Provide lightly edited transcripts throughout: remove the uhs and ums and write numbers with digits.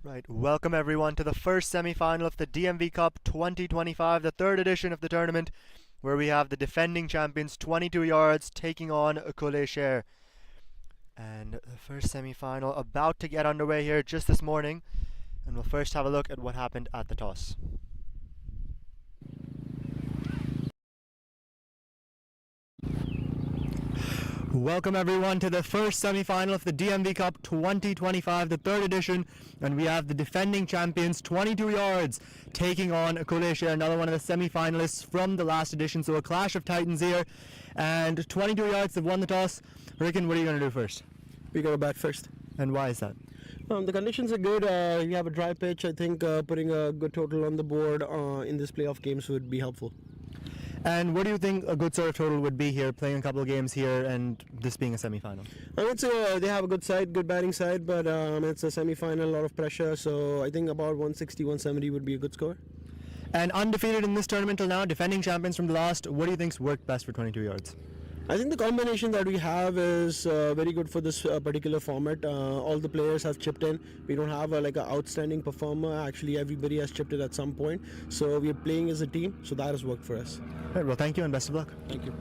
Right, welcome everyone to the first semi-final of the DMV Cup 2025, the third edition of the tournament, where we have the defending champions 22 yards taking on Kleshair. And the first semi-final about to get underway here just this morning, and we'll first have a look at what happened at the toss. Welcome everyone to the first semi-final of the DMV Cup 2025, the third edition, and we have the defending champions 22 yards taking on Kleshair, another one of the semi-finalists from the last edition, so a clash of titans here, and 22 yards have won the toss. Ricken, what are you going to do first? We got to bat first. And why is that? The conditions are good. You have a dry pitch. I think putting a good total on the board in this playoff games would be helpful. And what do you think a good sort of total would be here, playing a couple of games here and this being a semi-final? I would say they have a good side, good batting side, but it's a semi-final, a lot of pressure, so I think about 160, 170 would be a good score. And undefeated in this tournament till now, defending champions from the last, what do you think's worked best for 22 yards? I think the combination that we have is very good for this particular format. All the players have chipped in. We don't have an outstanding performer. Actually, everybody has chipped in at some point. So we are playing as a team. So that has worked for us. Right, well, thank you and best of luck. Thank you.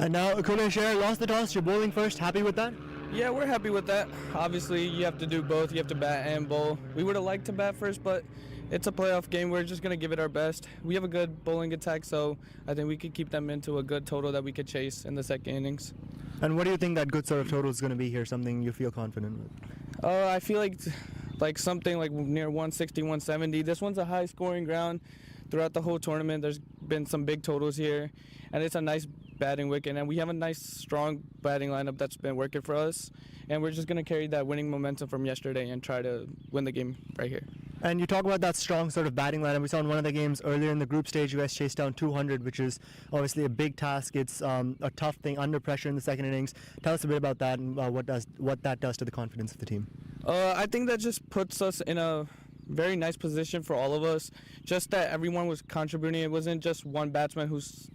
And now, Kleshair lost the toss. You're bowling first. Happy with that? Yeah, we're happy with that. Obviously, you have to do both. You have to bat and bowl. We would have liked to bat first, but it's a playoff game. We're just going to give it our best. We have a good bowling attack, so I think we could keep them into a good total that we could chase in the second innings. And what do you think that good sort of total is going to be here, something you feel confident with? I feel like something like near 160, 170. This one's a high-scoring ground. Throughout the whole tournament, there's been some big totals here, and it's a nice batting wicket, and we have a nice, strong batting lineup that's been working for us, and we're just going to carry that winning momentum from yesterday and try to win the game right here. And you talk about that strong sort of batting lineup. We saw in one of the games earlier in the group stage, you guys chased down 200, which is obviously a big task. It's a tough thing under pressure in the second innings. Tell us a bit about that and what that does to the confidence of the team. I think that just puts us in a very nice position for all of us. Just that everyone was contributing. It wasn't just one batsman who's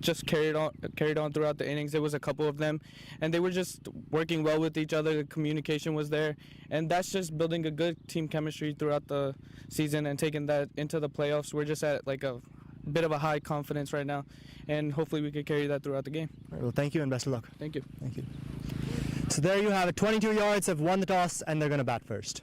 just carried on throughout the innings. It was a couple of them, and they were just working well with each other. The communication was there, and that's just building a good team chemistry throughout the season and taking that into the playoffs. We're just at like a bit of a high confidence right now, and hopefully we could carry that throughout the game. All right, well, thank you and best of luck. Thank you. Thank you. So there you have it. 22 yards have won the toss, and they're going to bat first.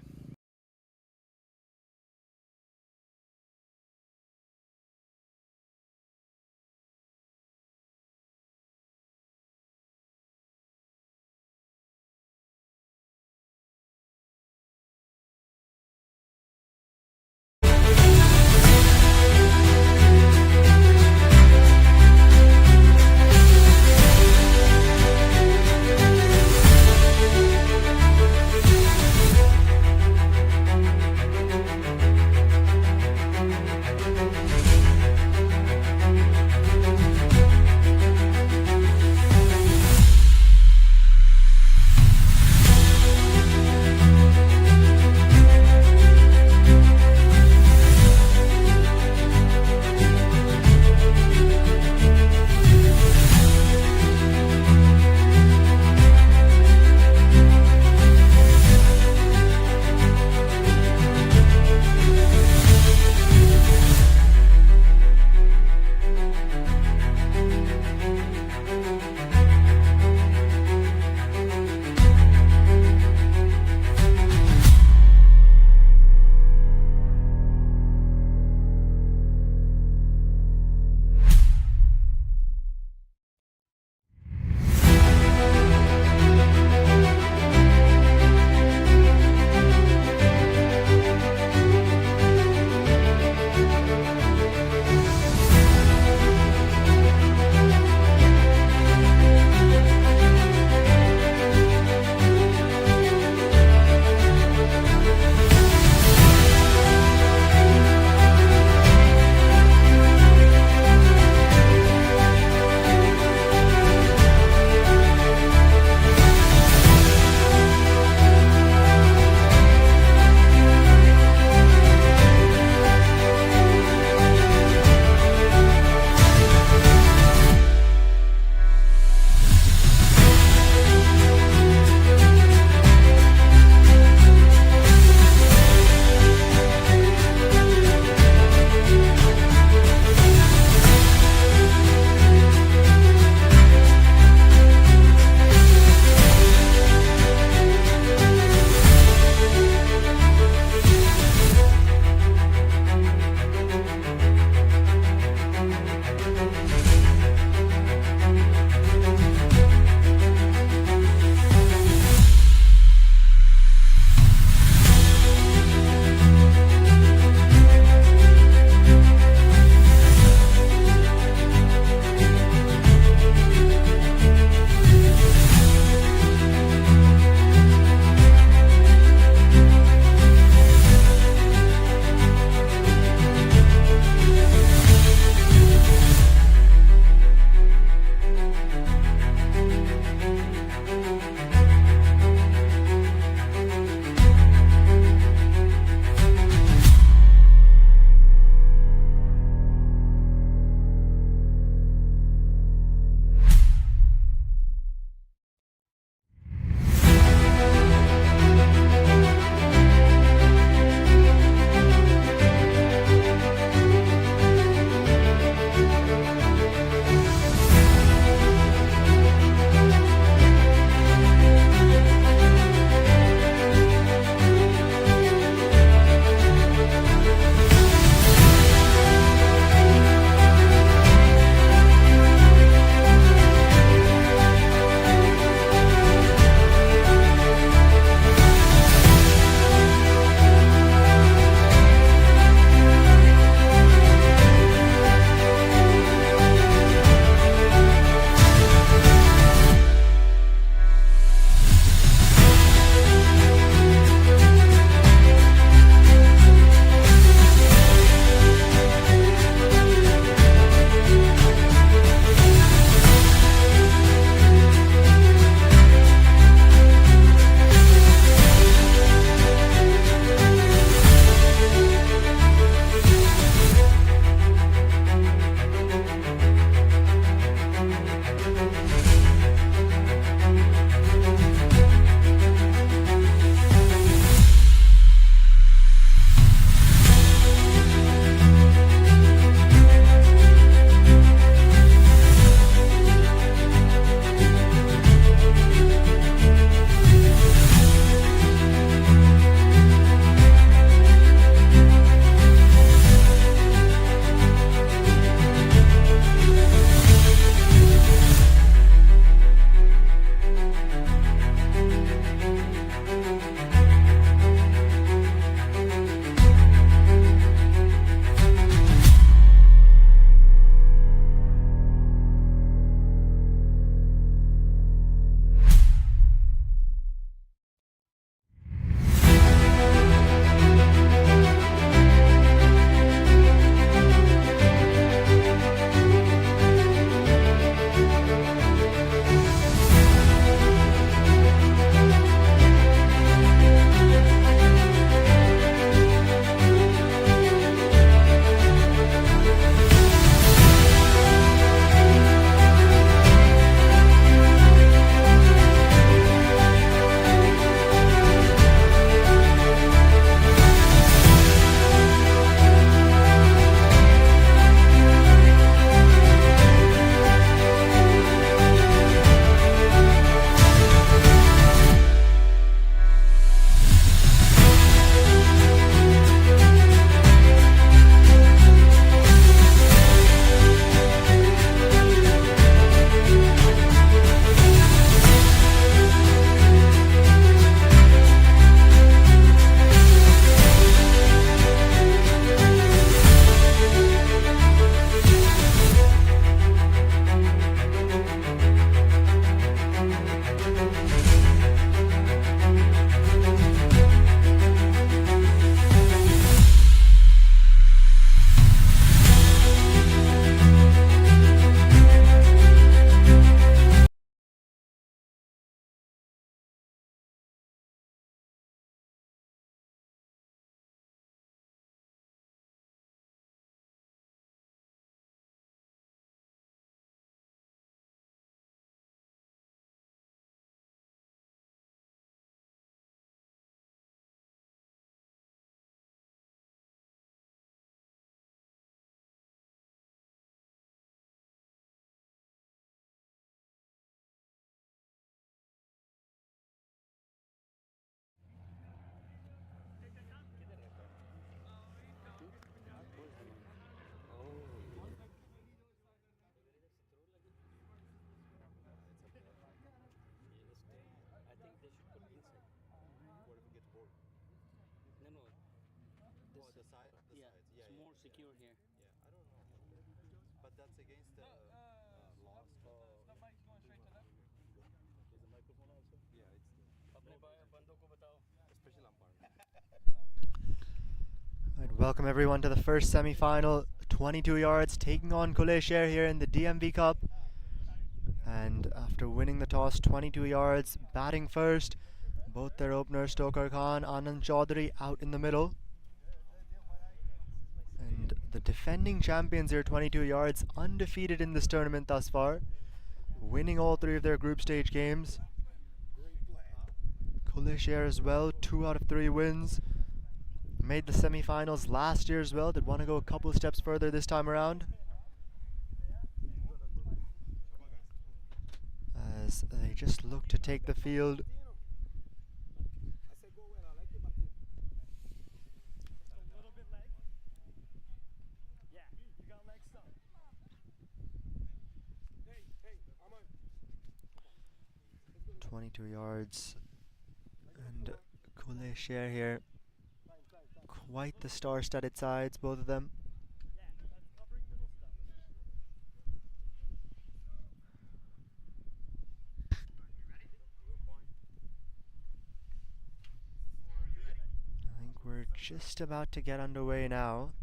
side? The Yeah, sides. it's more secure here. Yeah, I don't know. But that's against the laws. Is the microphone also? Yeah, it's the अपने बंदों को बताओ. special umpire. Right, welcome everyone to the first semi-final. 22 yards, taking on Kleshair here in the DMV Cup. And after winning the toss, 22 yards, batting first, both their openers, Stoker Khan, Anand Chaudhary, out in the middle. And the defending champions here, 22 yards, undefeated in this tournament thus far, winning all 3 of their group stage games. Kleshair as well, 2 out of 3 wins. Made the semi-finals last year as well. Did want to go a couple of steps further this time around, as they just look to take the field. A little bit leg. Yeah, you got leg stuff. 22 yards, and Kleshair here. Quite the star-studded sides, both of them. Yeah, that's covering middle stuff. I think we're just about to get underway now.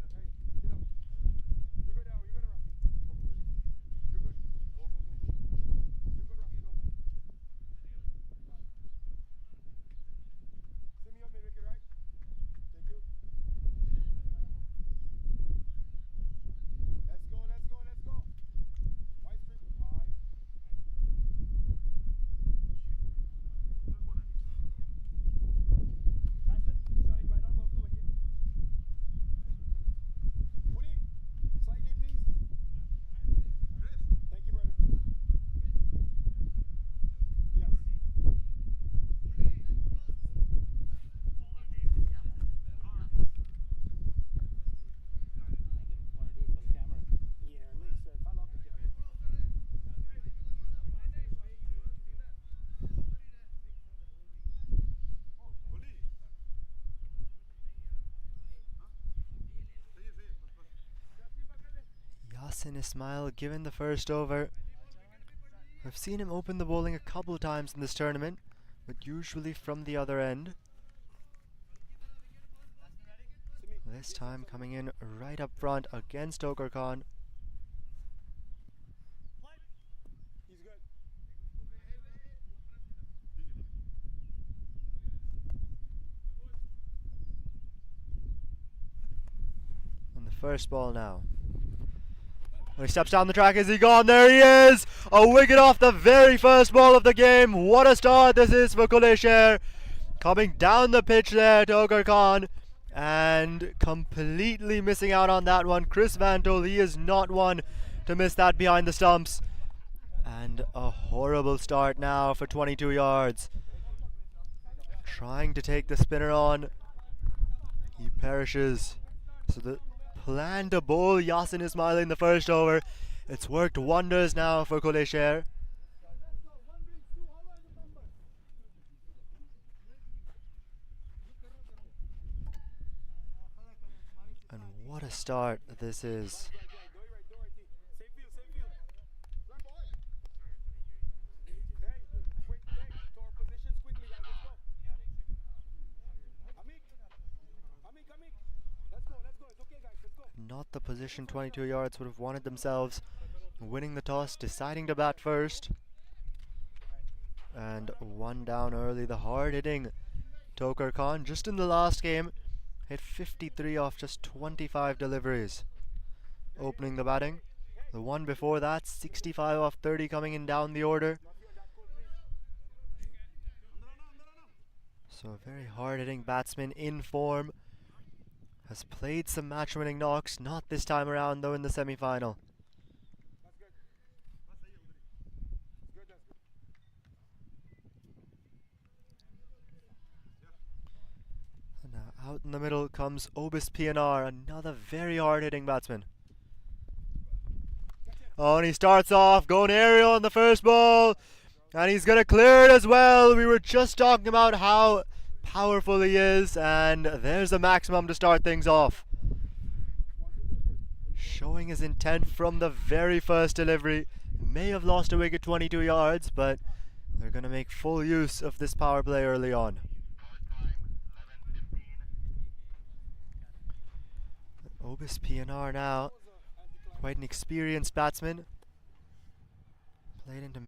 Batsman, starting right arm over the wicket. Slightly, please. Thank you, brother. Yes. Want to do it for the camera? Yeah, it makes sense. I love the camera. Yasin Ismail given the first over. I've seen him open the bowling a couple of times in this tournament, but usually from the other end. This time coming in right up front against Stoker Khan. He's good. On the first ball now. When he steps down the track, is he gone? There he is! A wicket off the very first ball of the game. What a start this is for Kleshair. Coming down the pitch there, Stoker Khan, and completely missing out on that one. Chris Vantol, he is not one to miss that behind the stumps. And a horrible start now for 22 yards. Trying to take the spinner on. He perishes. So the plan to bowl Yasin Ismail in the first over, it's worked wonders now for Kleshair. And what a start this is. Not the position 22 yards would have wanted themselves. Winning the toss, deciding to bat first. And 1 down early. The hard-hitting Stoker Khan, just in the last game, hit 53 off just 25 deliveries. Opening the batting. The one before that, 65 off 30 coming in down the order. So a very hard-hitting batsman in form. Has played some match-winning knocks, not this time around though in the semi-final. And now out in the middle comes Obis PNR, another very hard-hitting batsman. Oh, and he starts off going aerial on the first ball, and he's going to clear it as well. We were just talking about how powerful he is, and there's a maximum to start things off. showing his intent from the very first delivery. May have lost a wicket 22 yards, but they're going to make full use of this power play early on. Obis PNR now, quite an experienced batsman. Played into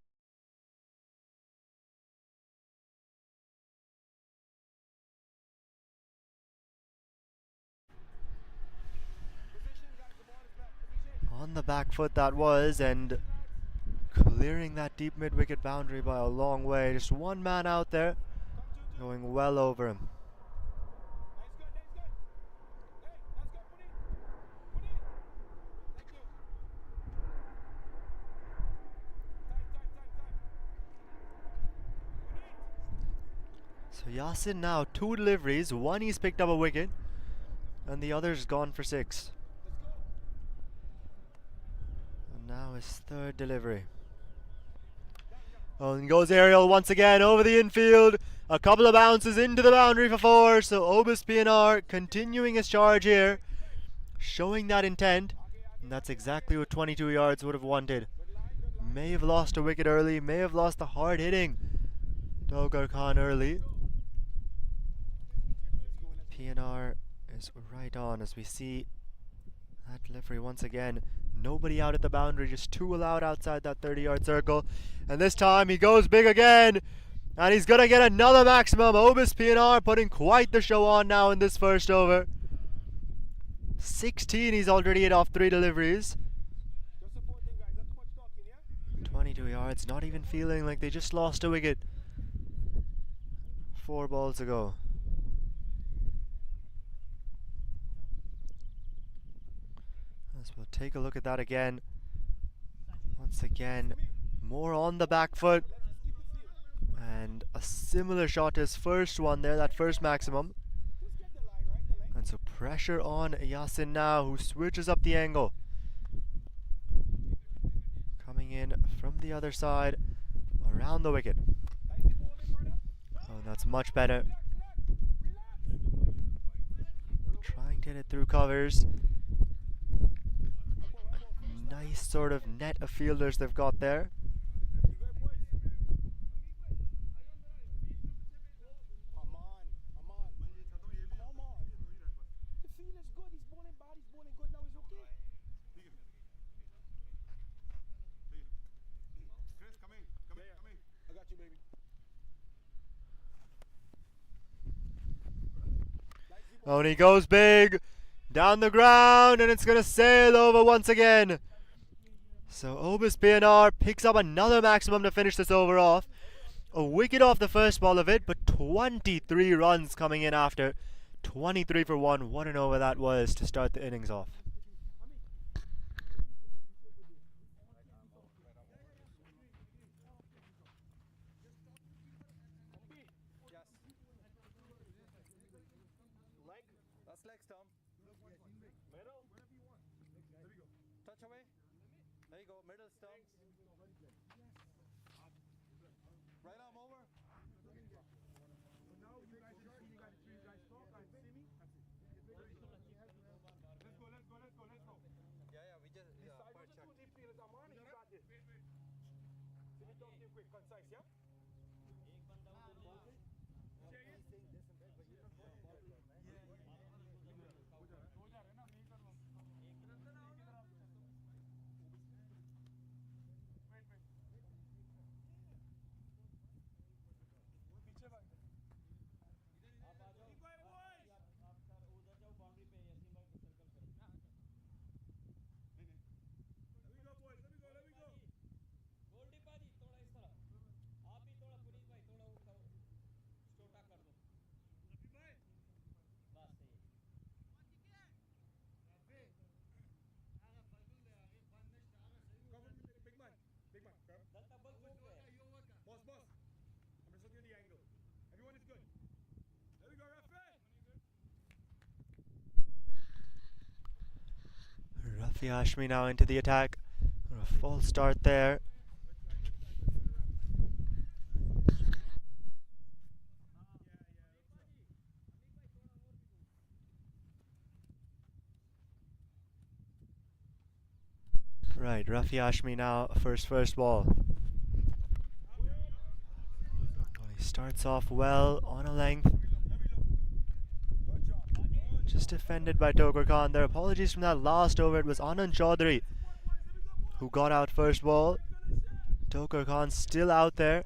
on the back foot that was, and clearing that deep mid-wicket boundary by a long way. Just one man out there, going well over him. So Yasin now 2 deliveries, one he's picked up a wicket, and the other's gone for 6. And now his 3rd delivery. Oh, and goes aerial once again over the infield. A couple of bounces into the boundary for 4. So Obis PNR continuing his charge here, showing that intent. And that's exactly what 22 yards would have wanted. May have lost a wicket early, may have lost the hard hitting Dogar Khan early. PNR is right on as we see that delivery once again. Nobody out at the boundary, just 2 allowed outside that 30-yard circle. And this time he goes big again. And he's going to get another maximum. Obis PNR putting quite the show on now in this first over. 16 he's already hit off 3 deliveries. 22 yards, not even feeling like they just lost a wicket 4 balls ago. As we'll take a look at that again. Once again, more on the back foot. And a similar shot to his first one there, that first maximum. And so pressure on Yasin now, who switches up the angle. Coming in from the other side, around the wicket. Oh, that's much better. Trying to hit it through covers. Nice sort of net of fielders they've got there. Oh, and he goes big down the ground, and it's going to sail over once again. So Obis PNR picks up another maximum to finish this over off. A wicket off the first ball of it, but 23 runs coming in after. 23 for 1. What an over that was to start the innings off. That's leg stump. Middle. Touch away. There you go. Middle stump. Right arm over. Now you guys talk and see me. Let's go. Yeah, we just Decide what the 2 deep fields are on. You got this. Finish off him quick, concise, yeah? Big man, grab. Boss. I'm just looking at the angle. Everyone is good. There we go, Rafi Rafi. Hashmi now into the attack. A false start there. Right, Rafi Hashmi now first ball. Well, he starts off well on a length. Just defended by Tokar Khan there. Apologies from that last over. It was Anand Chaudhary who got out first ball. Tokar Khan still out there,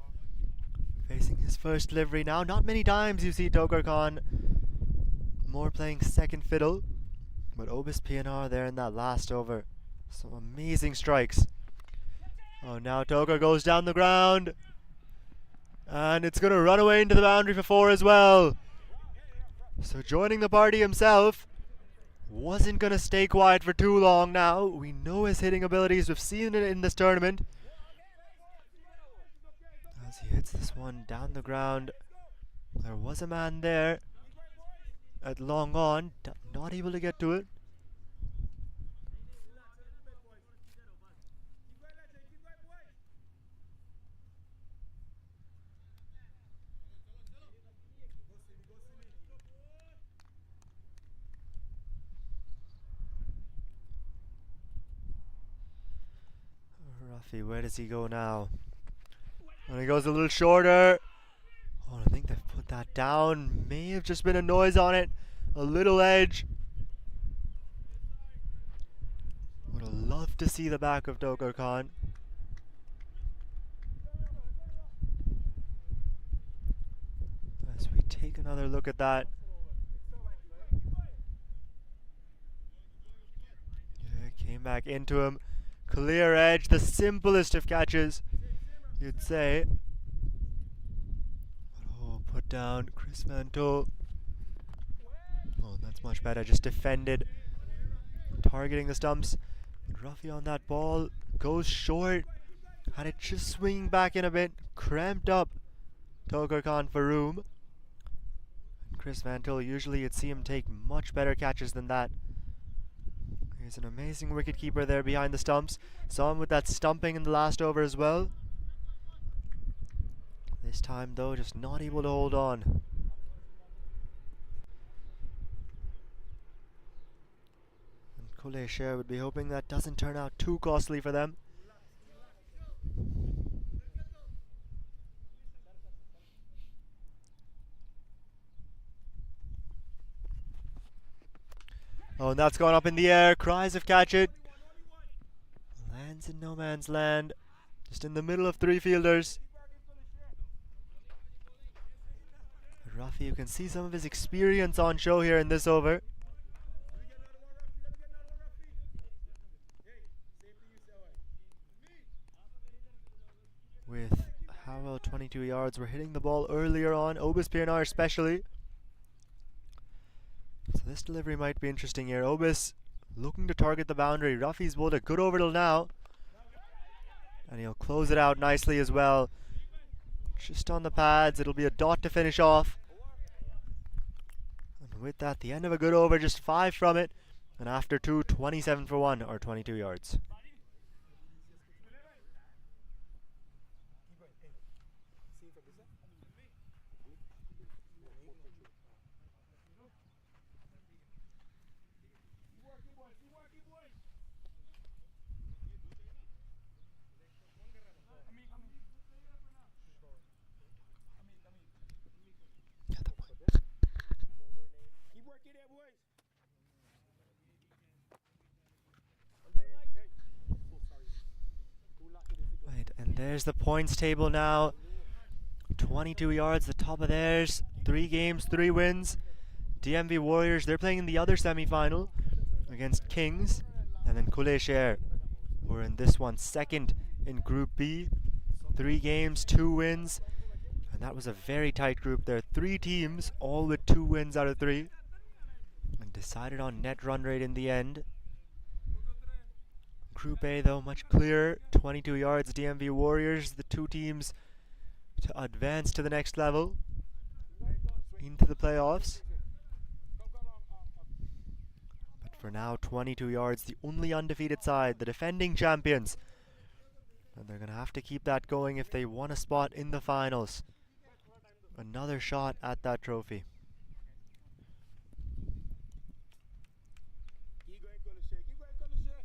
facing his first delivery now. Not many times you see Tokar Khan more playing second fiddle, but Obis PNR there in that last over. Some amazing strikes. Oh, now Tokar goes down the ground, and it's going to run away into the boundary for 4 as well. So joining the party himself, wasn't going to stay quiet for too long now. We know his hitting abilities. We've seen it in this tournament. As he hits this one down the ground, there was a man there at long on, not able to get to it. Rafi, where does he go now? And he goes a little shorter. Oh, I think they've put that down. May have just been a noise on it. A little edge. Would have loved to see the back of Tokar Khan. As we take another look at that. Yeah, came back into him. Clear edge, the simplest of catches, you'd say. Oh, put down Chris Mantle. Oh, that's much better. Just defended, targeting the stumps. But Rafi on that ball goes short. Had it just swinging back in a bit, cramped up Tokar Khan for room. And Chris Mantle, usually you'd see him take much better catches than that. He's an amazing wicketkeeper there behind the stumps. Saw him with that stumping in the last over as well. This time though, just not able to hold on. And Khulle Sher would be hoping that doesn't turn out too costly for them. Oh, and that's gone up in the air. Cries of catch it. Lands in no man's land. Just in the middle of 3 fielders. Rafi, you can see some of his experience on show here in this over. With how well 22 yards we're hitting the ball earlier on. Obis PNR especially. So this delivery might be interesting here. Obis looking to target the boundary. Rafi's bowled a good over till now. And he'll close it out nicely as well. Just on the pads. It'll be a dot to finish off. And with that, the end of a good over. Just 5 from it. And after 2, 27 for 1 or 22 yards. Right, and there's the points table now. 22 yards, the top of theirs. 3 games, 3 wins. DMV Warriors, they're playing in the other semi-final against Kings. And then Kleshair, who are in this one second in Group B. 3 games, 2 wins. And that was a very tight group there. 3 teams, all with 2 wins out of 3. And decided on net run rate in the end. Group A though, much clearer. 22 yards, DMV Warriors, the 2 teams to advance to the next level. Into the playoffs. But for now, 22 yards, the only undefeated side, the defending champions. And they're going to have to keep that going if they want a spot in the finals. Another shot at that trophy. Keep going, Kleshair. Keep going, Kleshair.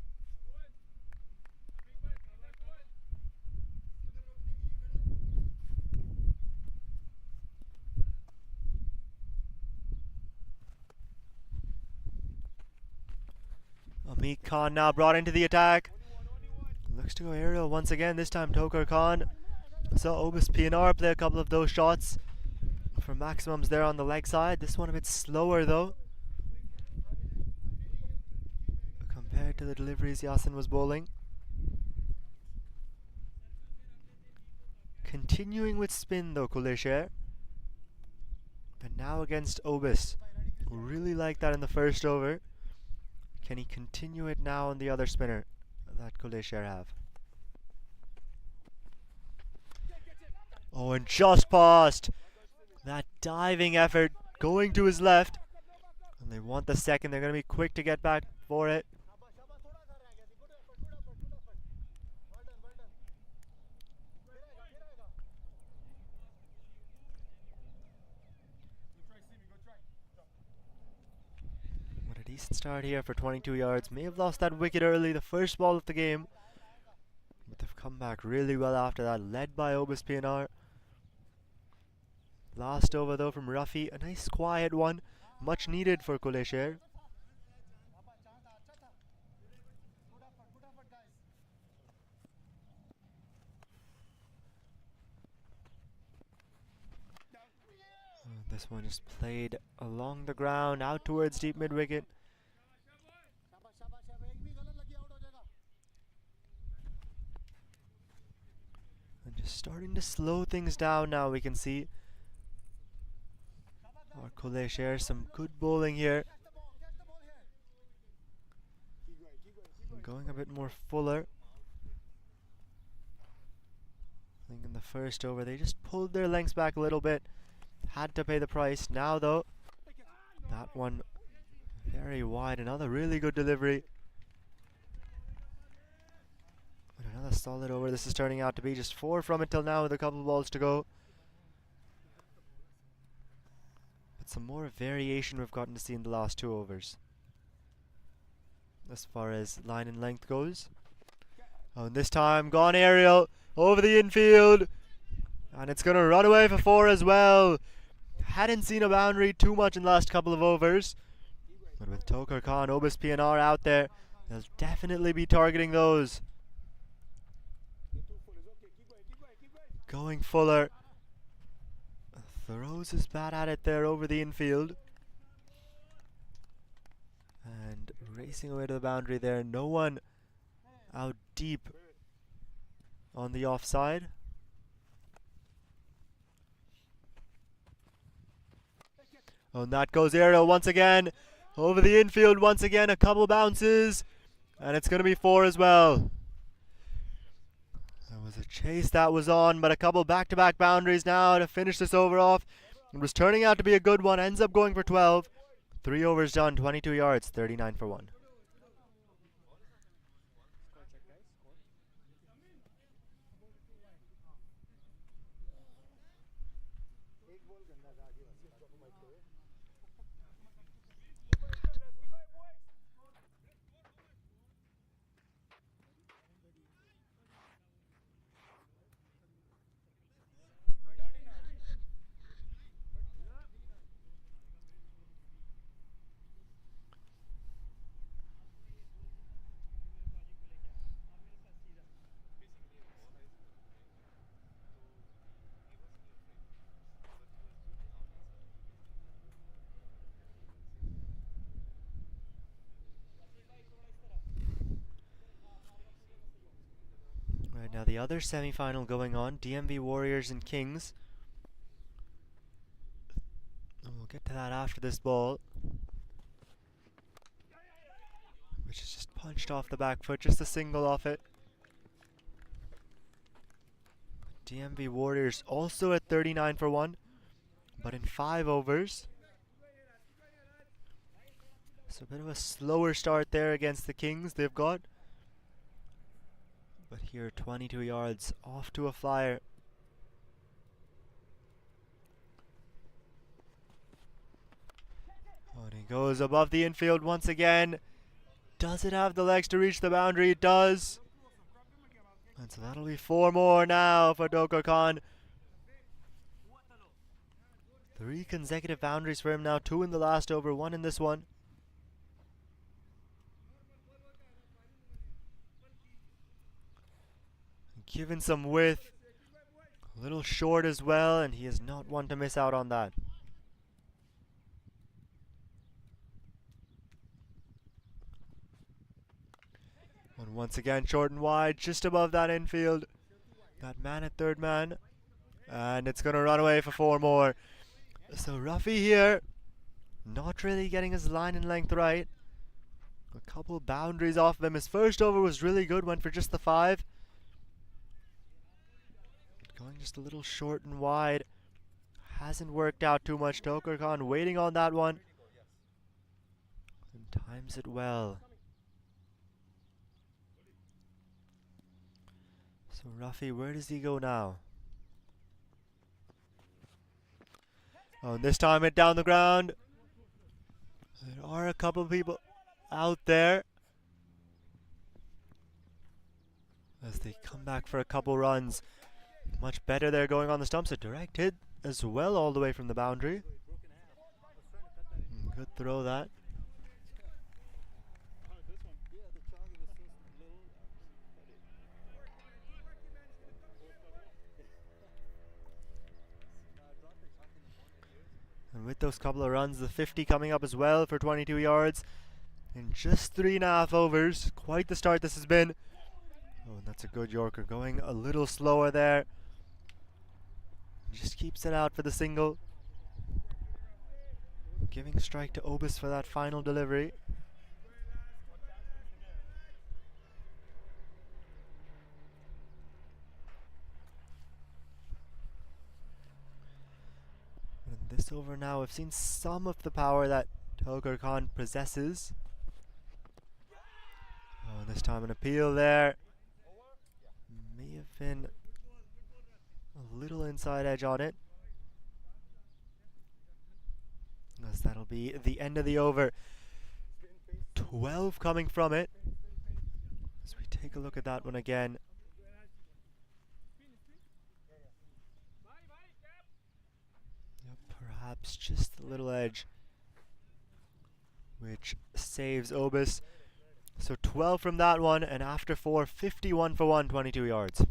Meek Khan now brought into the attack. Looks to go aerial once again, this time Tokar Khan. Saw Obis PNR play a couple of those shots for maximums there on the leg side. This one a bit slower though, compared to the deliveries Yasin was bowling. Continuing with spin though, Kleshair. But now against Obis. Really like that in the first over. Can he continue it now on the other spinner that Kleshair have? Oh, and just past. That diving effort going to his left. And they want the second. They're going to be quick to get back for it. What a decent start here for 22 yards. May have lost that wicket early, the first ball of the game. But they've come back really well after that, led by Obis PNR. Last over though from Rafi, a nice quiet one, much needed for Kleshair. This one just played along the ground, out towards deep mid wicket. And just starting to slow things down now, we can see. Our Kleshair, some good bowling here. Going a bit more fuller. I think in the first over they just pulled their lengths back a little bit. Had to pay the price. Now though, that one very wide. Another really good delivery. But another solid over this is turning out to be. Just 4 from it till now with a couple of balls to go. But some more variation we've gotten to see in the last 2 overs. As far as line and length goes. Oh, and this time gone aerial over the infield. And it's going to run away for 4 as well. Hadn't seen a boundary too much in the last couple of overs. But with Tokar Khan, Obis PNR out there, they'll definitely be targeting those. Going fuller. Throws his bat at it there over the infield. And racing away to the boundary there. No one out deep on the offside. Oh, and that goes aerial once again. Over the infield once again. A couple bounces. And it's going to be 4 as well. That was a chase that was on, but a couple back-to-back boundaries now to finish this over off. It was turning out to be a good one. Ends up going for 12. 3 overs done, 22 yards, 39 for 1. Right, now the other semi-final going on, DMV Warriors and Kings. And we'll get to that after this ball. Which is just punched off the back foot, just a single off it. DMV Warriors also at 39 for 1, but in 5 overs. So a bit of a slower start there against the Kings they've got. But here 22 yards off to a flyer. Oh, and he goes above the infield once again. Does it have the legs to reach the boundary? It does. And so that'll be 4 more now for Tokar Khan. 3 consecutive boundaries for him now. 2 in the last over, 1 in this one. Given some width. A little short as well, and he is not one to miss out on that. And once again, short and wide, just above that infield. That man at third man. And it's going to run away for 4 more. So Ruffy here, not really getting his line and length right. A couple boundaries off of him. His first over was really good, went for just the 5. Going just a little short and wide. Hasn't worked out too much. Tokar Khan waiting on that one. And times it well. So Ruffy, where does he go now? Oh, and this time it down the ground. There are a couple of people out there as they come back for a couple runs. Much better there going on the stumps. A direct hit as well all the way from the boundary. Good throw that. And with those couple of runs, the 50 coming up as well for 22 yards. In just 3.5 overs. Quite the start this has been. Oh, that's a good Yorker. Going a little slower there. Just keeps it out for the single. Giving strike to Obis for that final delivery. And this over now, I've seen some of the power that Tokar Khan possesses. Oh, this time an appeal there. May have been a little inside edge on it. As that'll be the end of the over. 12 coming from it. As we take a look at that one again. Yep, perhaps just a little edge, which saves Obis. So 12 from that one, and after 4, 51 for 1, 22 yards.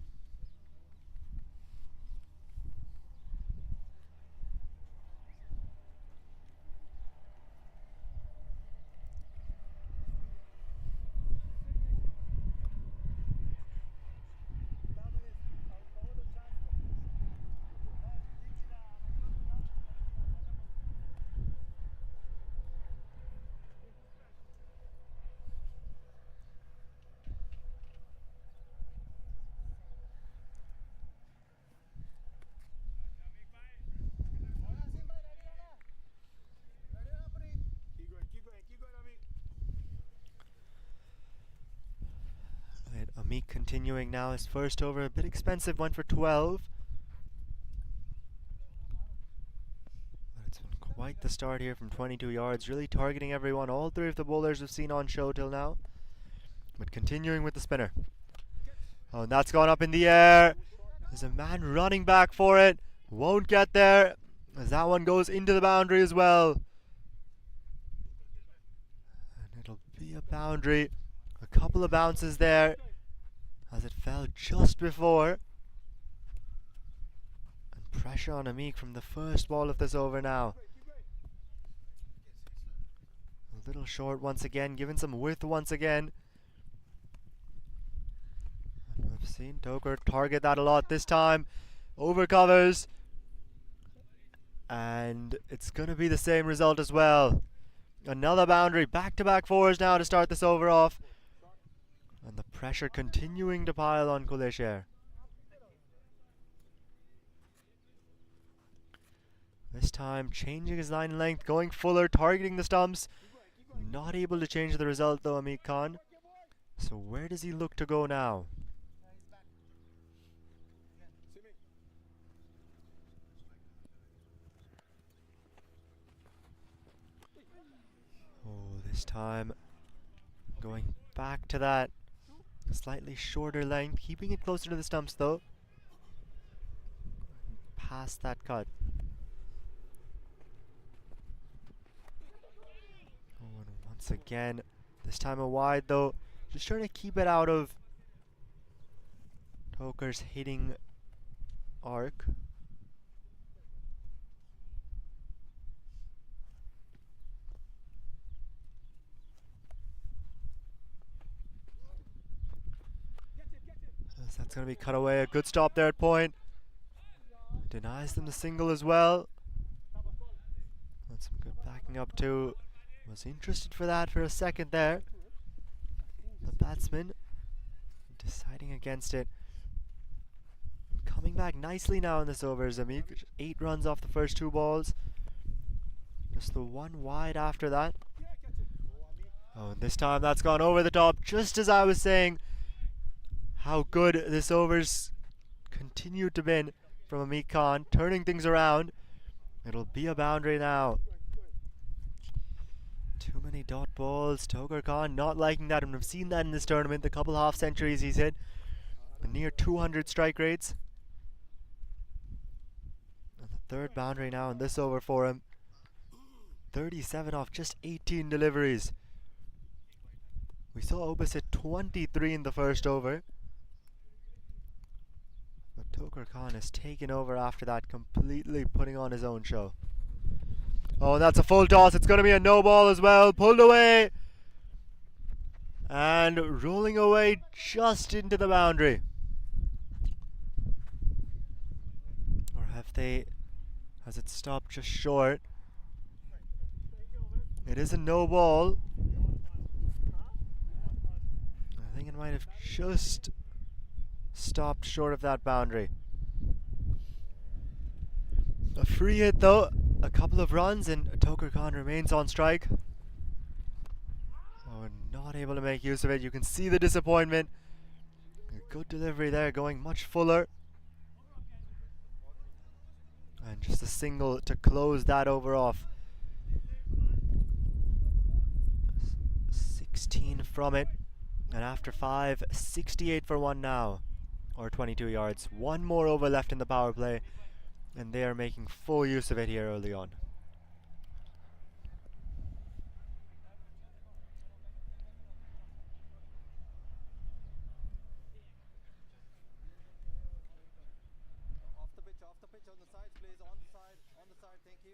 Amit continuing now his first over, a bit expensive, went for 12. But it's been quite the start here from 22 yards, really targeting everyone. All 3 of the bowlers we've seen on show till now. But continuing with the spinner. Oh, and that's gone up in the air. There's a man running back for it. Won't get there, as that one goes into the boundary as well. And it'll be a boundary. A couple of bounces there, as it fell just before. And pressure on Amik from the first ball of this over now. A little short once again, given some width once again. And we've seen Tokar target that a lot this time. Over covers. And it's going to be the same result as well. Another boundary, back-to-back 4s now to start this over off. And the pressure continuing to pile on Kleshair. This time changing his line length, going fuller, targeting the stumps. Not able to change the result though, Amit Khan. So where does he look to go now? Oh, this time going back to that slightly shorter length, keeping it closer to the stumps though. Past that cut. Oh, and once again, this time a wide though. Just trying to keep it out of Toker's hitting arc. As that's going to be cut away. A good stop there at point. Denies them the single as well. That's some good backing up too. Was interested for that for a second there. The batsman deciding against it. Coming back nicely now in this over, Zamik. 8 runs off the first 2 balls. Just the 1 wide after that. Oh, and this time that's gone over the top, just as I was saying how good this over's continued to be from Amit Khan, turning things around. It'll be a boundary now. Too many dot balls. Toker Khan not liking that, and we've seen that in this tournament. The couple half centuries he's hit, near 200 strike rates. And the 3rd boundary now in this over for him. 37 off just 18 deliveries. We saw Obis hit 23 in the first over. But Toker Khan has taken over after that, completely putting on his own show. Oh, and that's a full toss. It's going to be a no ball as well. Pulled away. And rolling away just into the boundary. Or have they... Has it stopped just short? It is a no ball. I think it might have just stopped short of that boundary. A free hit though. A couple of runs and Toker Khan remains on strike. Oh, not able to make use of it. You can see the disappointment. A good delivery there, going much fuller. And just a single to close that over off. 16 from it. And after 5, 68 for 1 now. Or 22 yards. 1 more over left in the power play. And they are making full use of it here early on. Off the pitch, on the side, please, on the side, thank you.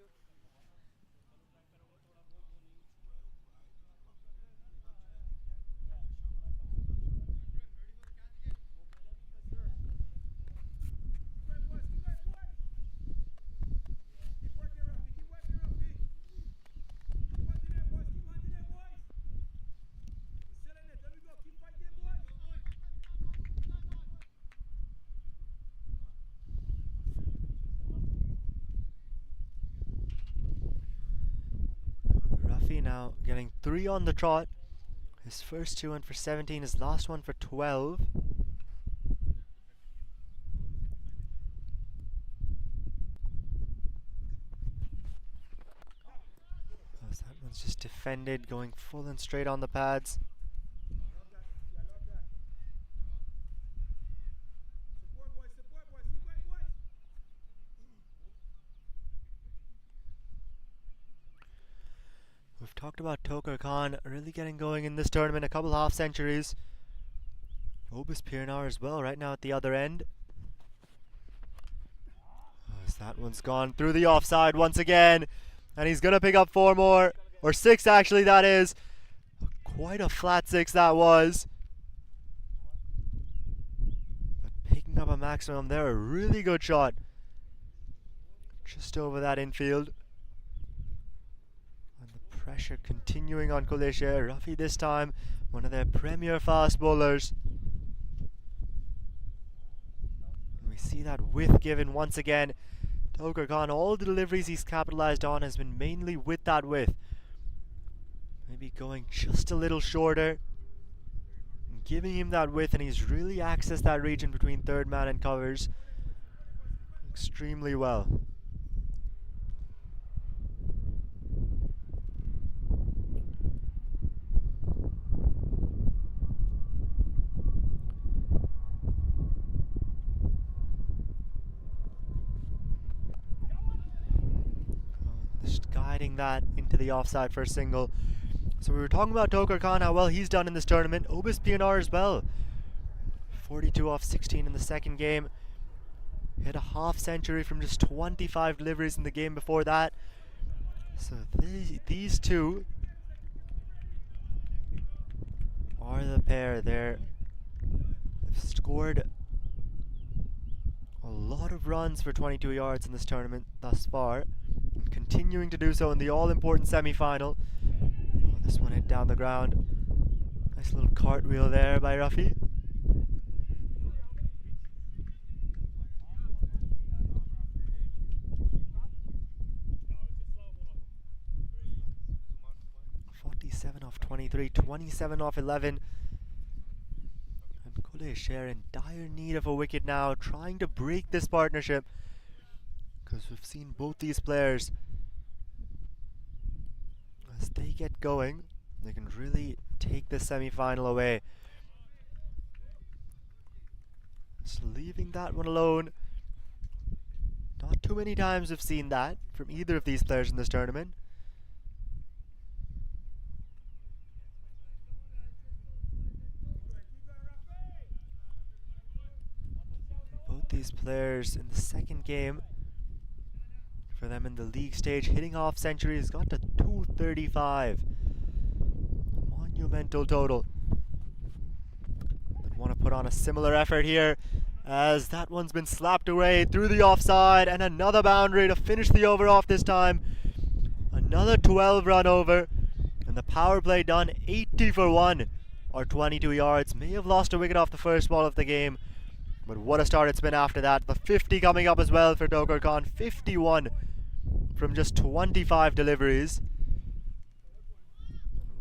Now getting 3 on the trot. His first 2 went for 17, his last one for 12. Oh, so that one's just defended, going full and straight on the pads. We've talked about Toker Khan really getting going in this tournament, a couple half centuries. Obis Pirnar as well right now at the other end. Oh, so that one's gone through the offside once again, and he's going to pick up 4 more, or 6 actually that is. Quite a flat 6 that was. But picking up a maximum there, a really good shot. Just over that infield. Pressure continuing on Kleshair. Rafi this time, one of their premier fast bowlers. And we see that width given once again. Toker Khan, all the deliveries he's capitalized on has been mainly with that width. Maybe going just a little shorter, and giving him that width, and he's really accessed that region between third man and covers extremely well. Guiding that into the offside for a single. So we were talking about Toker Khan, how well he's done in this tournament. Obis Pirnar as well. 42 off 16 in the second game. Hit a half century from just 25 deliveries in the game before that. So these two are the pair there. They've scored a lot of runs for 22 yards in this tournament thus far, and continuing to do so in the all-important semi-final. Oh, this one hit down the ground. Nice little cartwheel there by Rafi. Off 23, 27 off 11. And Kleshair in dire need of a wicket now, trying to break this partnership, because we've seen both these players, as they get going, they can really take this semi-final away. Just leaving that one alone. Not too many times we've seen that from either of these players in this tournament. Both these players in the second game, for them in the league stage, hitting half centuries, got to 235. Monumental total. They want to put on a similar effort here, as that one's been slapped away through the offside, and another boundary to finish the over off this time. Another 12 run over, and the power play done 80 for 1, or 22 yards. May have lost a wicket off the first ball of the game, but what a start it's been after that. The 50 coming up as well for Tokar Khan. 51 from just 25 deliveries. And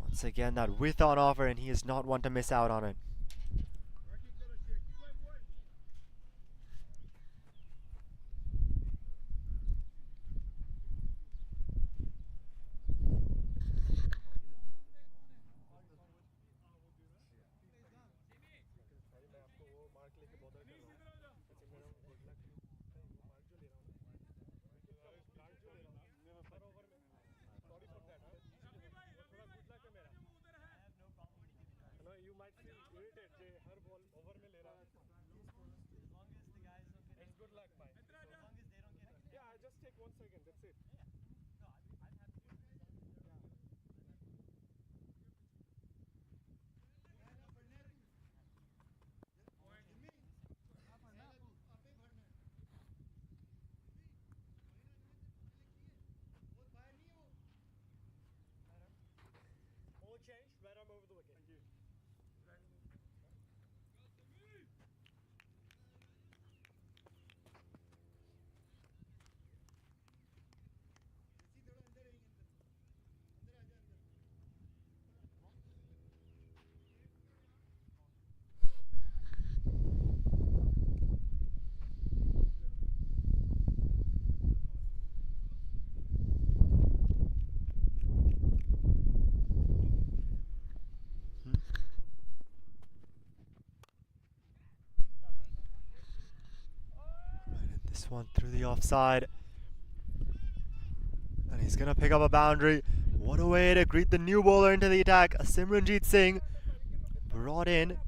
once again, that width on offer, and he is not one to miss out on it. This one through the offside, and he's gonna pick up a boundary. What a way to greet the new bowler into the attack. Simranjeet Singh brought in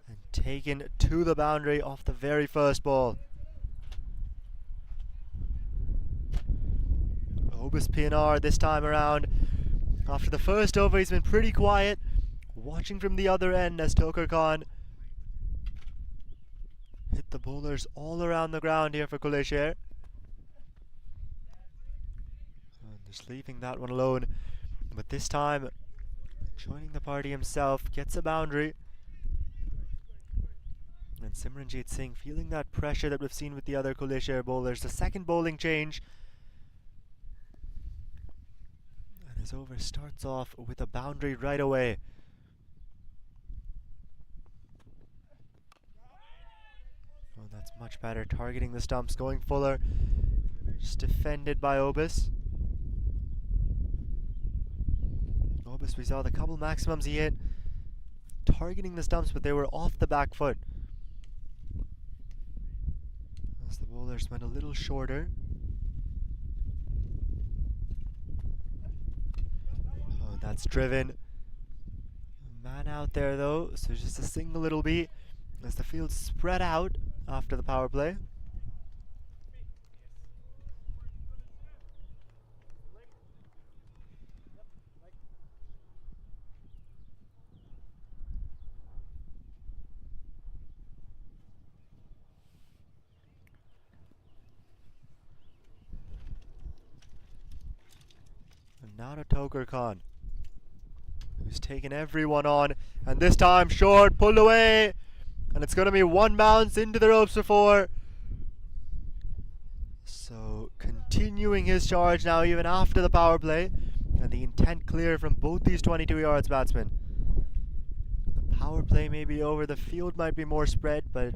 and taken to the boundary off the very first ball. Obis PNR this time around. After the first over, he's been pretty quiet, watching from the other end as Tokar Khan hit the bowlers all around the ground here for Kleshair. Just leaving that one alone, but this time joining the party himself, gets a boundary. And Simranjeet Singh feeling that pressure that we've seen with the other Kleshair bowlers. The second bowling change, and his over starts off with a boundary right away. Oh, that's much better, targeting the stumps, going fuller, just defended by Obis. Obis, we saw the couple maximums he hit, targeting the stumps, but they were off the back foot, as the bowlers went a little shorter. Oh, that's driven. Man out there though, so just a single little beat. as the field spread out after the power play. And now to Toker Khan, who's taken everyone on, and this time short, pulled away, and it's going to be one bounce into the ropes for 4. So continuing his charge now even after the power play, and the intent clear from both these 22 yards batsmen. The power play may be over, the field might be more spread, but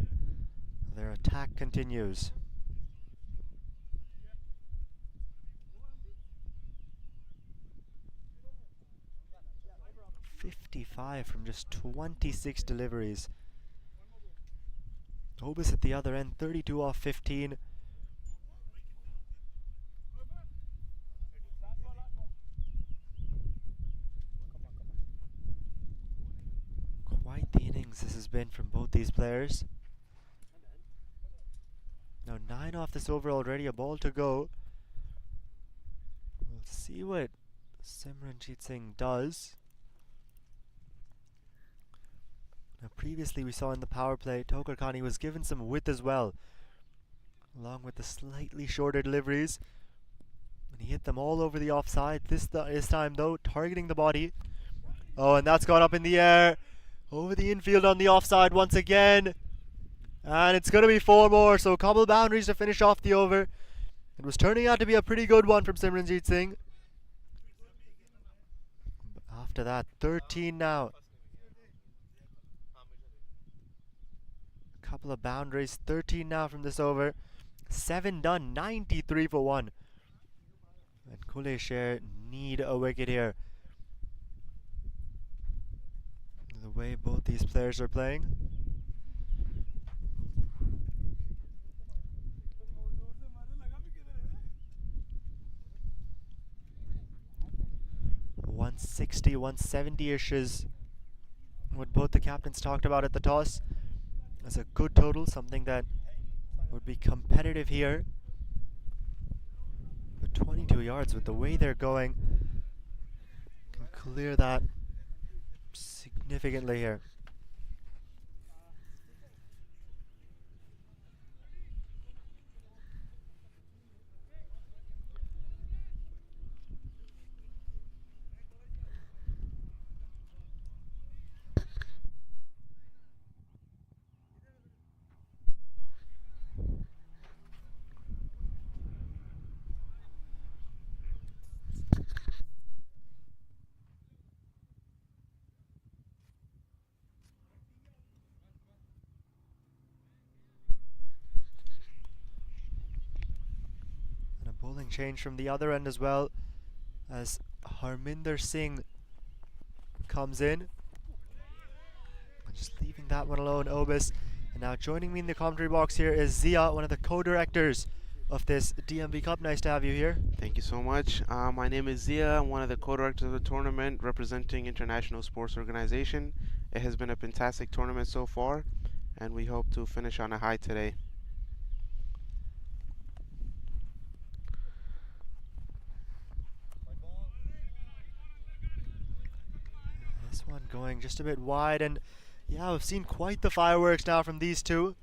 their attack continues. 55 from just 26 deliveries. Obis at the other end, 32 off 15. Quite the innings this has been from both these players. Now 9 off this over already, a ball to go. We'll see what Simranjeet Singh does. Now previously we saw in the power play, Toker Khan was given some width as well, along with the slightly shorter deliveries. And he hit them all over the offside. This time though, targeting the body. Oh, and that's gone up in the air. Over the infield on the offside once again. And it's going to be 4 more, so a couple boundaries to finish off the over. It was turning out to be a pretty good one from Simranjeet Singh. But after that, 13 now. A couple of boundaries, 13 now from this over. 7 done, 93 for 1. And Kleshair need a wicket here. The way both these players are playing. .160, 170-ish is what both the captains talked about at the toss as a good total, something that would be competitive here. But 22 yards with the way they're going can clear that significantly here. Bowling change from the other end as well, as Harminder Singh comes in. Just leaving that one alone, Obis. And now joining me in the commentary box here is Zia, one of the co-directors of this DMV Cup. Nice to have you here. Thank you so much. My name is Zia. I'm one of the co-directors of the tournament representing International Sports Organization. It has been a fantastic tournament so far, and we hope to finish on a high today. This one going just a bit wide, and yeah, we've seen quite the fireworks now from these two,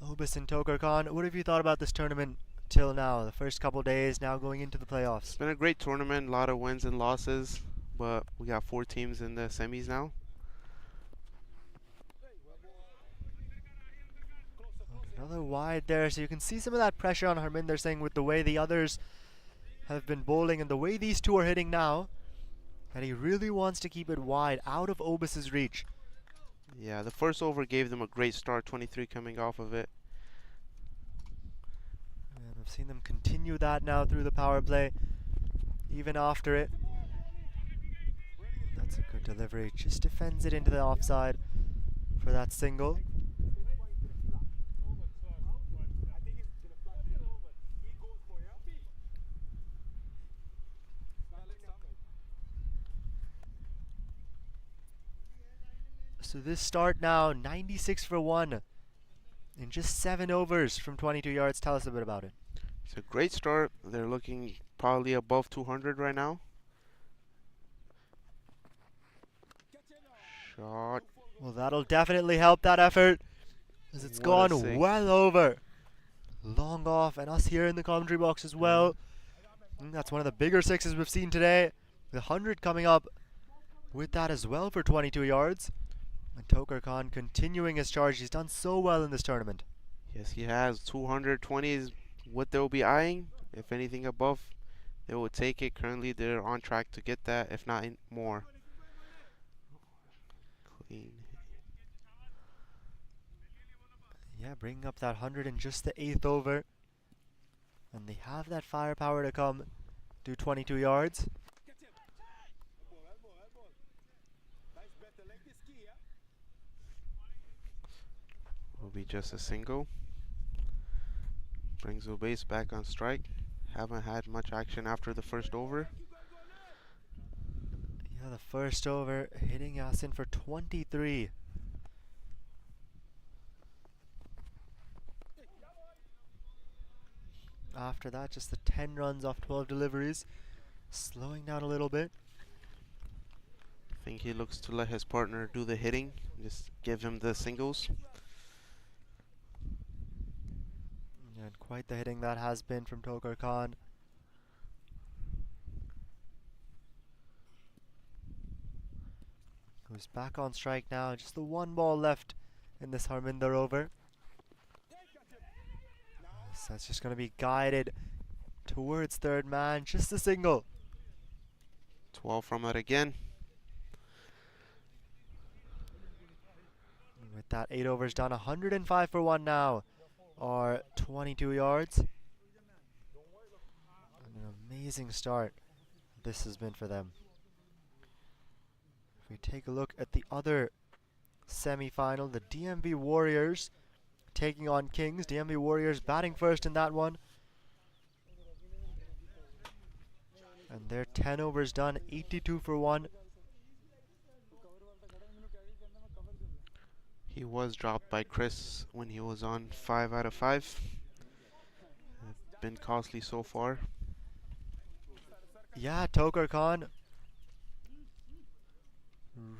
Obis and Toker Khan. What have you thought about this tournament till now, the first couple days, now going into the playoffs? It's been a great tournament, a lot of wins and losses, but we got 4 teams in the semis now. Another wide there, so you can see some of that pressure on Harminder Singh with the way the others have been bowling and the way these two are hitting now. And he really wants to keep it wide, out of Obis's reach. Yeah, the first over gave them a great start, 23 coming off of it. And we've seen them continue that now through the power play, even after it. That's a good delivery, just defends it into the offside for that single. So this start now, 96 for 1 in just 7 overs from 22 yards. Tell us a bit about it. It's a great start. They're looking probably above 200 right now. Shot. Well, that'll definitely help that effort, as it's What a gone six. well over. Long off, and us here in the commentary box as well. That's one of the bigger sixes we've seen today. The 100 coming up with that as well for 22 yards. And Tokar Khan continuing his charge. He's done so well in this tournament. Yes, he has. 220 is what they'll be eyeing. If anything above, they will take it. Currently, they're on track to get that, if not more. Clean. Yeah, bringing up that 100 in just the 8th over. And they have that firepower to come do 22 yards. Will be just a single. Brings the base back on strike. Haven't had much action after the first over. Yeah, the first over hitting us in for 23. After that, just the 10 runs off 12 deliveries. Slowing down a little bit. I think he looks to let his partner do the hitting. Just give him the singles. And quite the hitting that has been from Tokar Khan. Who's back on strike now. Just the one ball left in this Harminder over. So it's just going to be guided towards third man. Just a single. 12 from it again. And with that, 8 overs done. 105 for 1 now. Or 22 yards. And an amazing start this has been for them. If we take a look at the other semi-final, the DMV Warriors taking on Kings. DMV Warriors batting first in that one. And their 10 overs done, 82 for 1. He was dropped by Chris when he was on 5 out of 5. Been costly so far. Yeah, Tokar Khan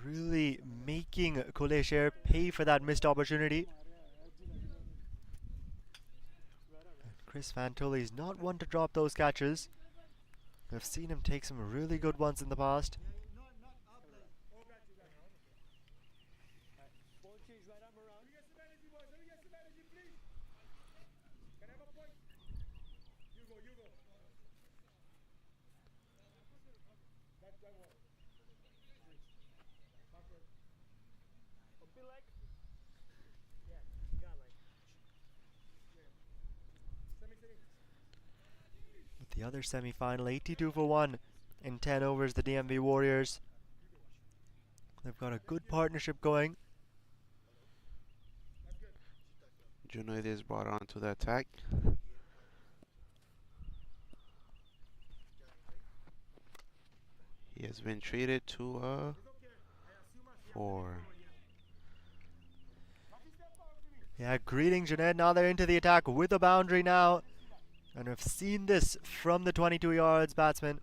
really making Kleshair pay for that missed opportunity. And Chris Fantoli's not one to drop those catches. I've seen him take some really good ones in the past. With the other semi-final, 82 for 1 in 10 overs, the DMV Warriors. They've got a good partnership going. Junaid is brought on to the attack. He has been treated to a 4. Yeah, greetings, Junaid. Now they're into the attack with a boundary now. And we've seen this from the 22 yards batsman.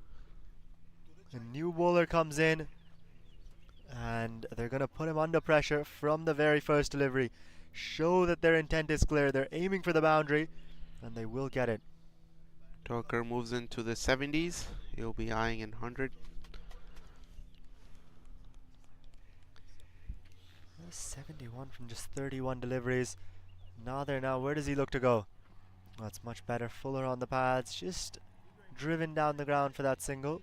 A new bowler comes in. And they're going to put him under pressure from the very first delivery. Show that their intent is clear. They're aiming for the boundary. And they will get it. Tokar moves into the 70s. He'll be eyeing in 100. 71 from just 31 deliveries. Now, where does he look to go? That's much better. Fuller on the pads. Just driven down the ground for that single.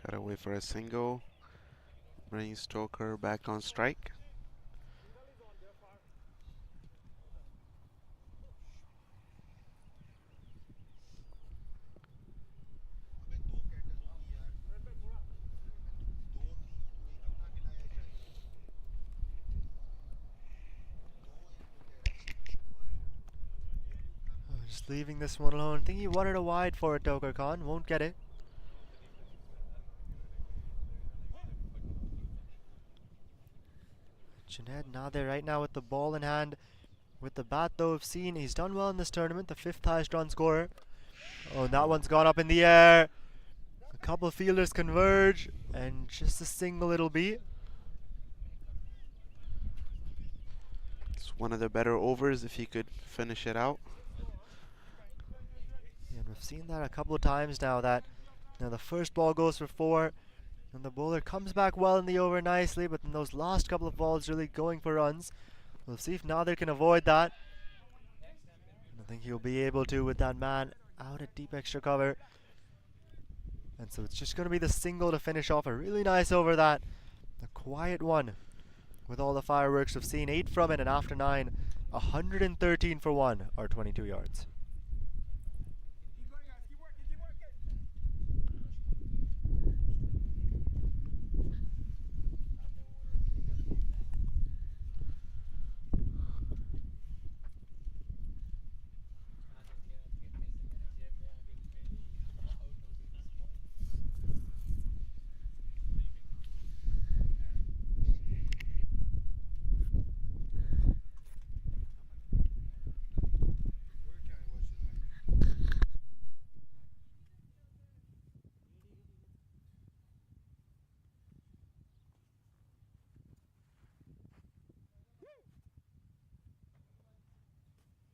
Cut away for a single. Brings Tokar back on strike. Just leaving this one alone. I think he wanted a wide for it, Tokar Khan. Won't get it. Junaid Nadir right now with the ball in hand. With the bat though, we've seen he's done well in this tournament. The 5th highest run scorer. Oh, and that one's gone up in the air. A couple of fielders converge. And just a single it'll be. It's one of the better overs if he could finish it out. And we've seen that a couple of times now, that the first ball goes for 4 and the bowler comes back well in the over nicely, but then those last couple of balls really going for runs. We'll see if Nadir can avoid that. I think he'll be able to with that man out at deep extra cover. And so it's just going to be the single to finish off a really nice over that. A quiet one with all the fireworks. We've seen 8 from it, and after 9, 113 for 1 or 22 yards. Keep going, guys. Keep working. Keep working.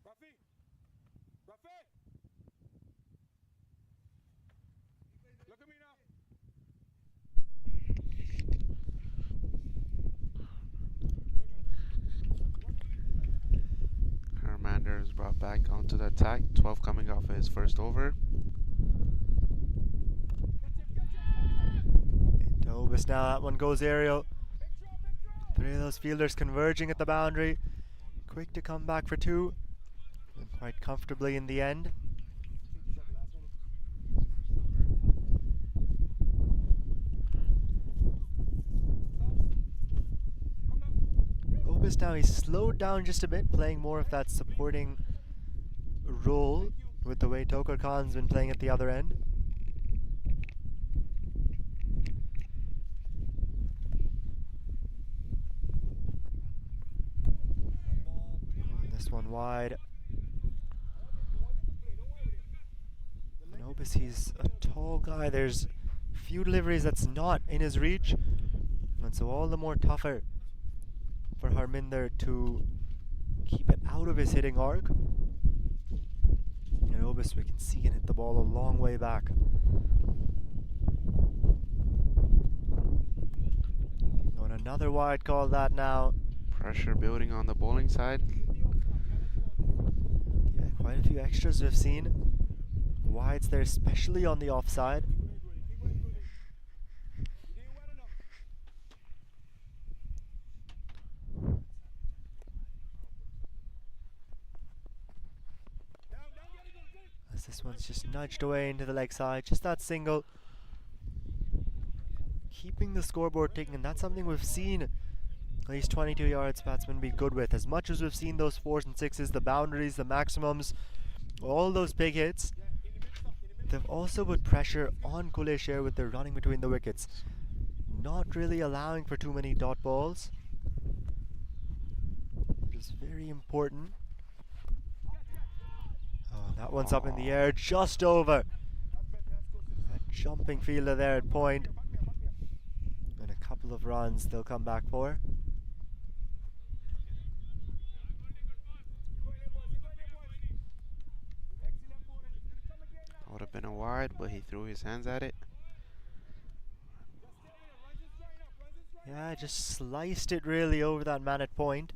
Rafi! Rafi! Look at me now. Hermander is brought back onto the attack. 12 coming off his first over. Into Obis now, that one goes aerial. 3 of those fielders converging at the boundary. Quick to come back for 2. And quite comfortably in the end. Obis now, he's slowed down just a bit, playing more of that supporting role with the way Tokar Khan's been playing at the other end. This one wide. And Obis, he's a tall guy. There's few deliveries that's not in his reach, and so all the more tougher for Harminder to keep it out of his hitting arc. And Obis, we can see, can hit the ball a long way back. And another wide call that now. Pressure building on the bowling side. Yeah, quite a few extras we've seen. Wides there, especially on the offside. As this one's just nudged away into the leg side, just that single. Keeping the scoreboard ticking, and that's something we've seen at least 22 yards batsmen be good with. As much as we've seen those 4s and 6s, the boundaries, the maximums, all those big hits, they've also put pressure on Kleshair with their running between the wickets. Not really allowing for too many dot balls, which is very important. Oh, that one's up in the air, just over. A jumping fielder there at point. And a couple of runs they'll come back for. Would have been a wide, but he threw his hands at it. Yeah, just sliced it really over that man at point.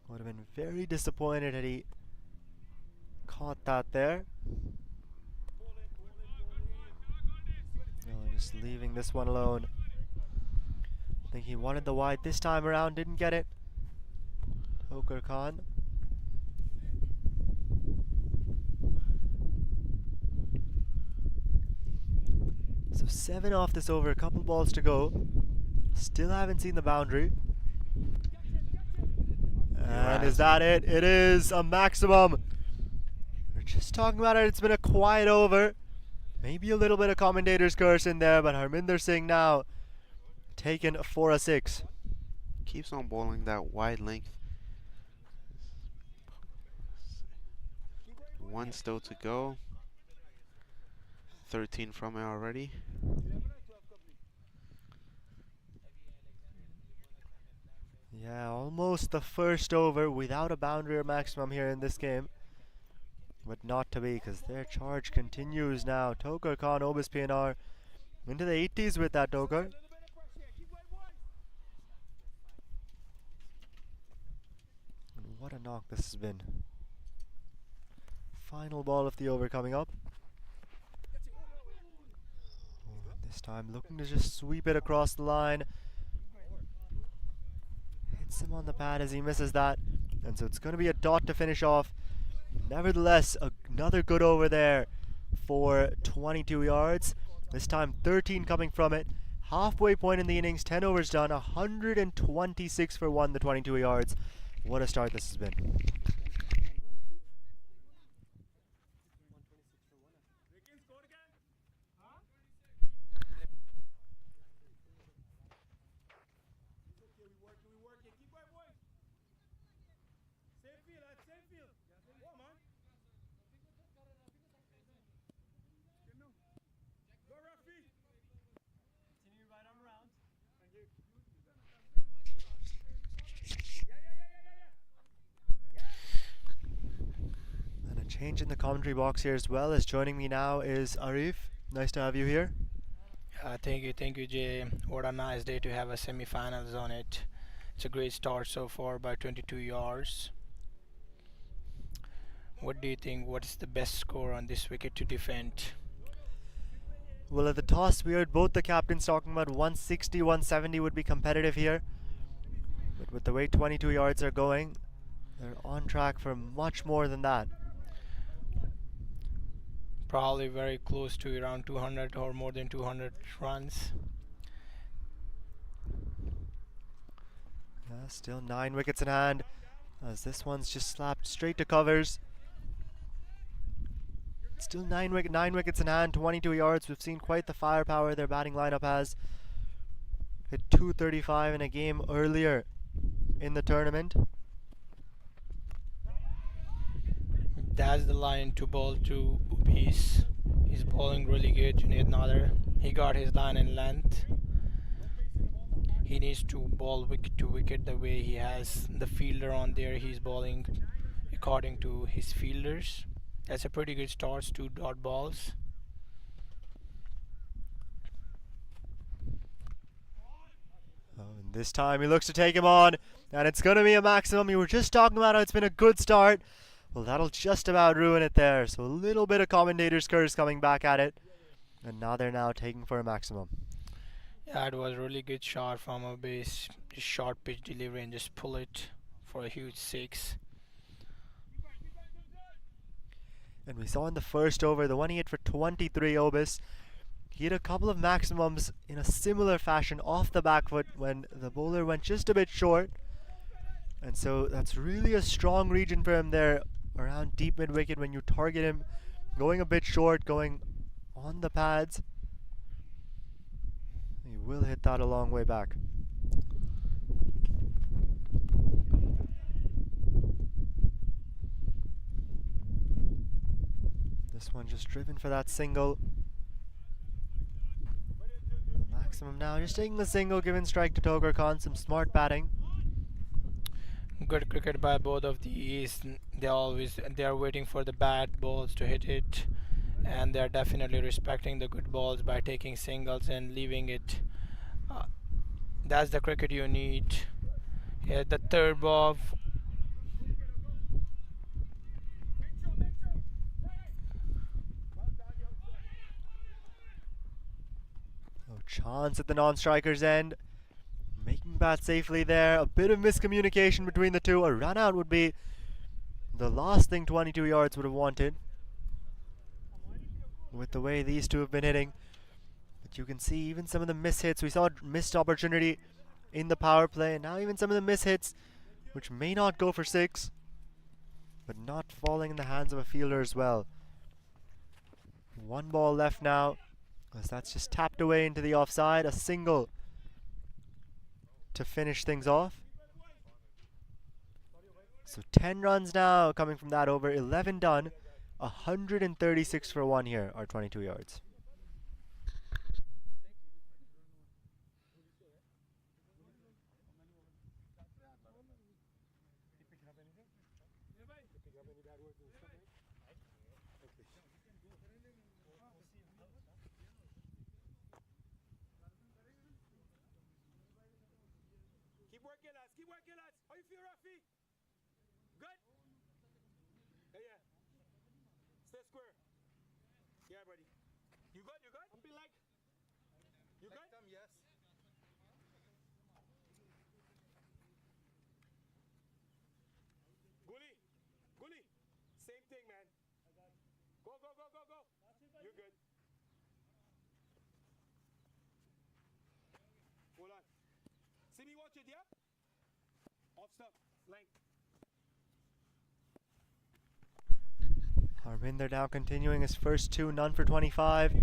Would have been very disappointed had he caught that there. No, just leaving this one alone. I think he wanted the wide this time around, didn't get it. Tokar Khan. So 7 off this over, a couple balls to go. Still haven't seen the boundary. And is that it? It is a maximum. Just talking about it, it's been a quiet over. Maybe a little bit of commentator's curse in there, but Harminder Singh now taken for a 6. Keeps on bowling that wide length. One still to go. 13 from it already. Yeah, almost the first over without a boundary or maximum here in this game. But not to be, because their charge continues now. Tokar Khan, Obis PNR into the 80s with that Tokar. And what a knock this has been. Final ball of the over coming up. This time looking to just sweep it across the line. Hits him on the pad as he misses that. And so it's going to be a dot to finish off. Nevertheless, another good over there for 22 yards. This time 13 coming from it. Halfway point in the innings, 10 overs done, 126 for 1, the 22 yards. What a start this has been. And a change in the commentary box here as well. As joining me now is Arif. Nice to have you here. Thank you, Jay. What a nice day to have a semi-finals on it. It's a great start so far by 22 yards. What do you think? What is the best score on this wicket to defend? Well, at the toss, we heard both the captains talking about 160, 170 would be competitive here. But with the way 22 yards are going, they're on track for much more than that. Probably very close to around 200 or more than 200 runs. Yeah, still 9 wickets in hand, as this one's just slapped straight to covers. Still 9 wickets in hand, 22 yards. We've seen quite the firepower their batting lineup has. Hit 235 in a game earlier in the tournament. That's the line to bowl to Ubis. He's bowling really good, Junaid Nader. He got his line in length. He needs to bowl wicket to wicket the way he has the fielder on there. He's bowling according to his fielders. That's a pretty good start, 2 dot balls. Oh, and this time he looks to take him on, and it's going to be a maximum. You were just talking about how it's been a good start. Well, that'll just about ruin it there. So a little bit of commentator's curse coming back at it. And now they're taking for a maximum. Yeah, it was a really good shot from a base. Just short pitch delivery and just pull it for a huge 6. And we saw in the first over, the one he hit for 23 Obis. He hit a couple of maximums in a similar fashion off the back foot when the bowler went just a bit short. And so that's really a strong region for him there around deep mid wicket when you target him going a bit short, going on the pads. He will hit that a long way back. This one just driven for that single. Maximum now just taking the single, giving strike to Tokar Khan. Some smart batting. Good cricket by both of these. They are waiting for the bad balls to hit it, and they are definitely respecting the good balls by taking singles and leaving it. That's the cricket you need. Yeah, the third ball. No chance at the non-striker's end. Making bat safely there. A bit of miscommunication between the two. A run out would be the last thing 22 yards would have wanted, with the way these two have been hitting. But you can see even some of the mishits. We saw a missed opportunity in the power play, and now even some of the mishits, which may not go for 6. but not falling in the hands of a fielder as well. One ball left now, as that's just tapped away into the offside. A single to finish things off. So 10 runs now coming from that over, 11 done. 136 for 1 here, or 22 yards. Keep working, lads. Keep working, lads. How you feel, Rafi? Good? Yeah. Stay square. Yeah, buddy. You good? You good? Something like. You good? Yes. Gully. Same thing, man. Go. You're good. Hold on. See me watch it, yeah? Off stop. Length. Harminder now continuing his first two, none for 25.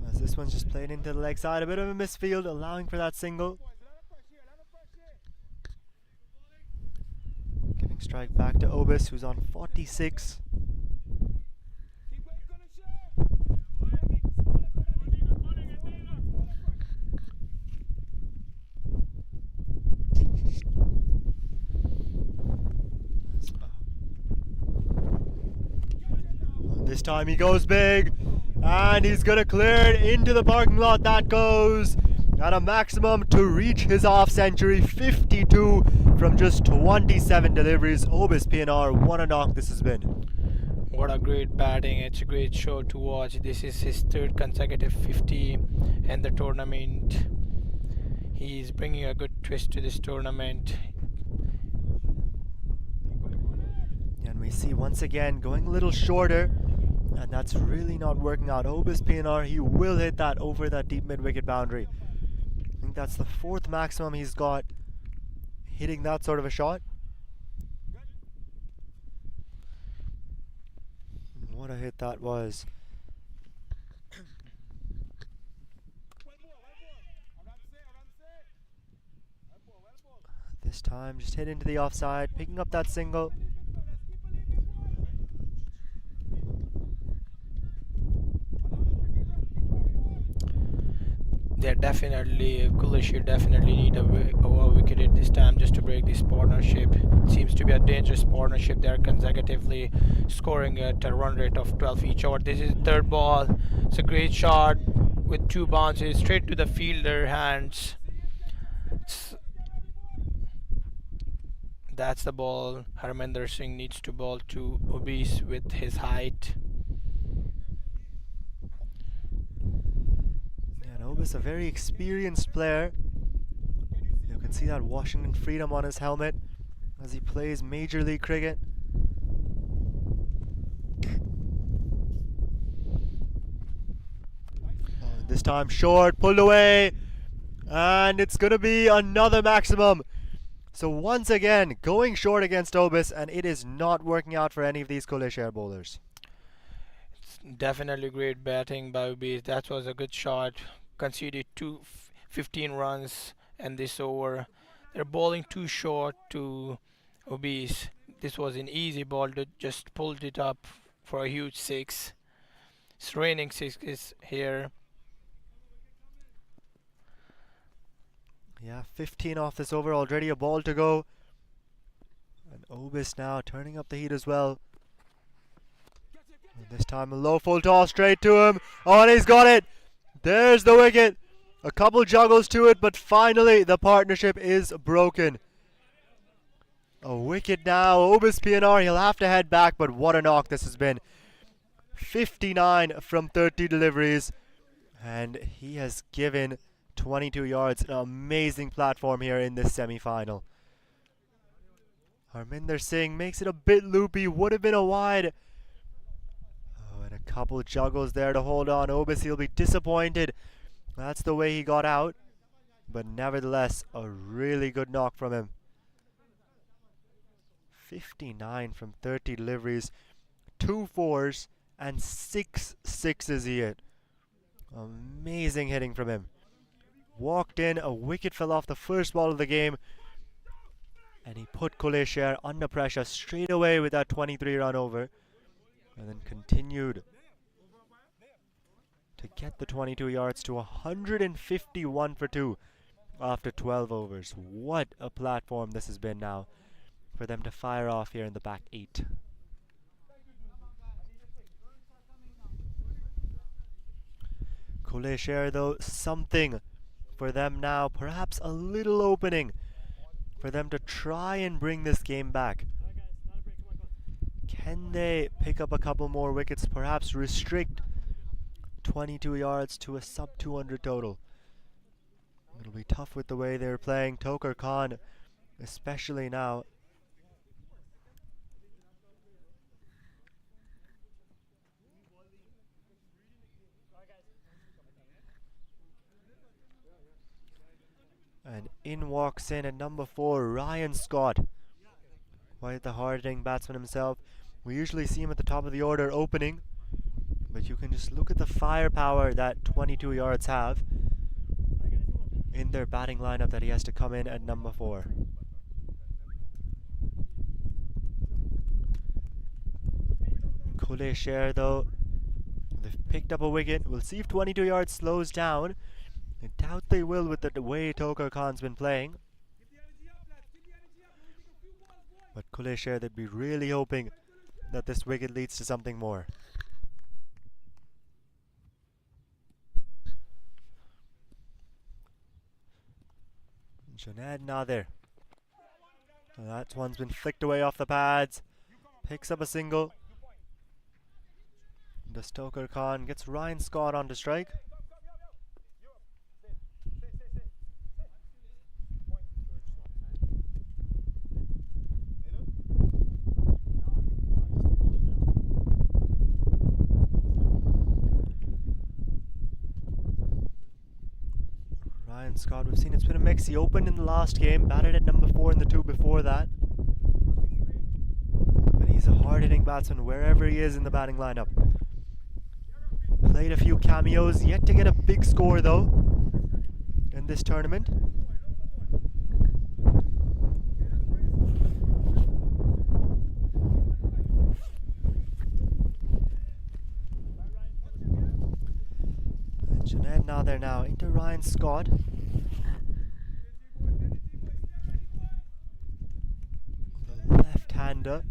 As this one's just played into the leg side. A bit of a misfield, allowing for that single. Giving strike back to Obis, who's on 46. Keep going, Kleshair. This time he goes big, and he's gonna clear it into the parking lot. That goes at a maximum to reach his half century, 52 from just 27 deliveries. Obis PNR, what a knock this has been. What a great batting. It's a great show to watch. This is his third consecutive 50 in the tournament. He's bringing a good twist to this tournament. And we see once again going a little shorter, and that's really not working out. Obis PNR, he will hit that over that deep mid-wicket boundary. I think that's the fourth maximum he's got hitting that sort of a shot. What a hit that was. This time just hit into the offside, picking up that single. They're definitely, Kleshair definitely need a wicket at this time just to break this partnership. Seems to be a dangerous partnership. They're consecutively scoring at a run rate of 12 each over. This is third ball. It's a great shot with two bounces straight to the fielder hands. That's the ball. Harminder Singh needs to bowl to Obis with his height. Obis, a very experienced player. You can see that Washington Freedom on his helmet as he plays Major League Cricket. This time short, pulled away, and it's going to be another maximum. So once again, going short against Obis, and it is not working out for any of these Kleshair bowlers. It's definitely great batting by Obis. That was a good shot. Conceded 15 runs and this over. They're bowling too short to Obis. This was an easy ball to just pulled it up for a huge six. It's raining sixes here. Yeah, 15 off this over, already a ball to go. And Obis now turning up the heat as well. And this time a low full toss straight to him. Oh, and he's got it. There's the wicket. A couple juggles to it, but finally the partnership is broken. A wicket now. Obis PNR, he'll have to head back, but what a knock this has been. 59 from 30 deliveries, and he has given 22 yards. An amazing platform here in this semi-final. Harminder Singh makes it a bit loopy. Would have been a wide. Oh, and a couple juggles there to hold on. Obis, he'll be disappointed. That's the way he got out. But nevertheless, a really good knock from him. 59 from 30 deliveries, 2 fours and 6 sixes he hit. Amazing hitting from him. Walked in, a wicket fell off the first ball of the game, and he put Kleshair under pressure straight away with that 23-run over, and then continued to get the 22 yards to 151 for 2 after 12 overs. What a platform this has been now for them to fire off here in the back 8. Kleshair though, something for them now, perhaps a little opening for them to try and bring this game back. Can they pick up a couple more wickets, perhaps restrict 22 yards to a sub 200 total? It'll be tough with the way they're playing. Tokar Khan especially now. And in walks in at number 4, Ryan Scott. Quite the hard-hitting batsman himself. We usually see him at the top of the order opening, but you can just look at the firepower that 22 yards have in their batting lineup that he has to come in at number 4. Kleshair though, they've picked up a wicket. We'll see if 22 yards slows down. I doubt they will with the way Tokar Khan's been playing. But Kleshair, they'd be really hoping that this wicket leads to something more. Junaid Nadir. That one's been flicked away off the pads. Picks up a single. Does Tokar Khan gets Ryan Scott on to strike. Ryan Scott, we've seen it's been a mix. He opened in the last game, batted at number 4 in the 2 before that. But he's a hard-hitting batsman wherever he is in the batting lineup. Played a few cameos, yet to get a big score though in this tournament. And Junaid Nadir now into Ryan Scott. The left-hander.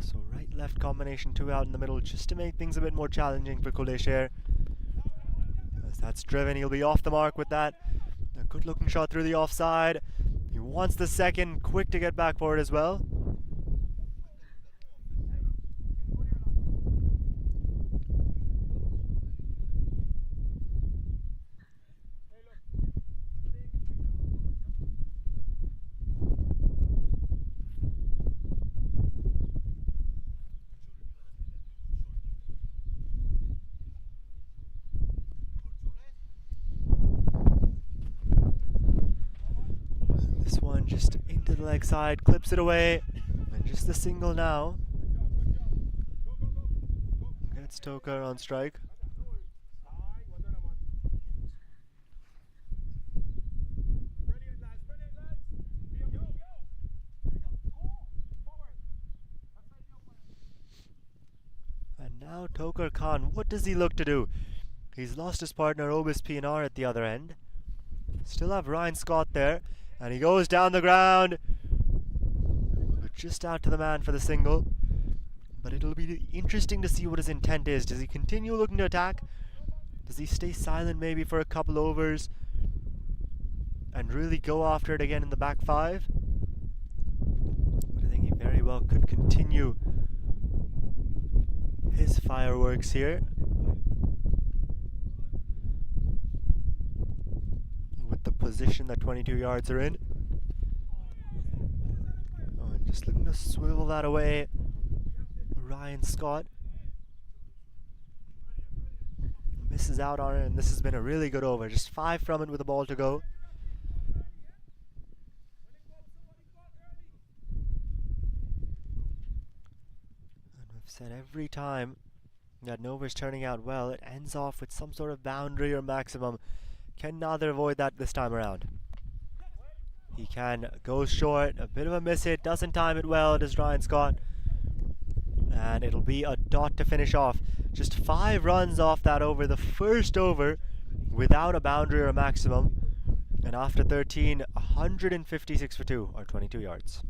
So right-left combination, 2 out in the middle, just to make things a bit more challenging for Kleshair. As that's driven, he'll be off the mark with that. A good-looking shot through the offside. He wants the second, quick to get back for it as well. This one just into the leg side, clips it away, and just the single now. Gets Tokar on strike. And now Tokar Khan, what does he look to do? He's lost his partner Obis PNR at the other end. Still have Ryan Scott there. And he goes down the ground, but just out to the man for the single. But it'll be interesting to see what his intent is. Does he continue looking to attack? Does he stay silent maybe for a couple overs and really go after it again in the back 5? But I think he very well could continue his fireworks here. With the position that 22 yards are in. Oh, and just looking to swivel that away. Ryan Scott misses out on it, and this has been a really good over. Just 5 from it with a ball to go. said, every time that an over is turning out well, it ends off with some sort of boundary or maximum. Can neither avoid that this time around. He can go short, a bit of a miss hit, doesn't time it well, does Ryan Scott. And it'll be a dot to finish off. Just 5 runs off that over, the first over without a boundary or a maximum. And after 13, 156 for 2, or 22 yards.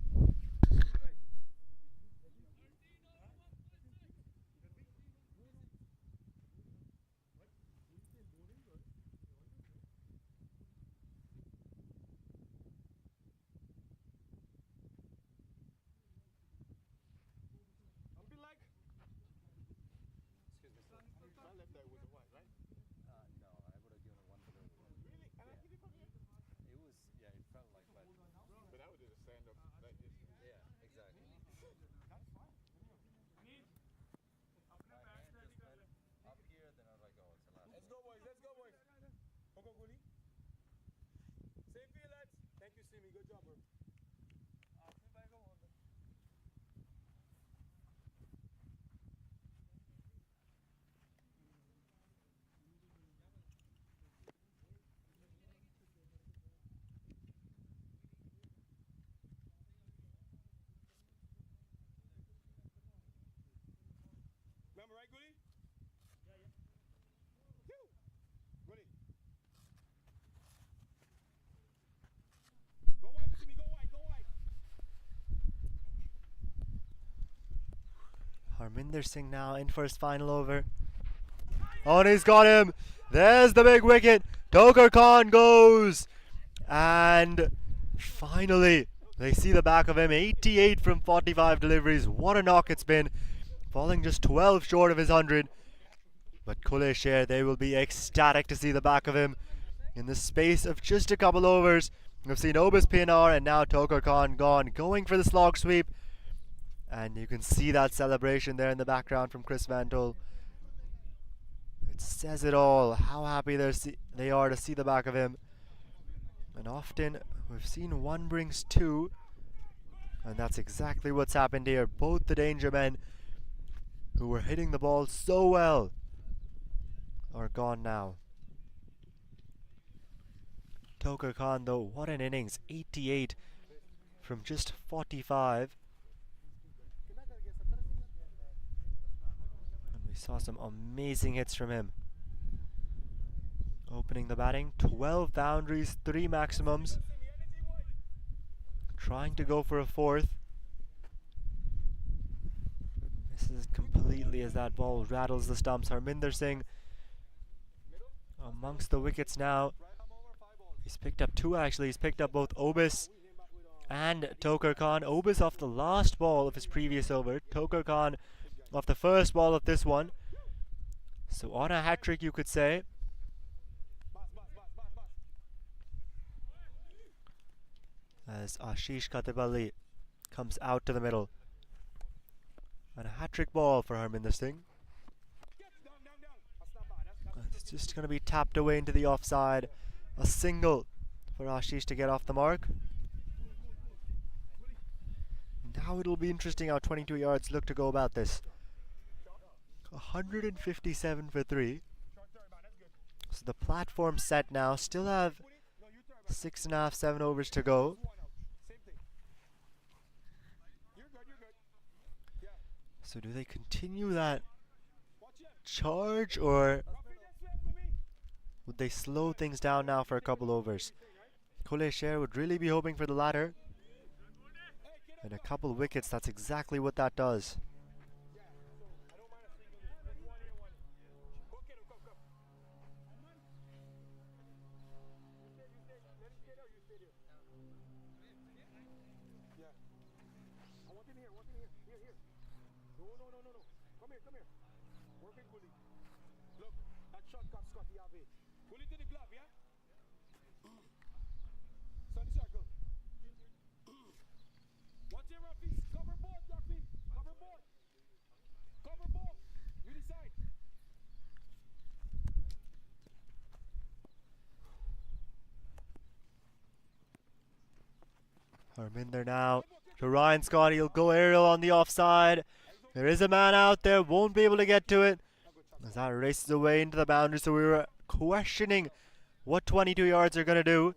Umpy like. Excuse me, sir. My left eye was a white, right? No, I would have given it one to the. Really? And I give it from here? It was, yeah, it felt like, but But I would do the stand up like this. yeah, exactly. That's fine. My hand just went up here, then I was like, oh, it's a lot. Let's go, boys. Let's go, boys. Go, Khulle. Same for you, lads. Thank you, Simi. Good job, bro. Remember, right, Khulle? Yeah, yeah. Khulle. Go wide, Simi. Go wide. Go wide. Harminder Singh now in for his final over. Oh, and he's got him. There's the big wicket. Tokar Khan goes. And finally, they see the back of him. 88 from 45 deliveries. What a knock it's been. Falling just 12 short of his 100. But Kleshair, they will be ecstatic to see the back of him. In the space of just a couple overs, we've seen Obis PNR and now Tokar Khan gone, going for the slog sweep. And you can see that celebration there in the background from Chris Van Tol. It says it all, how happy they are to see the back of him. And often we've seen one brings two, and that's exactly what's happened here. Both the danger men who were hitting the ball so well are gone now. Tokar Khan though, what an innings, 88 from just 45. And we saw some amazing hits from him. Opening the batting, 12 boundaries, 3 maximums. Trying to go for a 4th. Misses completely as that ball rattles the stumps. Harminder Singh amongst the wickets now. He's picked up 2 actually. He's picked up both Obis and Tokar Khan. Obis off the last ball of his previous over. Tokar Khan off the first ball of this one. So on a hat trick, you could say. As Ashish Katibali comes out to the middle. And a hat-trick ball for Harminder Singh. It's just going to be tapped away into the offside. A single for Ashish to get off the mark. Now it'll be interesting how 22 yards look to go about this. 157 for 3. So the platform's set now. Still have 6.5, 7 overs to go. So do they continue that charge, or would they slow things down now for a couple overs? Sher would really be hoping for the latter. And a couple wickets, that's exactly what that does. Khulle to the glove, yeah? Sunny circle. Watch your roughies. Cover board, roughy. Cover board. Cover board. You decide. Harminder now to Ryan Scott. He'll go aerial on the offside. There is a man out there, won't be able to get to it as that races away into the boundary. So we were questioning what 22 yards are going to do.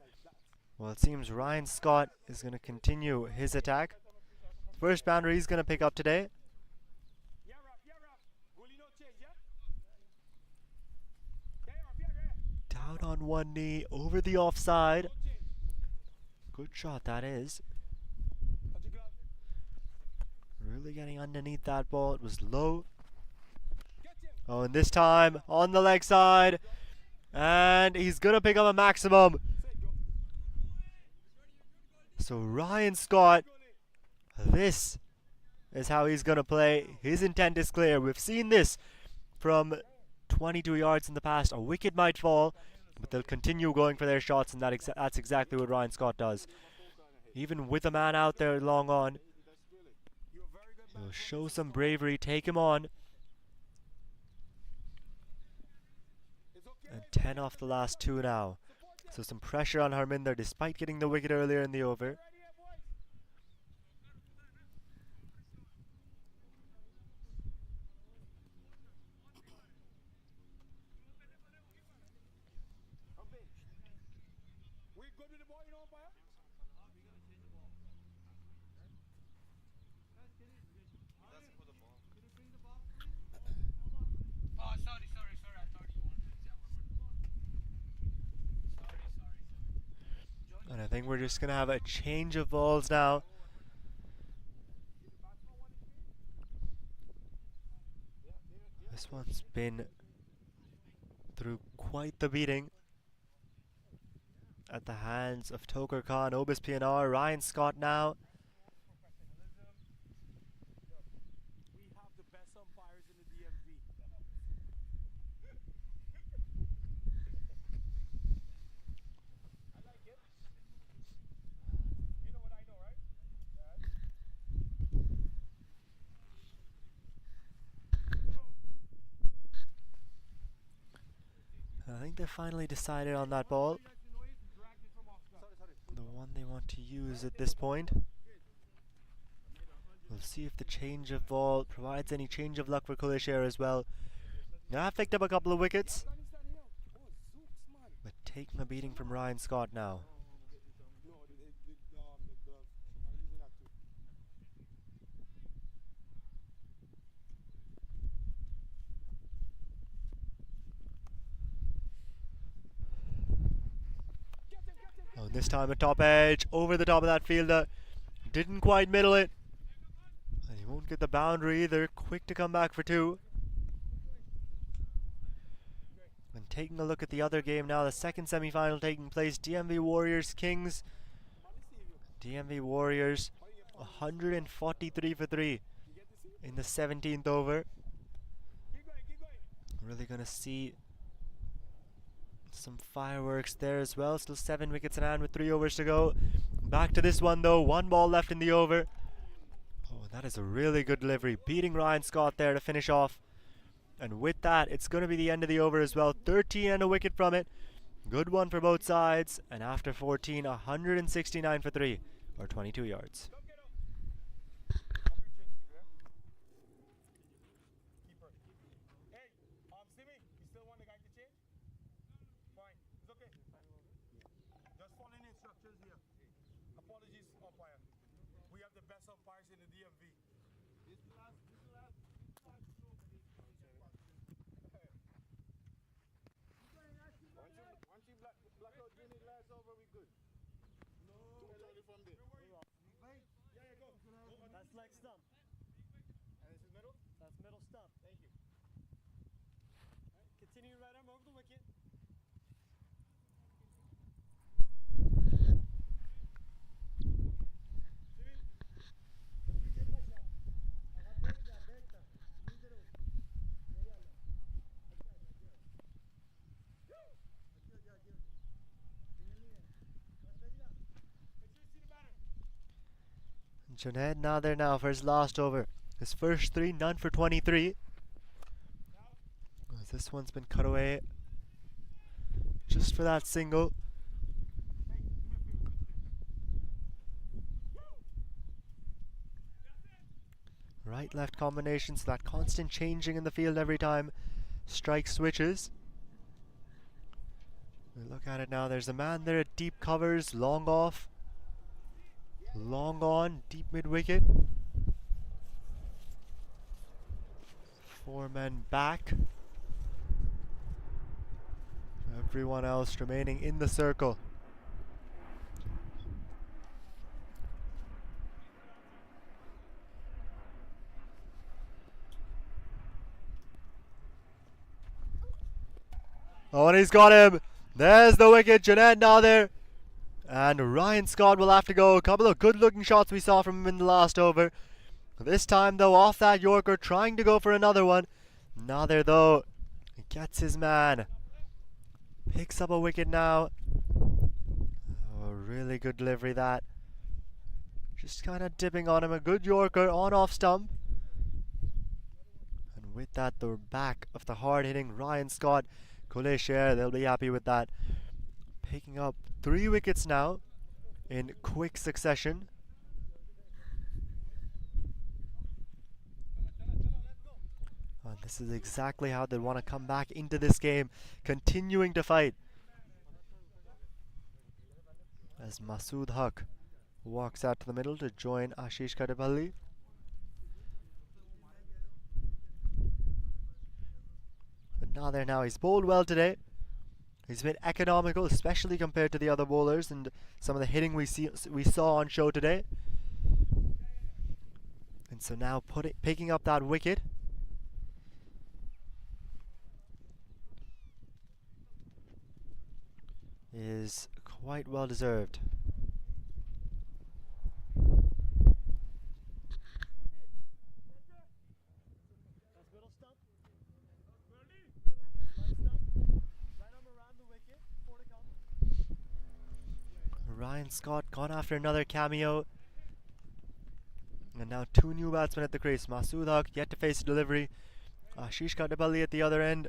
Well, it seems Ryan Scott is going to continue his attack. First boundary he's going to pick up today. Down on one knee, over the offside. Good shot that is. Really getting underneath that ball. It was low. Oh, and this time on the leg side. And he's going to pick up a maximum. So Ryan Scott, this is how he's going to play. His intent is clear. We've seen this from 22 yards in the past. A wicket might fall, but they'll continue going for their shots, and that's exactly what Ryan Scott does. Even with a man out there long on, he'll show some bravery, take him on. And 10 off the last 2 now. So some pressure on Harminder despite getting the wicket earlier in the over. And I think we're just going to have a change of balls now. This one's been through quite the beating at the hands of Toker Khan, Obis PNR, Ryan Scott now. We have the best umpires in the DMV. I like it. You know what I know, right? I think they finally decided on that ball. The one they want to use at this point. We'll see if the change of ball provides any change of luck for Kleshair as well. Now I've picked up a couple of wickets, but taking a beating from Ryan Scott now. Oh, this time a top edge, over the top of that fielder. Didn't quite middle it. And he won't get the boundary either. Quick to come back for 2. And taking a look at the other game now, the second semi-final taking place, DMV Warriors Kings. DMV Warriors 143 for 3 in the 17th over. Really gonna see some fireworks there as well. Still 7 wickets in hand with 3 overs to go. Back to this one though, 1 ball left in the over. Oh, that is a really good delivery, beating Ryan Scott there to finish off. And with that, it's going to be the end of the over as well. 13 and a wicket from it. Good one for both sides. And after 14, 169 for 3, or 22 yards. We have the best umpires in the DMV. Once you black out Jimmy glass over, we good. No. Too early from there. Yeah, go. That's like stump. And this is middle? That's middle stump. Thank you. Right, continue right arm over the wicket. Junaid Nader now for his last over. His first 3, none for 23. This one's been cut away just for that single. Right right-left combinations, that constant changing in the field every time strike switches. We look at it now, there's a man there at deep covers, long off, long on, deep mid-wicket. 4 men back. Everyone else remaining in the circle. Oh, and he's got him. There's the wicket. Junaid Nadir. And Ryan Scott will have to go. A couple of good-looking shots we saw from him in the last over. This time, though, off that Yorker, trying to go for another one. Nadir, though, gets his man. Picks up a wicket now. Oh, really good delivery, that. Just kind of dipping on him. A good Yorker on off stump. And with that, the back of the hard-hitting Ryan Scott. Kleshair, they'll be happy with that. Picking up 3 wickets now in quick succession. And this is exactly how they want to come back into this game, continuing to fight. As Masood Haq walks out to the middle to join Ashish Kadepalli. But Nadir now, he's bowled well today. He's been economical, especially compared to the other bowlers and some of the hitting we saw on show today. And so now picking up that wicket. Is quite well deserved. Ryan Scott gone after another cameo. And now 2 new batsmen at the crease. Masood Haq yet to face a delivery. Ashish Kadepalli at the other end.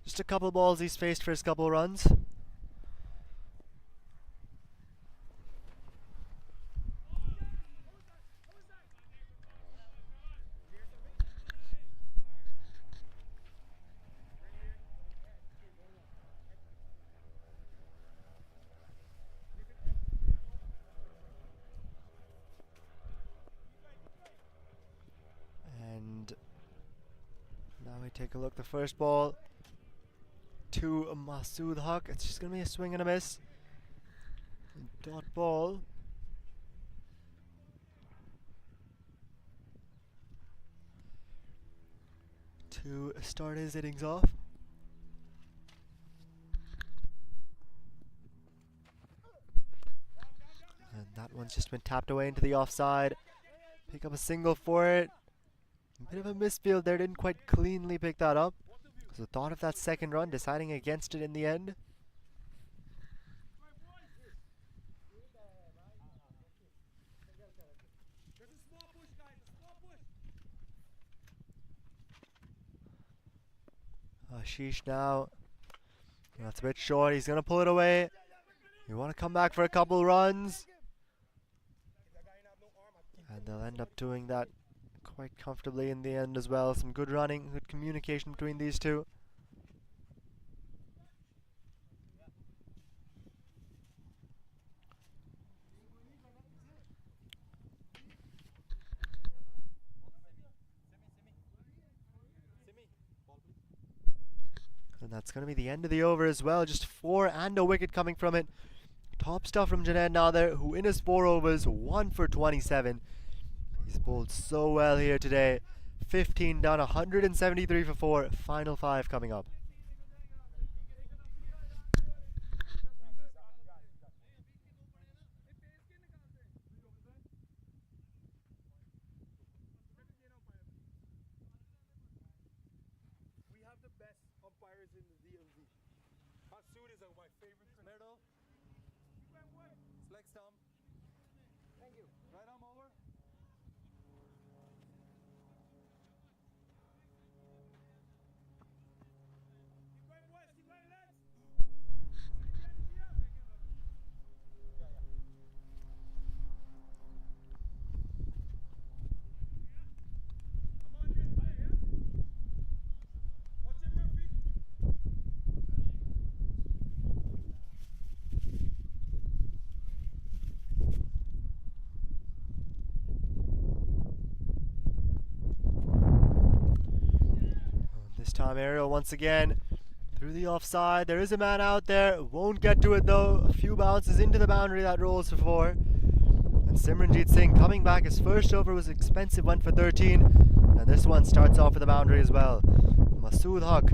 Just a couple balls he's faced for his couple runs. And now we take a look. The first ball to Masood Haq. It's just going to be a swing and a miss. Dot ball. To start his innings off. And that one's just been tapped away into the offside. Pick up a single for it. A bit of a misfield there, didn't quite cleanly pick that up. So thought of that second run, deciding against it in the end. Ashish now. That's a bit short, he's going to pull it away. You want to come back for a couple runs. And they'll end up doing that quite comfortably in the end as well. Some good running, good communication between these two. And that's going to be the end of the over as well. Just 4 and a wicket coming from it. Top stuff from Junaid Nadir, who in his 4 overs, 1 for 27. He's bowled so well here today. 15 down, 173 for 4. Final 5 coming up. We have the best umpires in the DMV. Masood is my favorite. Middle. Leg stump. Thank you. Right arm over. Keep going west, keep going left. This time aerial once again through the offside. There is a man out there. Won't get to it though. A few bounces into the boundary that rolls for 4. And Simranjeet Singh coming back. His first over was expensive, went for 13. And this one starts off with the boundary as well. Masood Haq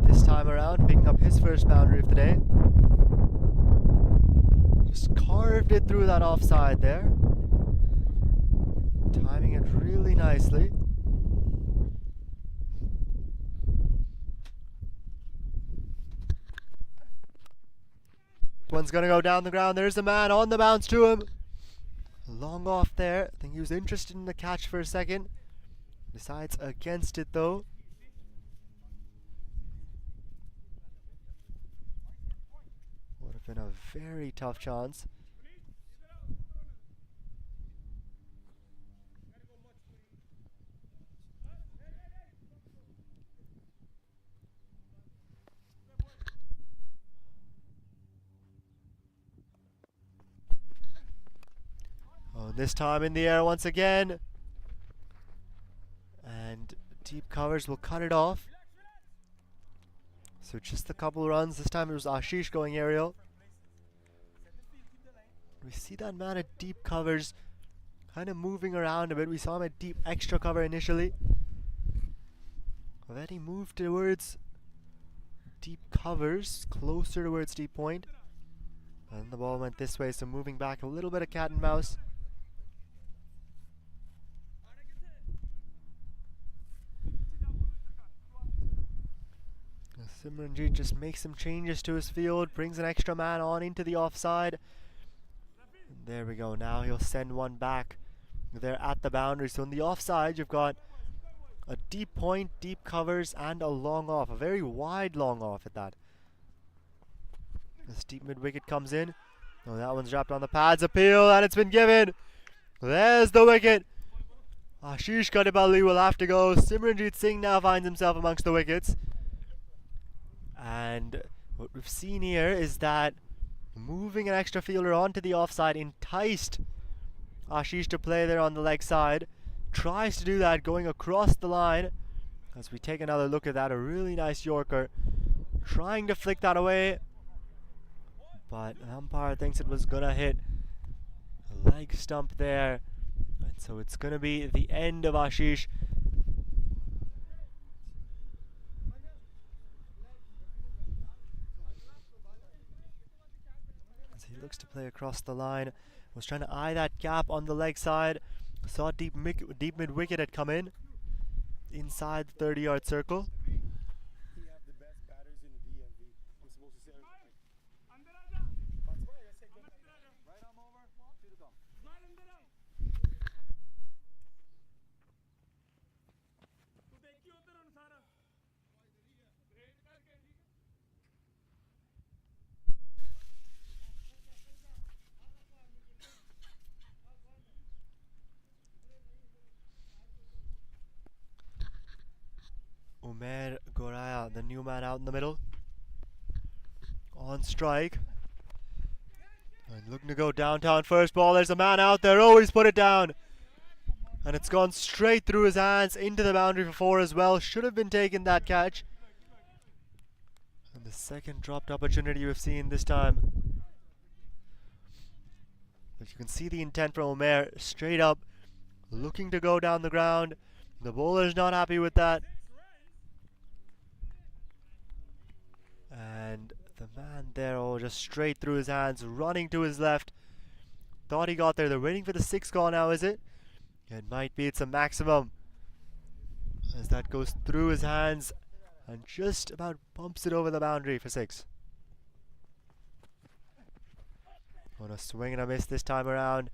this time around picking up his first boundary of the day. Just carved it through that offside there. Timing it really nicely. One's gonna go down the ground. There's a man on the bounce to him. Long off there. I think he was interested in the catch for a second. Decides against it though. Would have been a very tough chance. Oh, this time in the air once again. And deep covers will cut it off. So just a couple runs. This time it was Ashish going aerial. We see that man at deep covers kind of moving around a bit. We saw him at deep extra cover initially. But then he moved towards deep covers, closer towards deep point. And the ball went this way, so moving back a little bit of cat and mouse. Simranjeet just makes some changes to his field, brings an extra man on into the offside. And there we go, now he'll send one back. They're at the boundary, so in the offside you've got a deep point, deep covers, and a long off, a very wide long off at that. This deep mid wicket comes in. Oh, that one's dropped on the pads, appeal, and it's been given. There's the wicket. Ashish Kadipalli will have to go. Simranjeet Singh now finds himself amongst the wickets. And what we've seen here is that moving an extra fielder onto the offside enticed Ashish to play there on the leg side. Tries to do that going across the line. As we take another look at that, a really nice Yorker. Trying to flick that away. But the umpire thinks it was going to hit a leg stump there. And so it's going to be the end of Ashish. He looks to play across the line. Was trying to eye that gap on the leg side. Saw deep mid wicket had come in inside the 30-yard circle. We have the best batters in the DMV. I'm supposed to say right arm over, to the gum. Umair Goraya, the new man out in the middle. On strike. And looking to go downtown first ball. There's a man out there. Oh, he's put it down. And it's gone straight through his hands into the boundary for 4 as well. Should have been taken that catch. And the second dropped opportunity we've seen this time. But you can see the intent from Umair. Straight up. Looking to go down the ground. The bowler's not happy with that. And the man there, oh, just straight through his hands, running to his left. Thought he got there. They're waiting for the 6 call now, is it? It might be. It's a maximum. As that goes through his hands and just about bumps it over the boundary for 6. On a swing and a miss this time around.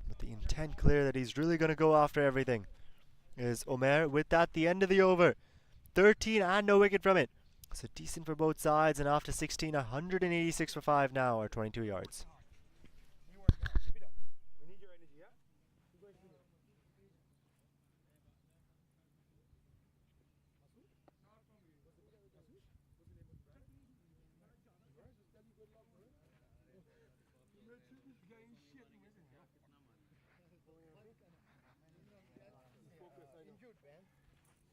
With the intent clear that he's really going to go after everything. Is Umair with that the end of the over. 13 and no wicket from it. So decent for both sides, and after 16, 186 for 5 now, or 22 yards. We need your energy, yeah?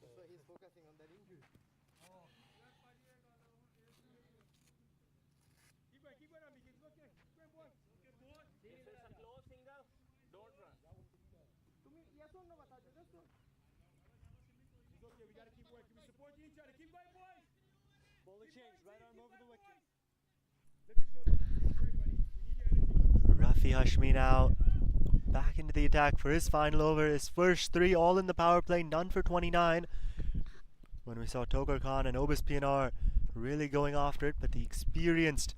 So he's focusing on that injury. Keep going, Amik. It's okay. Keep going, boy. Okay, boy. This is a close single. Don't run. To me, yes or no, Mataja? Just go. It's okay. We got to keep working. We support each other. Keep going, boys. Bowler change, right arm over the wicket. Lift your shoulders. Great, buddy. We need your energy. Rafi Hashmi now back into the attack for his final over. His first 3 all in the power play, none for 29. When we saw Tokar Khan and Obis PNR really going after it, but the experienced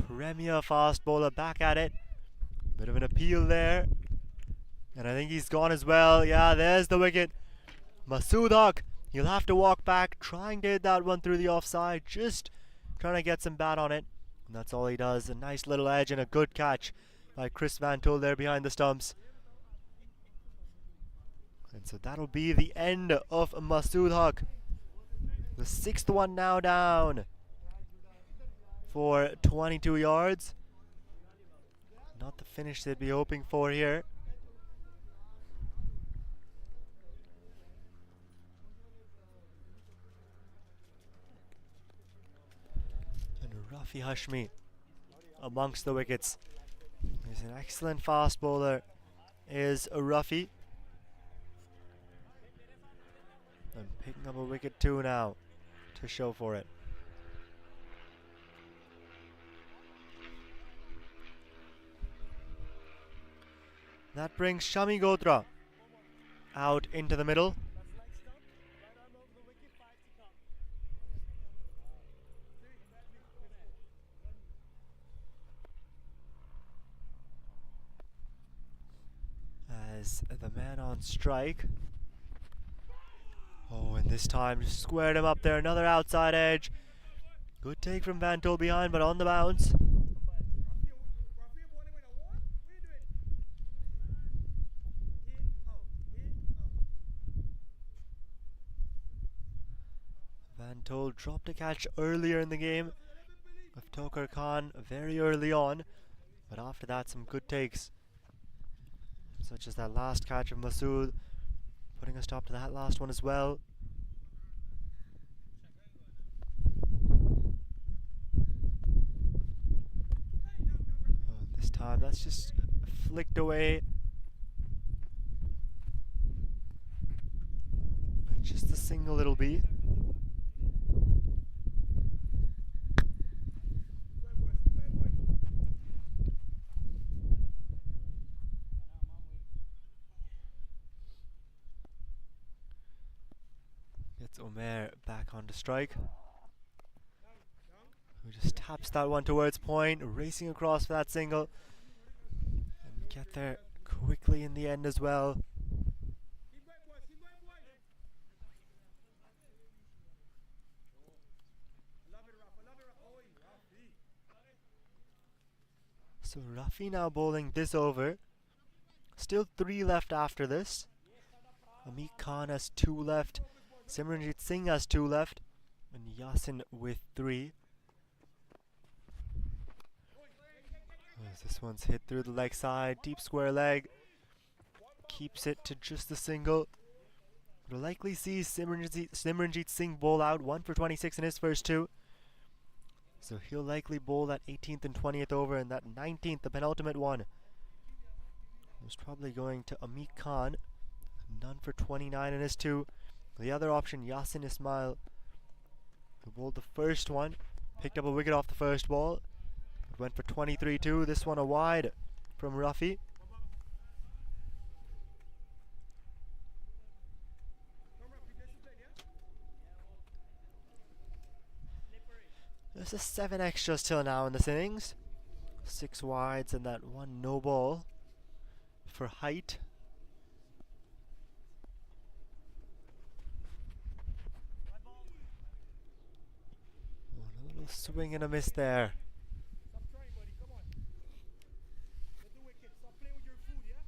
premier fast bowler back at it. Bit of an appeal there. And I think he's gone as well. Yeah, there's the wicket. Masood Haq, he'll have to walk back, trying to hit that one through the offside, just trying to get some bat on it. And that's all he does. A nice little edge and a good catch by Chris Van Tol there behind the stumps. And so that'll be the end of Masood Haq. The 6th one now down for 22 yards. Not the finish they'd be hoping for here. And Rafi Hashmi amongst the wickets. He's an excellent fast bowler, is Rafi. And picking up a wicket too now to show for it. That brings Shami Gotra out into the middle. As the man on strike. Oh, and this time just squared him up there. Another outside edge. Good take from Van Tol behind, but on the bounce. Van Tol dropped a catch earlier in the game of Tokar Khan very early on, but after that some good takes, such as that last catch of Masood, putting a stop to that last one as well. Oh, this time that's just flicked away. And just a single it'll be. Gets Omer back onto strike. Who just taps that one towards point, racing across for that single. And get there quickly in the end as well. So Rafi now bowling this over. Still 3 left after this. Amik Khan has 2 left. Simranjit Singh has 2 left. And Yasin with 3. As this one's hit through the leg side. Deep square leg. Keeps it to just the single. We'll likely see Simranjit Singh bowl out. 1 for 26 in his first 2. So he'll likely bowl that 18th and 20th over, and that 19th, the penultimate one, was probably going to Amik Khan. None for 29 in his 2. The other option, Yasin Ismail, who bowled the first one, picked up a wicket off the first ball. It went for 23-2. This one a wide from Rafi. There's a 7 extras till now in this innings. 6 wides and that 1 no ball for height. Oh, a little swing and a miss there. Stop trying, buddy. Come on. Let the wicket. Stop playing with your food, yeah?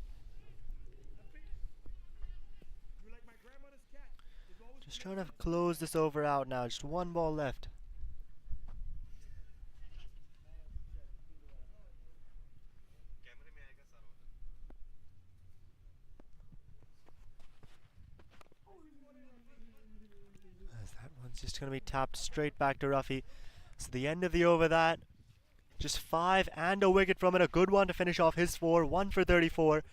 You like my grandmother's cat. It's always Just trying to close this over out now. Just 1 ball left. just going to be tapped straight back to Ruffy. So the end of the over that. Just 5 and a wicket from it. A good one to finish off his 4. 1 for 34.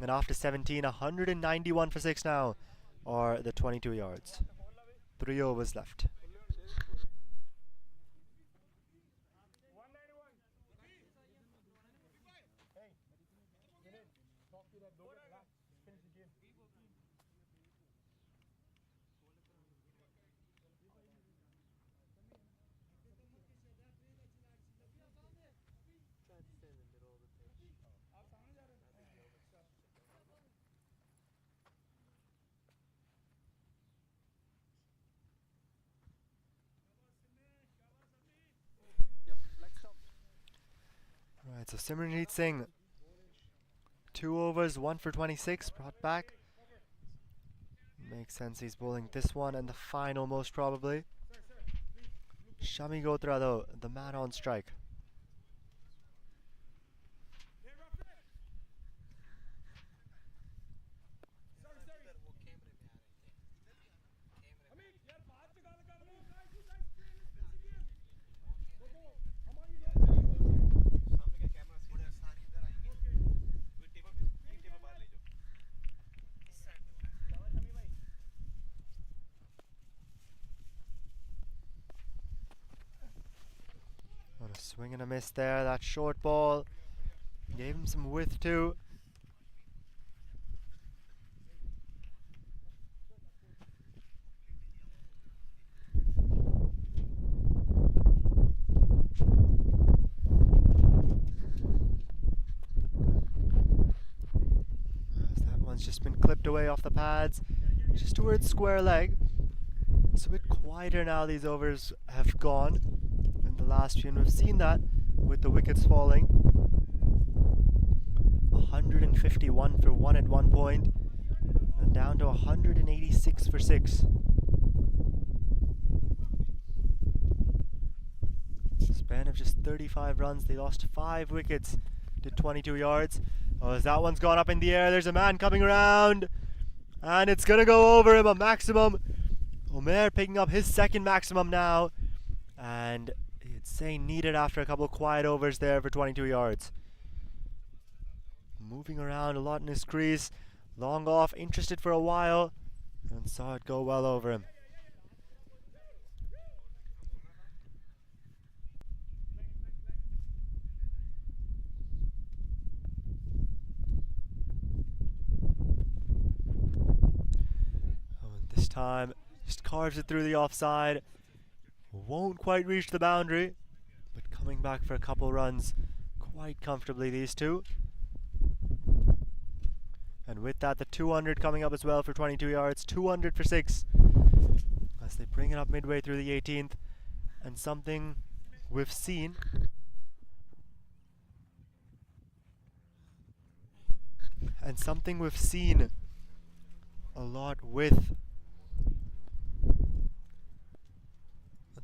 And after 17, 191 for 6 now. Or the 22 yards. 3 overs left. Right, so Simranjeet Singh, 2 overs, 1 for 26, brought back. Makes sense, he's bowling this one and the final most probably. Shami Gotra though, the man on strike. What a swing and a miss there, that short ball. Gave him some width too. That one's just been clipped away off the pads, just towards square leg. It's a bit quieter now, these overs have gone in the last few, and we've seen that with the wickets falling. 151 for 1 at one point, and down to 186 for 6. Span of just 35 runs, they lost 5 wickets to 22 yards. Oh, as that one's gone up in the air, there's a man coming around, and it's gonna go over him, a maximum. Omer picking up his second maximum now, and it's saying needed after a couple of quiet overs there for 22 yards. Moving around a lot in his crease, long off, interested for a while, and saw it go well over him. Oh, and this time just carves it through the offside. Won't quite reach the boundary, but coming back for a couple runs quite comfortably, these two. And with that, the 200 coming up as well for 22 yards. 200 for 6 as they bring it up midway through the 18th. And something we've seen a lot with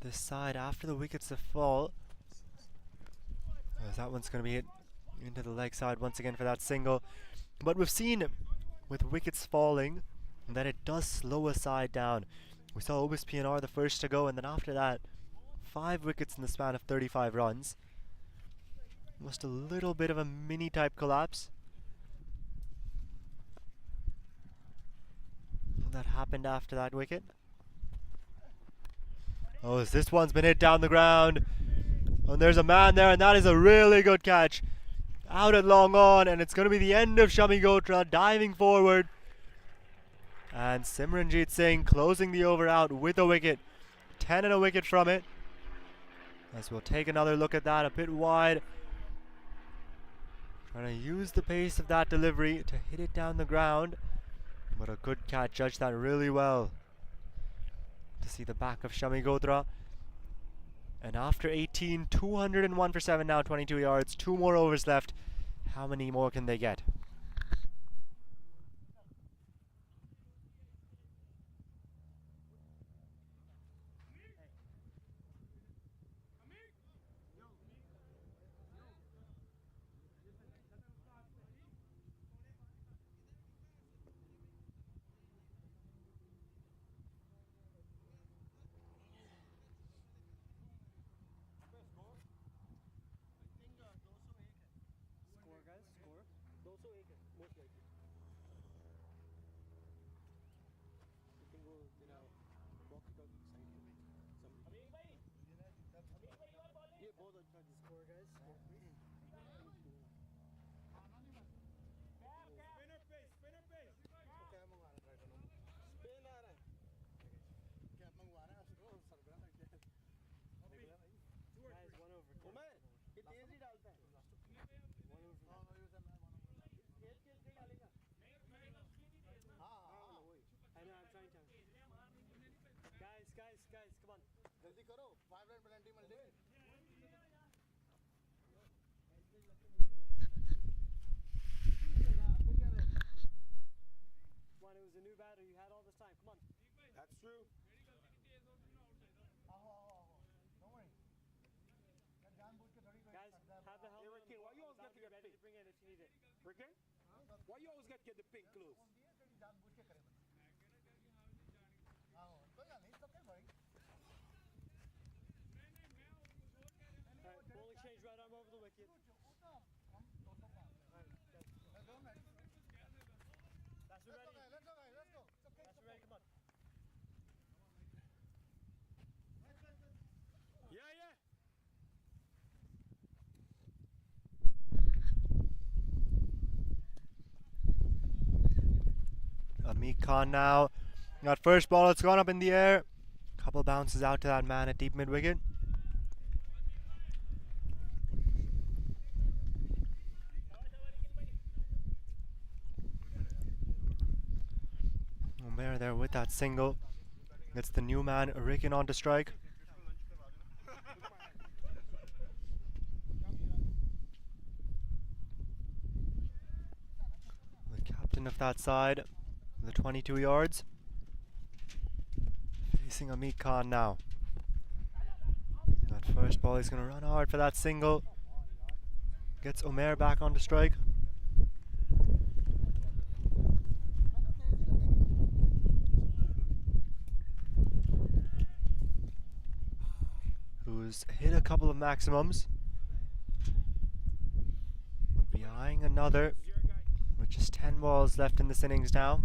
this side after the wickets have fall. As that one's going to be hit into the leg side once again for that single. But we've seen with wickets falling that it does slow a side down. We saw Obis PNR the first to go, and then after that 5 wickets in the span of 35 runs. Just a little bit of a mini type collapse that happened after that wicket. Oh, this one's been hit down the ground, and there's a man there, and that is a really good catch. Out at long on, and it's going to be the end of Shami Gotra diving forward. And Simranjeet Singh closing the over out with a wicket. 10 and a wicket from it. As we'll take another look at that, a bit wide. Trying to use the pace of that delivery to hit it down the ground. But a good catch, judged that really well. To see the back of Shami Gotra. And after 18, 201 for 7 now, 22 yards, 2 more overs left. How many more can they get? एक है most likely. You can go walkie-talkie side में somebody. ये बहुत अच्छा score guys. Spinner pace, spinner pace. क्या मंगवाना try करो. Spin आ रहा है. क्या मंगवाना है उसको सरबरा लग गया. Guys, 1 over. उमर ये तेज ही डालता है. 1 over. खेल खेल के डालेगा. हाँ वही. I know I'm trying to. Guys, come on. जल्दी करो. 5 run penalty मिल जाए. One, it was a new batter. You had all this time. Come on. That's true. Don't worry. Guys, have the helmet. Hey, Ricky, why you always got to get ready pink? to bring it if you need it. Ricky? Why you always got to get the pink clothes? Alright, ball exchange right arm over the wicket. That's ready. That's ready. Come on. Yeah, yeah. Amit Khan now. That first ball, it's gone up in the air. Couple bounces out to that man at deep mid wicket. Omer there with that single. Gets the new man Ricken on to strike. The captain of that side, the 22 yards. Facing Amit Khan now. That first ball, he's going to run hard for that single. Gets Omer back on to strike. Who's hit a couple of maximums. Would be eyeing another with just 10 balls left in this innings now.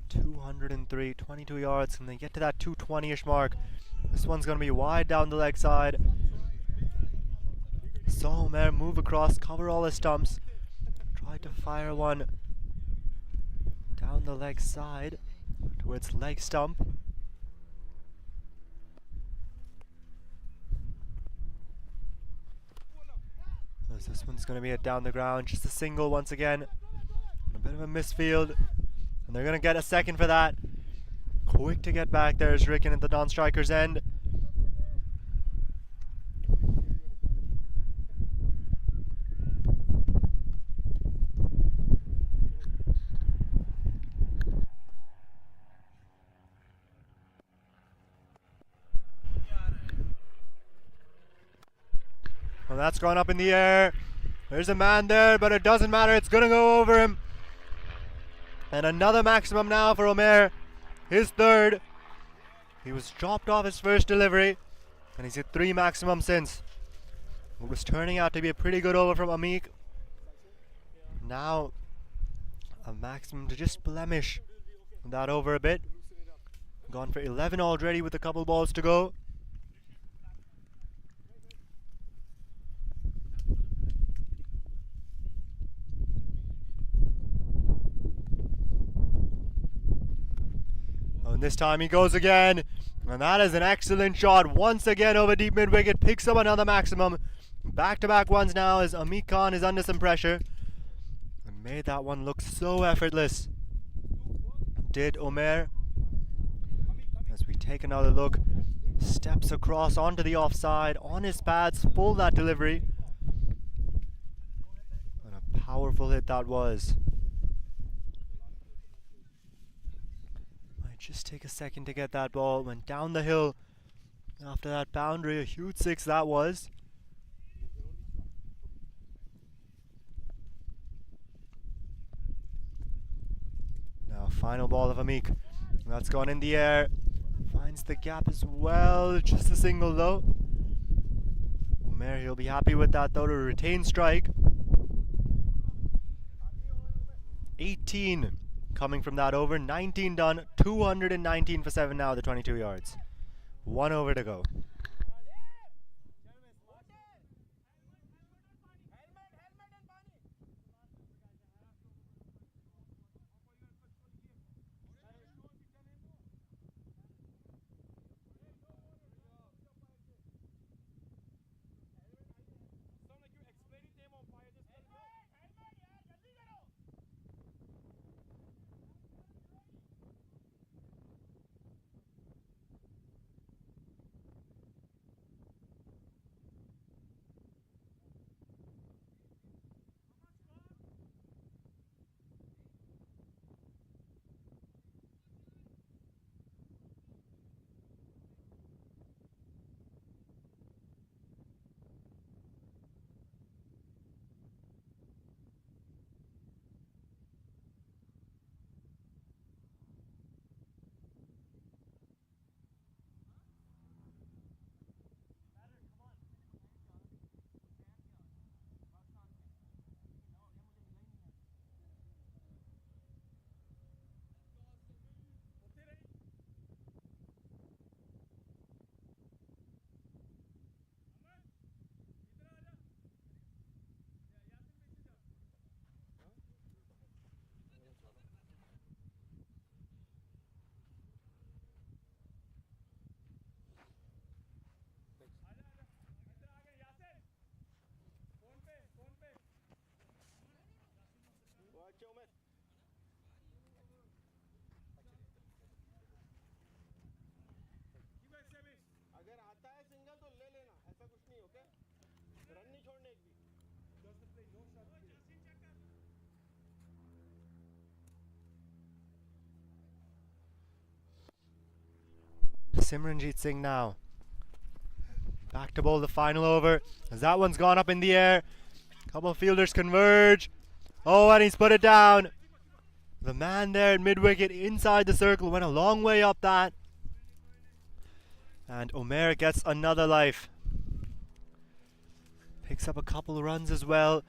203, 22 yards, and they get to that 220-ish mark. This one's going to be wide down the leg side. So Omer move across, cover all his stumps. Tried to fire one down the leg side towards leg stump. As this one's going to be a down the ground, just a single once again. A bit of a misfield. And they're going to get a second for that. Quick to get back there is Ricken at the non-striker's end. Well, that's gone up in the air. There's a man there, but it doesn't matter. It's going to go over him. And another maximum now for Omer. His third. He was dropped off his first delivery, and he's hit 3 maximums since. It was turning out to be a pretty good over from Amit. Now, a maximum to just blemish that over a bit. Gone for 11 already with a couple balls to go. And this time he goes again, and that is an excellent shot once again over deep mid wicket. Picks up another maximum. Back-to-back ones now as Amit Khan is under some pressure, and made that one look so effortless. Did Omer. As we take another look, steps across onto the offside, on his pads, full that delivery, and a powerful hit that was. Just take a second to get that ball. Went down the hill after that boundary. A huge 6 that was. Now final ball of Amit. That's gone in the air. Finds the gap as well. Just a single though. Omer, he'll be happy with that though to retain strike. 18 coming from that over. 19 done. 219 for 7 now, the 22 yards. 1 over to go. अगर आता है single तो ले लेना, ऐसा कुछ नहीं, okay? Run नहीं छोड़ने एक भी. Simranjeet Singh now. Back to bowl the final over. As that one's gone up in the air. Couple of fielders converge. Oh, and he's put it down. The man there at mid-wicket inside the circle went a long way up that. And Omer gets another life. Picks up a couple of runs as well.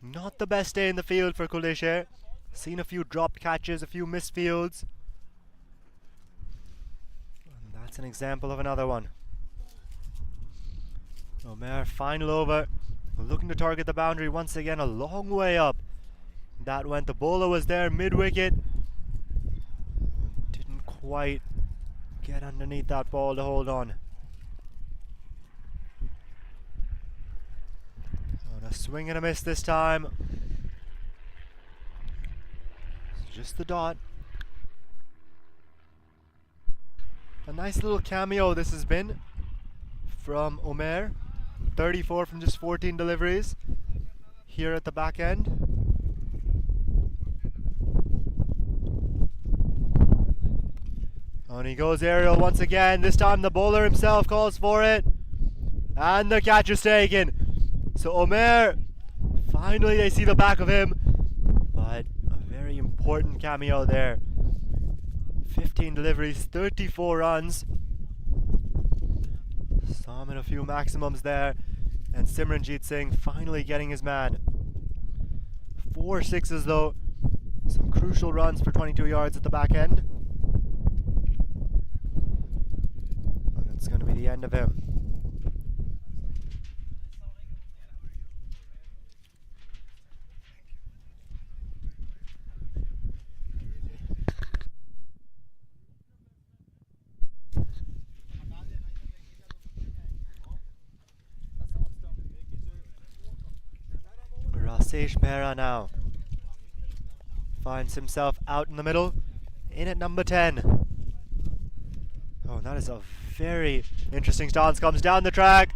Not the best day in the field for Kleshair. Seen a few dropped catches, a few missed fields. And that's an example of another one. Omer, final over. Looking to target the boundary once again, a long way up. That went, the bowler was there mid-wicket. Didn't quite get underneath that ball to hold on. And a swing and a miss this time. Just the dot. A nice little cameo this has been from Omer. 34 from just 14 deliveries here at the back end. And he goes aerial once again. This time the bowler himself calls for it. And the catch is taken. So Omer, finally they see the back of him. But a very important cameo there. 15 deliveries, 34 runs. Saw him in a few maximums there. And Simranjeet Singh finally getting his man. 4 sixes though. Some crucial runs for 22 yards at the back end. And it's going to be the end of him. Rasesh Mehra now finds himself out in the middle, in at number 10. Oh, that is a very interesting stance. Comes down the track.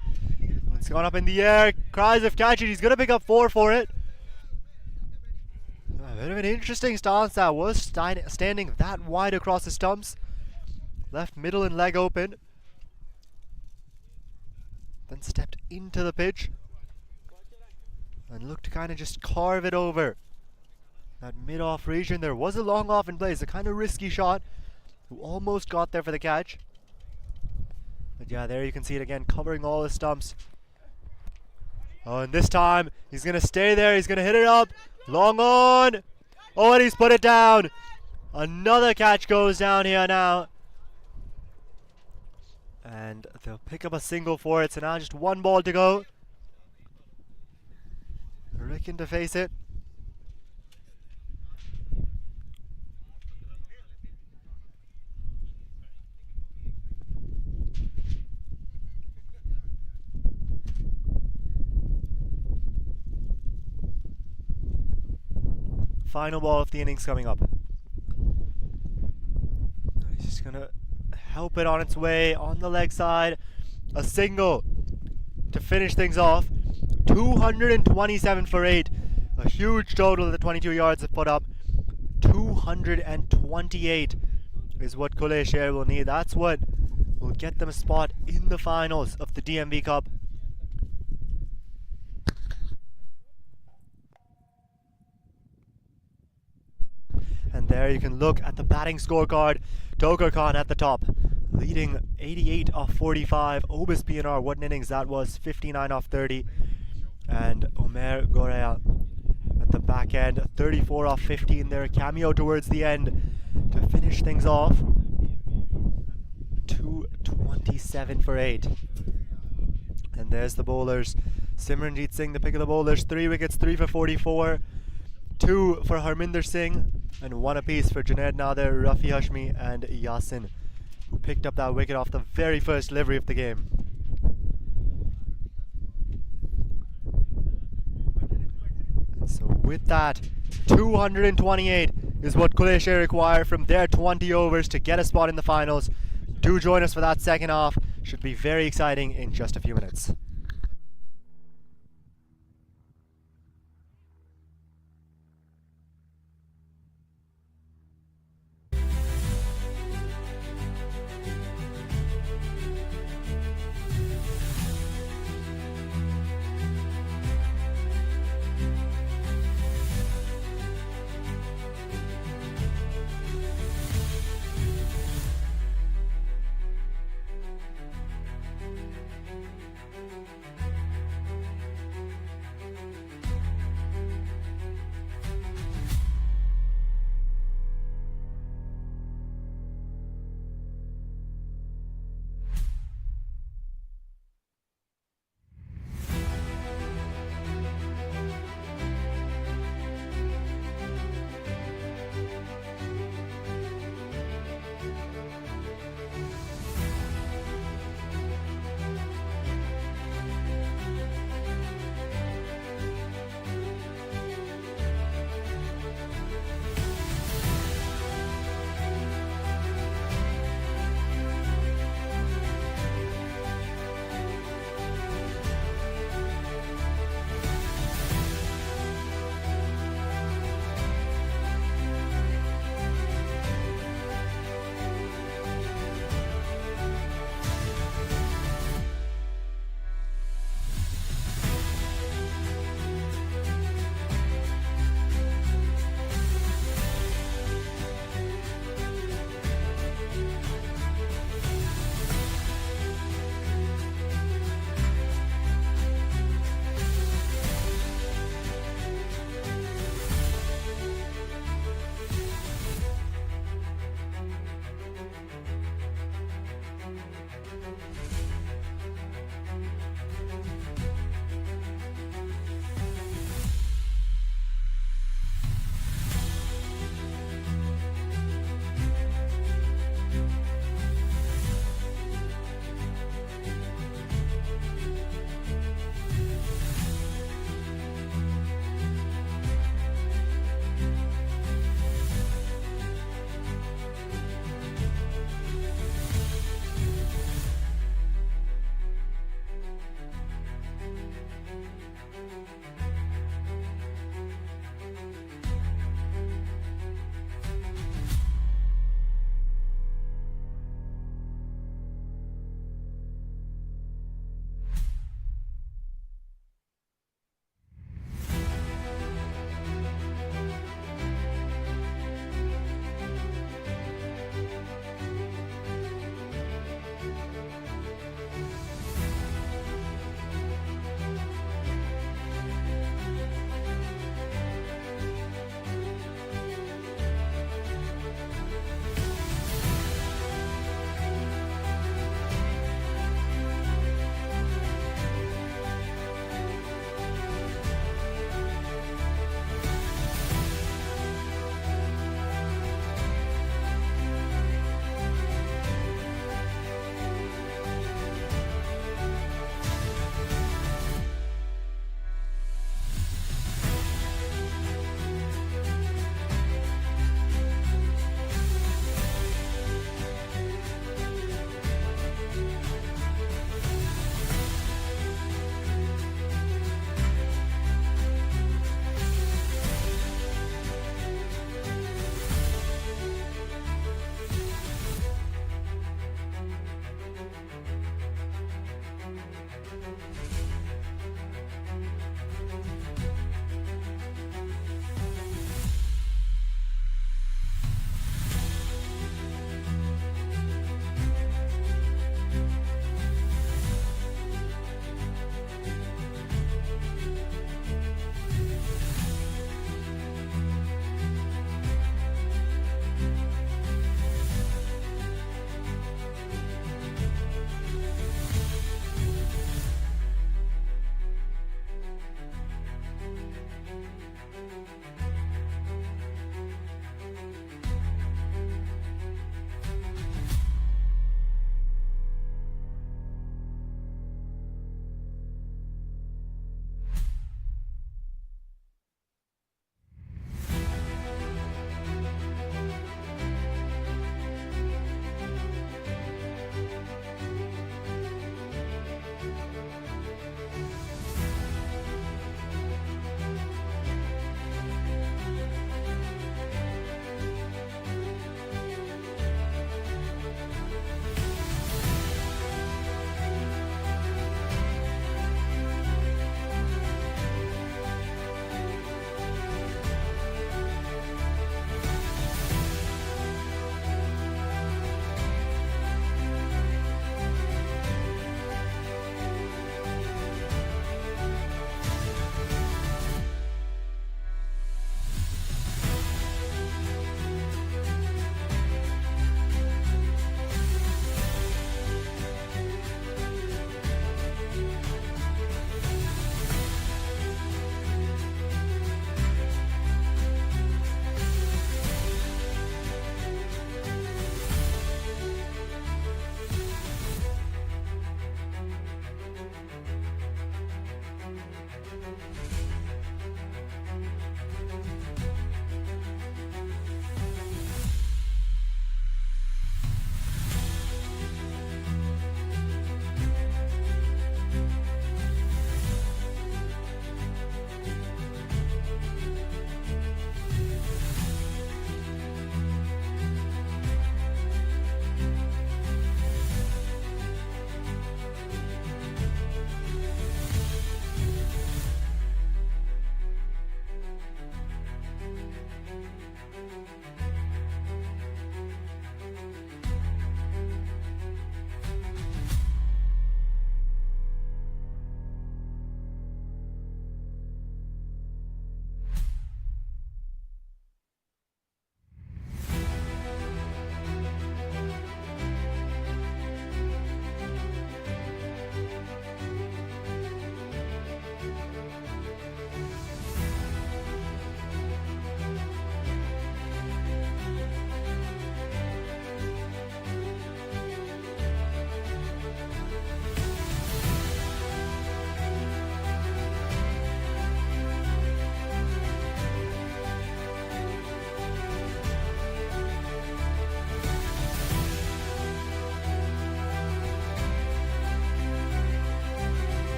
It's gone up in the air. Cries of catch it. He's going to pick up 4 for it. A bit of an interesting stance that was, standing that wide across the stumps. Left middle and leg open. Then stepped into the pitch. And looked to kind of just carve it over that mid-off region. There was a long off in place, a kind of risky shot, who almost got there for the catch. But yeah, there you can see it again, covering all the stumps. Oh, and this time he's going to stay there. He's going to hit it up. Long on. Oh, and he's put it down. Another catch goes down here now. And they'll pick up a single for it. So now just one ball to go. Ricken to face it. Final ball of the innings coming up. He's just gonna help it on its way on the leg side. A single to finish things off. 227 for 8. A huge total of the 22 yards have put up. 228 is what Kleshair will need. That's what will get them a spot in the finals of the DMV Cup. And there you can look at the batting scorecard. Tokar Khan at the top, leading 88 off 45. Obis PNR, what an innings that was, 59 off 30. And Omer Gorea at the back end, 34 off 15 there. Cameo towards the end to finish things off. 227 for 8. And there's the bowlers. Simranjeet Singh, the pick of the bowlers. 3 wickets, 3 for 44. 2 for Harminder Singh. And 1 apiece for Junaid Nader, Rafi Hashmi and Yasin, who picked up that wicket off the very first delivery of the game. And so with that, 228 is what Kleshair require from their 20 overs to get a spot in the finals. Do join us for that second half. Should be very exciting in just a few minutes.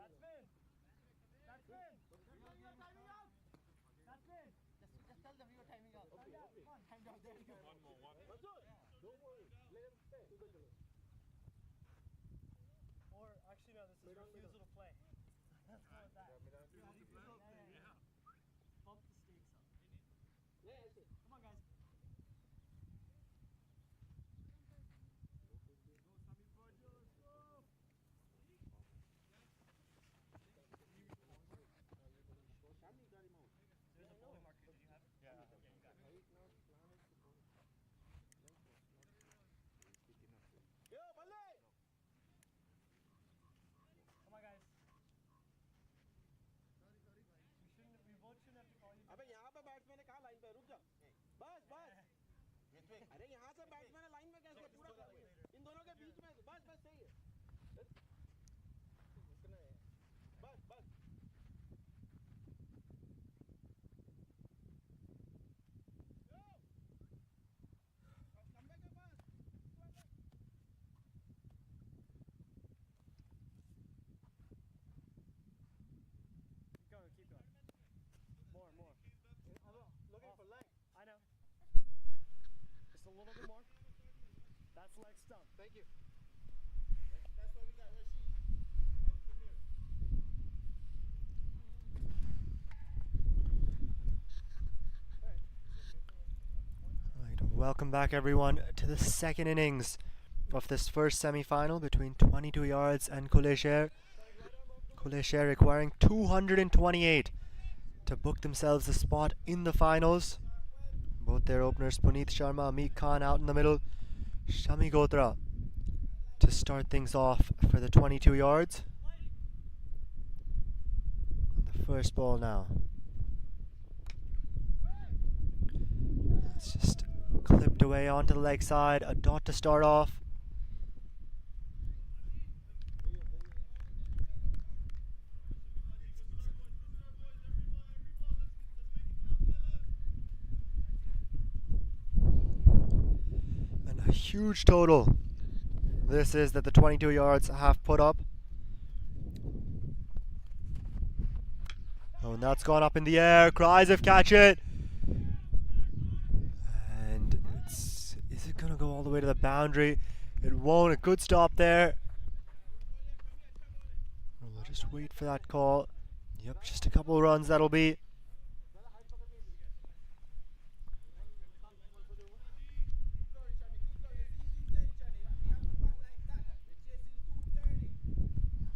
Batsman! Batsman! You're timing out! Batsman! Just tell them you're timing out. Okay, okay. Come on, timed out. There you go. One more, one. That's good. Don't worry. Let him stay. Or actually no, this is refusal to play. Let's go with that. Refusal to play. Yeah. Bump the stakes up. Come on guys. Yo, Balle! Come on guys. We both shouldn't have to call you. अबे यहाँ पे batsman है कहाँ line पे रुक जा बस बस अरे यहाँ से बैट्समैन है लाइन में कैसे पूरा इन दोनों के बीच में बस बस सही है बस बस खंबे के पास Keep going, keep going. More. I'm looking for leg. I know. Just a little bit more. That's leg stump. Thank you. That's why we got Rashid and Samir. Right, welcome back everyone to the second innings of this first semi-final between 22 yards and Kleshair. Kleshair requiring 228 to book themselves a spot in the finals. Both their openers, Puneet Sharma, Amit Khan out in the middle. Shami Gotra to start things off for the 22 yards. On the first ball now. It's just clipped away onto the leg side. A dot to start off. And a huge total this is that the 22 yards have put up. Oh, and that's gone up in the air. Cries of catch it. And is it going to go all the way to the boundary? It won't. A good stop there. We'll just wait for that call. Yep, just a couple of runs that'll be.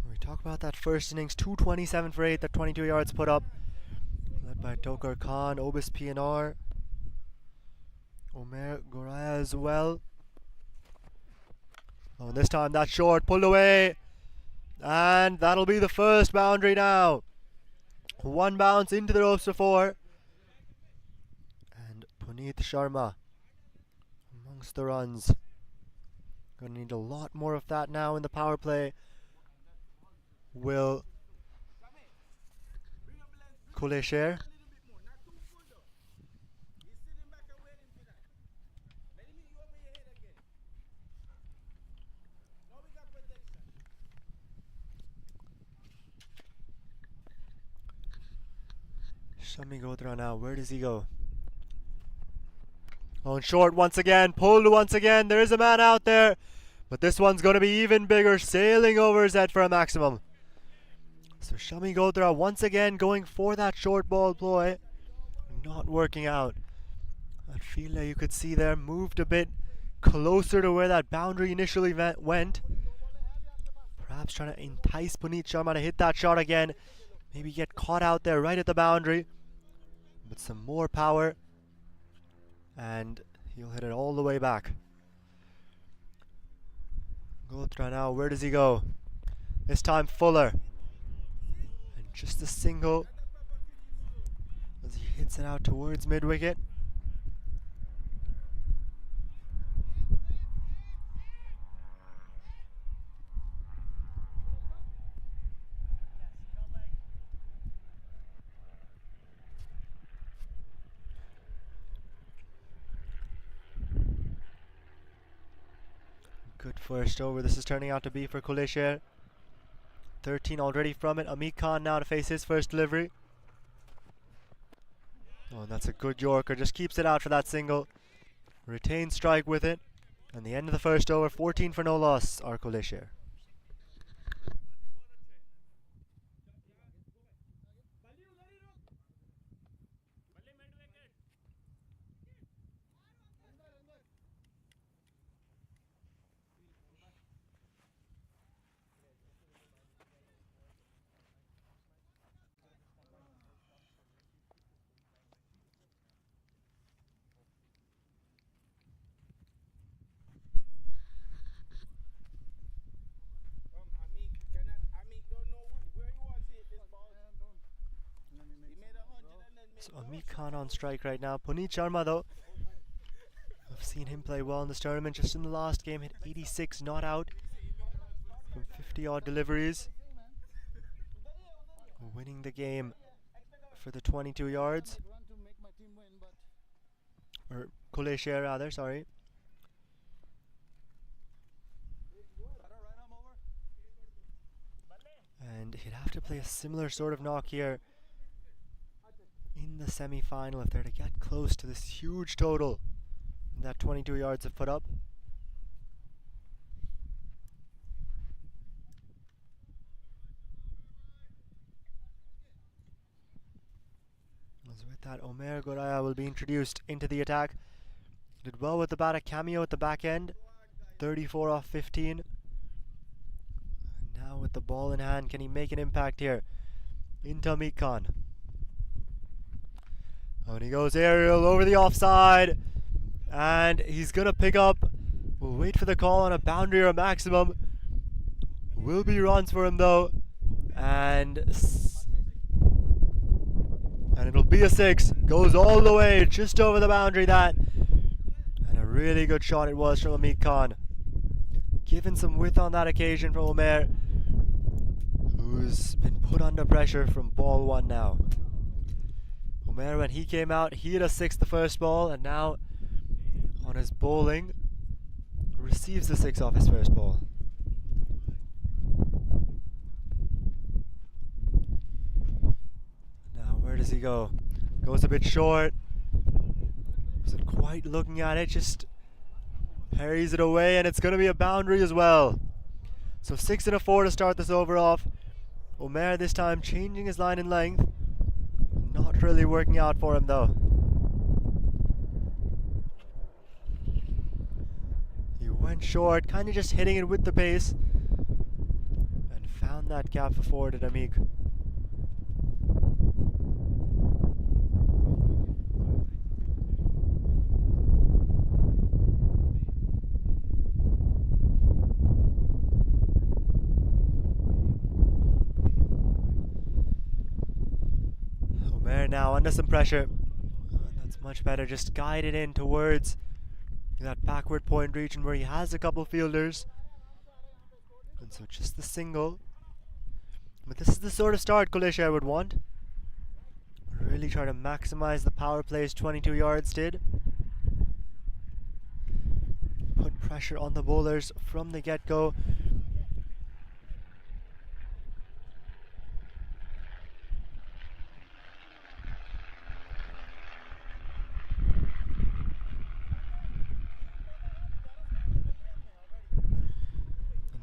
We talk about that first innings, 227 for 8, that 22 yards put up. Led by Tokar Khan, Obis PNR, Omer Goraya as well. Oh, and this time that's short, pulled away. And that'll be the first boundary now. One bounce into the ropes for 4. And Puneet Sharma amongst the runs. Gonna need a lot more of that now in the power play. Will Kleshair. Shami Gotra now, where does he go? Oh, and short once again, pulled once again. There is a man out there, but this one's going to be even bigger, sailing over his head for a maximum. So Shami Gotra once again going for that short ball ploy, not working out. That Khulle you could see there moved a bit closer to where that boundary initially went. Perhaps trying to entice Puneet Sharma to hit that shot again. Maybe get caught out there right at the boundary. But some more power. And he'll hit it all the way back. Gotra now, where does he go? This time Fuller. And just a single as he hits it out towards mid-wicket. Good first over this is turning out to be for Kleshair. 13 already from it. Amit Khan now to face his first delivery. Oh, and that's a good Yorker. Just keeps it out for that single. Retains strike with it. And the end of the first over, 14 for no loss, are Kleshair. So Amit Khan on strike right now. Puneet Sharma though, I've seen him play well in this tournament. Just in the last game, hit 86 not out from 50 odd deliveries, winning the game for the 22 yards. Or Kleshair rather, sorry. And he'd have to play a similar sort of knock here in the semi-final if they're to get close to this huge total that 22 yards have put up. As with that, Omer Goraya will be introduced into the attack. Did well with the bat, a cameo at the back end, 34 off 15. And now with the ball in hand, can he make an impact here? Into Amit Khan. Oh, and he goes aerial over the offside, and he's gonna pick up. We'll wait for the call on a boundary or a maximum. Will be runs for him though, and it'll be a 6. Goes all the way just over the boundary, that, and a really good shot it was from Amit Khan. Given some width on that occasion from Omer, who's been put under pressure from ball 1 now. Omer, when he came out, he hit a 6 the first ball, and now on his bowling receives the 6 off his first ball. Now where does he go? Goes a bit short. Wasn't quite looking at it, just parries it away, and it's going to be a boundary as well. So 6 and a 4 to start this over off. Omer this time changing his line in length. Not really working out for him though. He went short, kind of just hitting it with the pace, and found that gap for forward at Amit. Omer now under some pressure. That's much better, just guide it in towards that backward point region where he has a couple fielders. And so just the single. But this is the sort of start Kleshair would want. Really try to maximize the power plays 22 yards did. Put pressure on the bowlers from the get-go.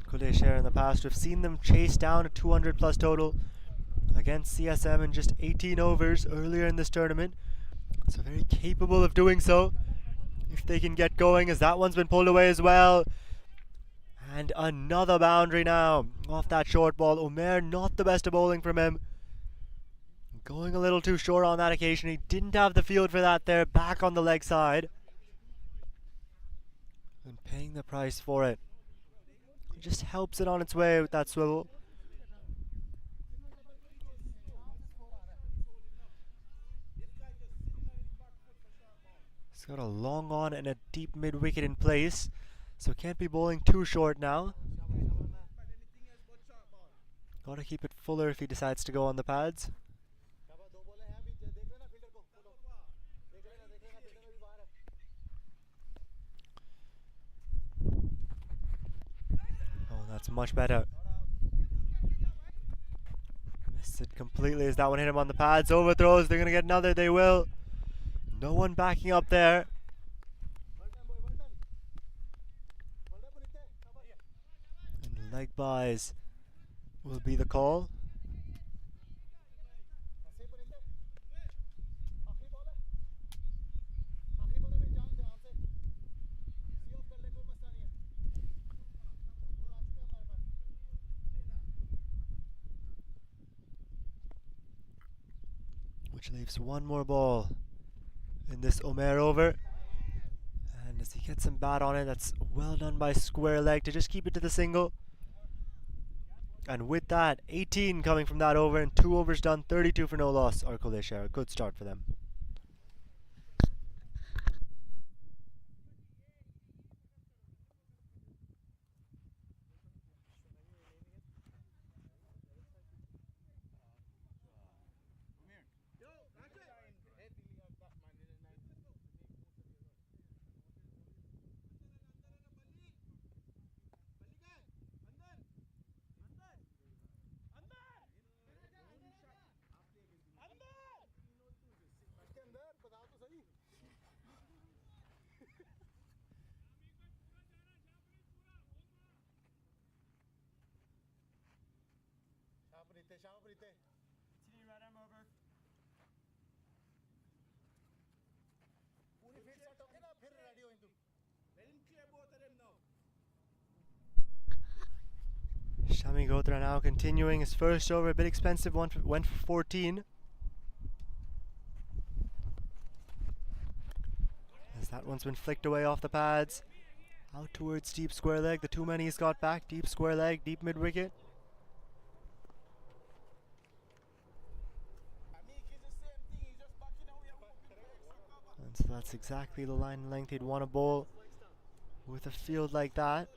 Kleshair in the past, we've seen them chase down a 200 plus total against CSM in just 18 overs earlier in this tournament. So very capable of doing so if they can get going, as that one's been pulled away as well. And another boundary now off that short ball. Omer not the best of bowling from him. Going a little too short on that occasion. He didn't have the field for that there, back on the leg side. And paying the price for it. Just helps it on its way with that swivel. He's got a long on and a deep mid wicket in place, so can't be bowling too short now. Gotta keep it fuller if he decides to go on the pads. That's much better. completely as that one hit him on the pads. Overthrows, they're going to get another, they will. No one backing up there. And leg buys will be the call. Which leaves one more ball in this Omer over. And as he gets some bat on it, that's well done by square leg to just keep it to the single. And with that, 18 coming from that over and 2 overs done, 32 for no loss are Kleshair. A good start for them. Continue right arm over. Shami Gotra now continuing his first over, a bit expensive, went for 14. As that one's been flicked away off the pads. Out towards deep square leg, the too many he's got back, deep square leg, deep mid wicket. And so that's exactly the line and length he'd want to bowl with a field like that.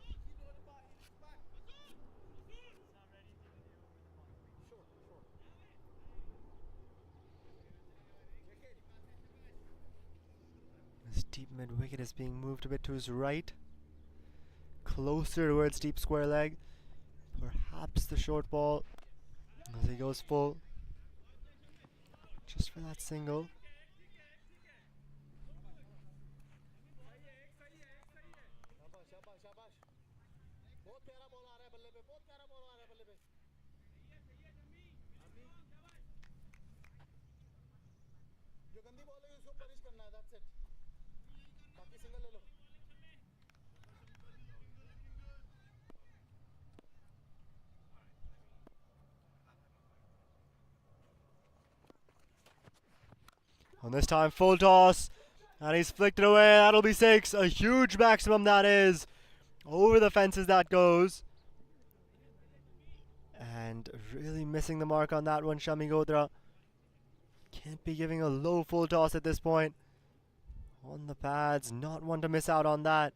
This deep mid wicket is being moved a bit to his right, closer towards deep square leg. Perhaps the short ball as he goes full, just for that single. And this time full toss, and he's flicked it away. That'll be 6, a huge maximum that is. Over the fences that goes. And really missing the mark on that one, Shami Gotra. Can't be giving a low full toss at this point. On the pads, not one to miss out on that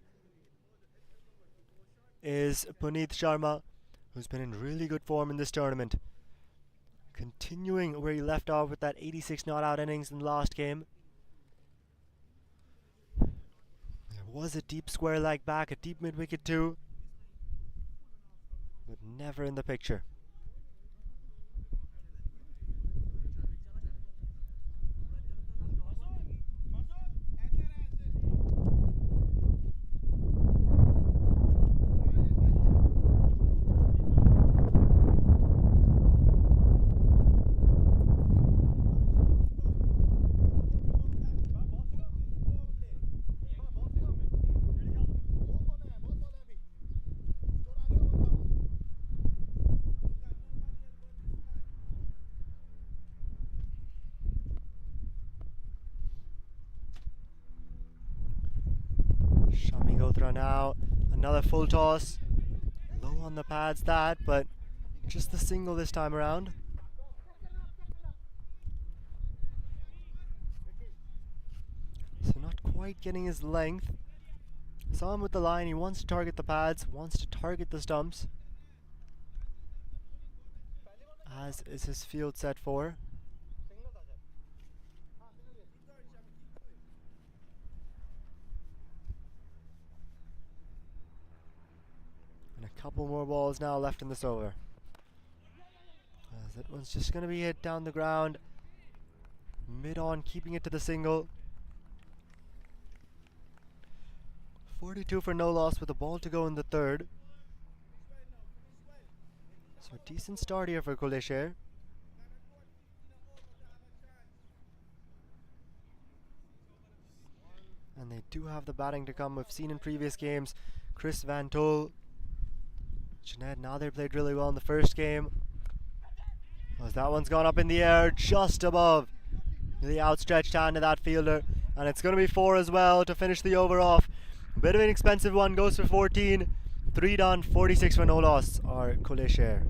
is Puneet Sharma, who's been in really good form in this tournament. Continuing where he left off with that 86 not out innings in the last game. There was a deep square leg back, a deep mid wicket too, but never in the picture. Shami Gotra now, another full toss. Low on the pads that, but just the single this time around. So not quite getting his length. Saw him with the line, he wants to target the pads, wants to target the stumps. As is his field set for. And a couple more balls now left in this over. That one's just going to be hit down the ground. Mid-on, keeping it to the single. 42 for no loss with a ball to go in the third. So a decent start here for Kleshair. And they do have the batting to come. We've seen in previous games, Chris Van Tol, Junaid Nadir played really well in the first game. As that one's gone up in the air just above the outstretched hand of that fielder. And it's going to be 4 as well to finish the over off. A bit of an expensive one, goes for 14. 3 done, 46 for no loss are Kleshair.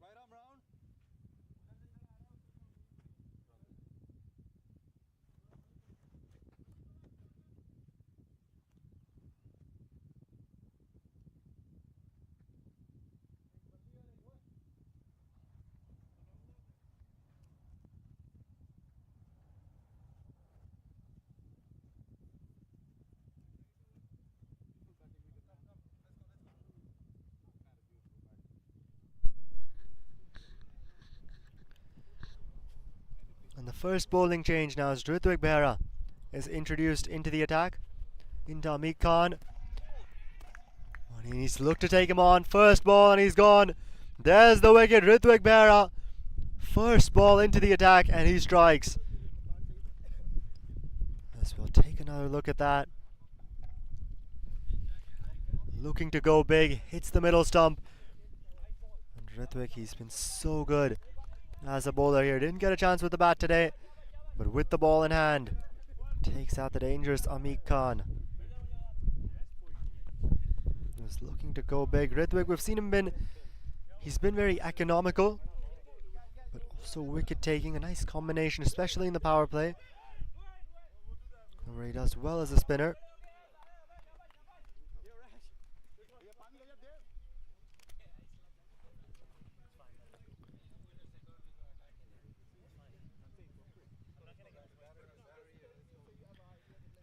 Right arm round. And the first bowling change now as Ritwik Behra is introduced into the attack. Into Amit Khan. And he needs to look to take him on. First ball and he's gone. There's the wicket. Ritwik Behra. First ball into the attack and he strikes. As we'll take another look at that. Looking to go big. Hits the middle stump. And Ritwik, he's been so good as a bowler here. Didn't get a chance with the bat today, but with the ball in hand, takes out the dangerous Amit Khan. He's looking to go big. Ritwik, we've seen him he's been very economical, but also wicket taking. A nice combination, especially in the power play, where he does well as a spinner.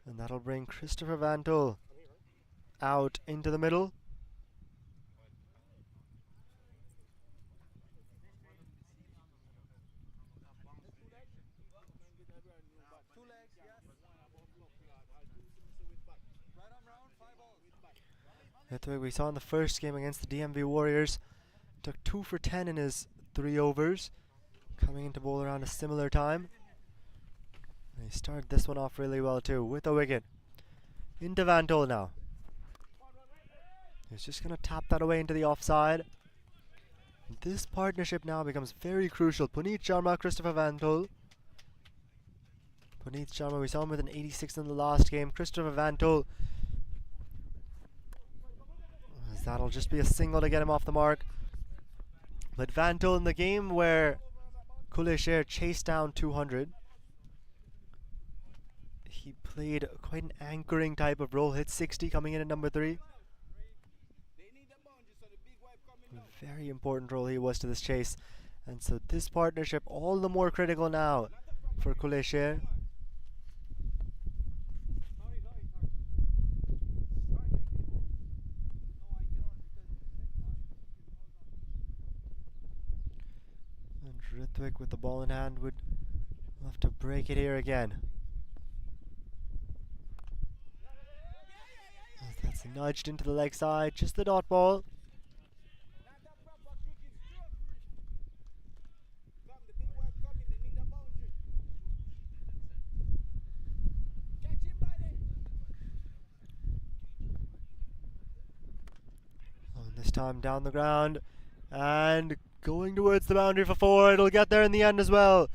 And that'll bring Christopher Van Tol out into the middle. Ritwik, we saw in the first game against the DMV Warriors, took 2 for 10 in his 3 overs, coming into bowl around a similar time. And he started this one off really well too, with a wicket. Into Van Tol now. He's just going to tap that away into the offside. This partnership now becomes very crucial. Puneet Sharma, Christopher Van Tol. Puneet Sharma, we saw him with an 86 in the last game. Christopher Van Tol, as that'll just be a single to get him off the mark. But Van Tol, in the game where Kleshair chased down 200, he played quite an anchoring type of role. Hit 60 coming in at number 3. A very important role he was to this chase. And so this partnership all the more critical now for Kleshair. And Ritwik with the ball in hand would have to break it here again. That's nudged into the leg side, just the dot ball. This time down the ground and going towards the boundary for 4. It'll get there in the end as well.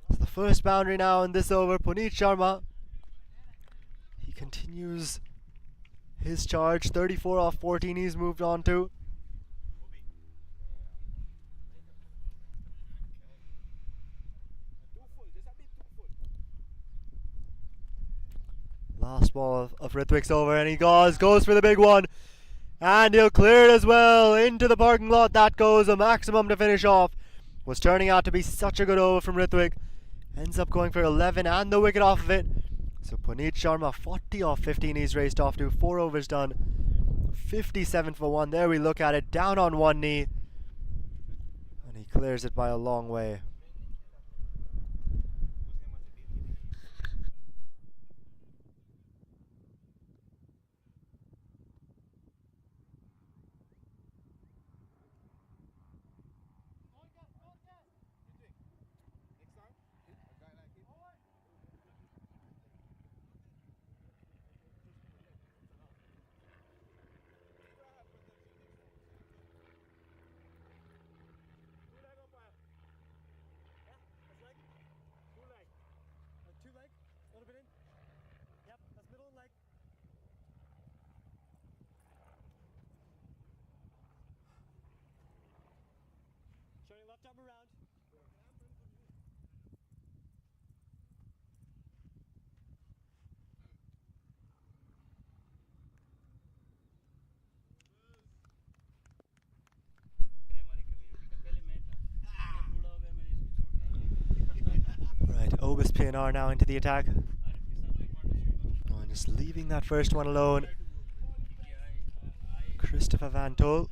It's the first boundary now in this over. Puneet Sharma, he continues his charge. 34 off 14 he's moved on to. Last ball of Rithwik's over, and he goes for the big one. And he'll clear it as well into the parking lot. That goes a maximum to finish off. Was turning out to be such a good over from Rithwik. Ends up going for 11 and the wicket off of it. So Puneet Sharma, 40 off 15 he's raced off to. 4 overs done. 57 for 1. There we look at it. Down on one knee. And he clears it by a long way. Two leg, a little bit in. Yep, that's middle and leg. Showing left arm around. Right, Obus PNR now into the attack. Oh, and just leaving that first one alone. Christopher Van Tol.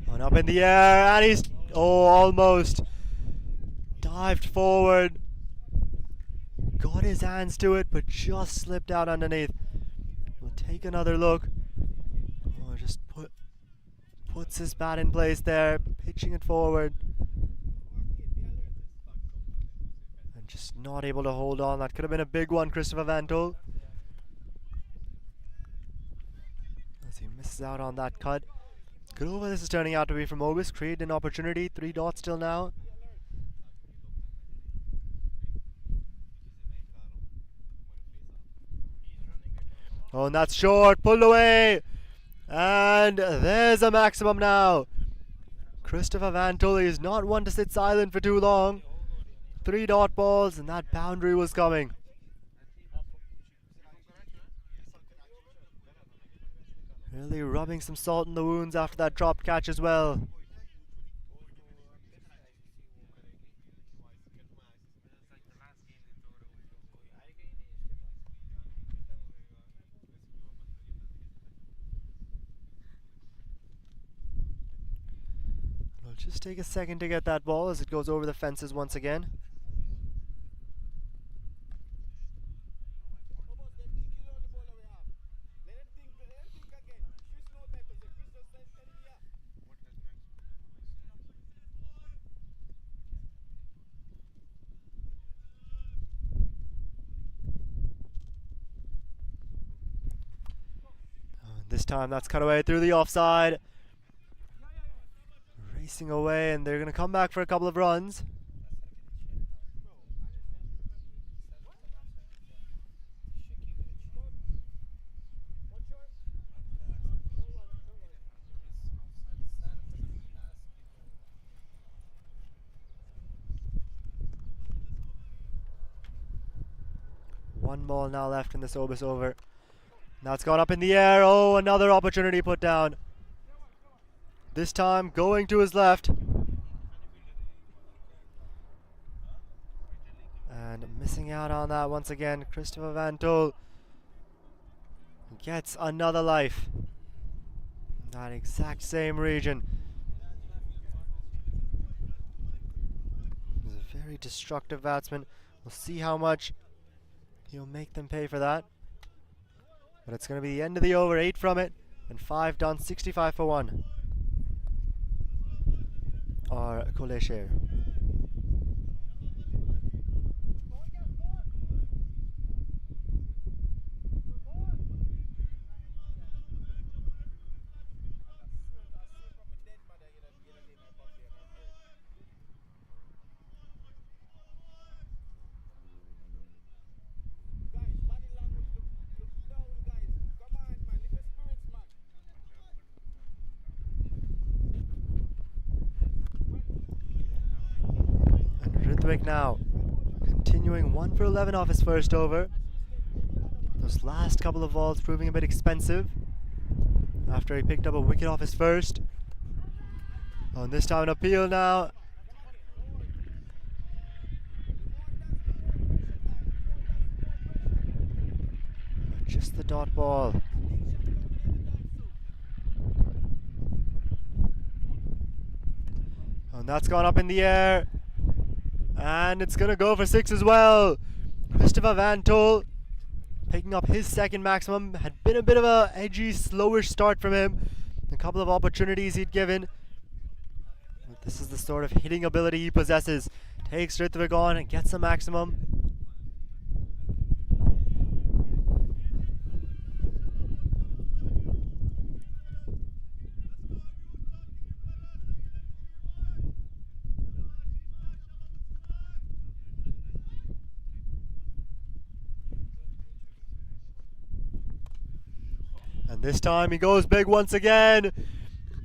And up in the air, and he's almost dived forward. Got his hands to it, but just slipped out underneath. We'll take another look. Oh, just puts his bat in place there, pitching it forward. And just not able to hold on. That could have been a big one, Christopher Van Tol. As he misses out on that cut. Good over this is turning out to be from Obus. Created an opportunity. 3 dots still now. Oh, and that's short, pulled away. And there's a maximum now. Christopher Van Tol is not one to sit silent for too long. 3 dot balls, and that boundary was coming. Really rubbing some salt in the wounds after that dropped catch as well. It'll just take a second to get that ball as it goes over the fences once again. This time that's cut away through the offside. Racing away, and they're going to come back for a couple of runs. One ball now left in this Obus over. Now it's gone up in the air. Oh, another opportunity put down. This time going to his left. And missing out on that once again. Christopher Van Tol gets another life. That exact same region. He's a very destructive batsman. We'll see how much he'll make them pay for that. But it's going to be the end of the over, 8 from it, and 5 done, 65 for 1. Or Kleshair. Rithwik now. Continuing 1 for 11 off his first over. Those last couple of balls proving a bit expensive after he picked up a wicket off his first. On this time an appeal now. But just the dot ball. And that's gone up in the air. And it's going to go for 6 as well. Christopher Van Tol picking up his second maximum. Had been a bit of a edgy, slower start from him. A couple of opportunities he'd given. But this is the sort of hitting ability he possesses. Takes Rithwik on and gets a maximum. And this time he goes big once again.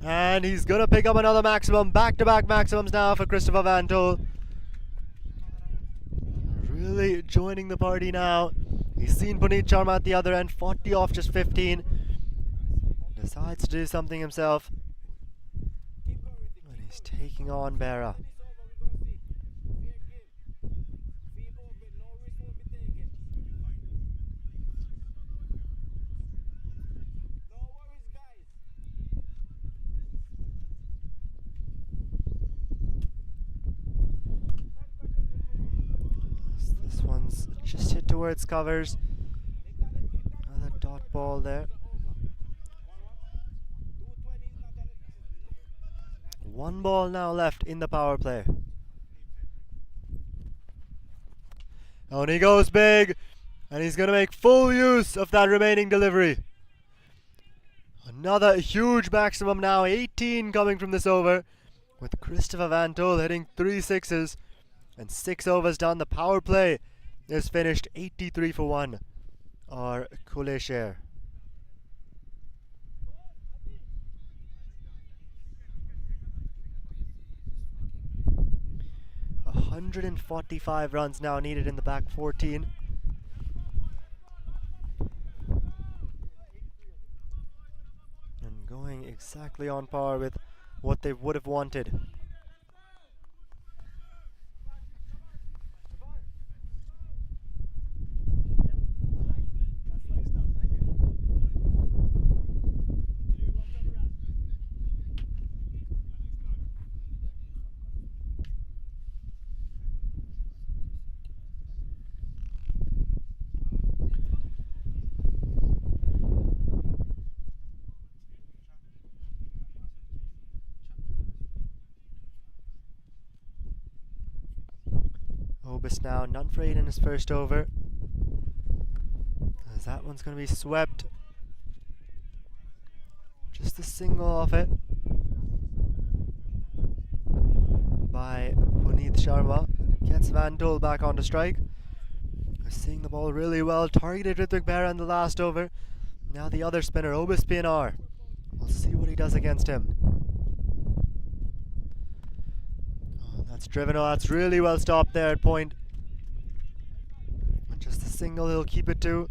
And he's going to pick up another maximum. Back-to-back maximums now for Christopher Van Tol. Really joining the party now. He's seen Puneet Sharma at the other end. 40 off just 15. Decides to do something himself. And he's taking on Bera. This one's just hit towards covers. Another dot ball there. One ball now left in the power play. And he goes big. And he's going to make full use of that remaining delivery. Another huge maximum now. 18 coming from this over. With Christopher Van Tol hitting 3 sixes. And 6 overs done. The power play is finished 83 for 1. Or Kleshair. 145 runs now needed in the back 14. And going exactly on par with what they would have wanted. Obis now, none for 8 in his first over. As that one's going to be swept. Just a single off it by Puneet Sharma. Gets Van Tol back onto strike. Seeing the ball really well. Targeted Rithwik Bera in the last over. Now the other spinner, Obis PNR. We'll see what he does against him. That's driven. Oh, that's really well stopped there at point. And just a single he'll keep it to.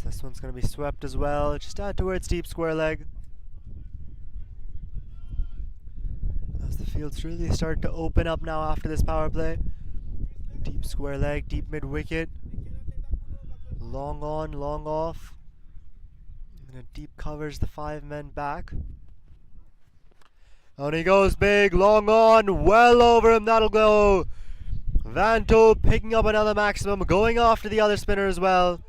This one's going to be swept as well. Just out towards deep square leg. As the fields really start to open up now after this power play. Deep square leg, deep mid wicket. Long on, long off. And it deep covers the 5 men back. And he goes big, long on, well over him, that'll go. Van Tol picking up another maximum, going after the other spinner as well.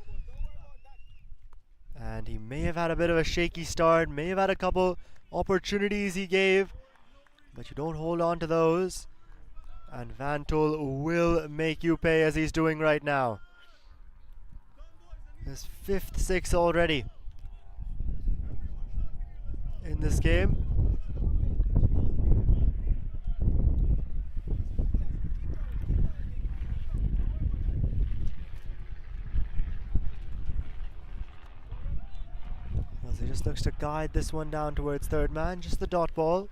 And he may have had a bit of a shaky start, may have had a couple opportunities he gave, but you don't hold on to those. And Van Tol will make you pay, as he's doing right now. His 5th 6 already in this game. Just looks to guide this one down towards third man, just the dot ball.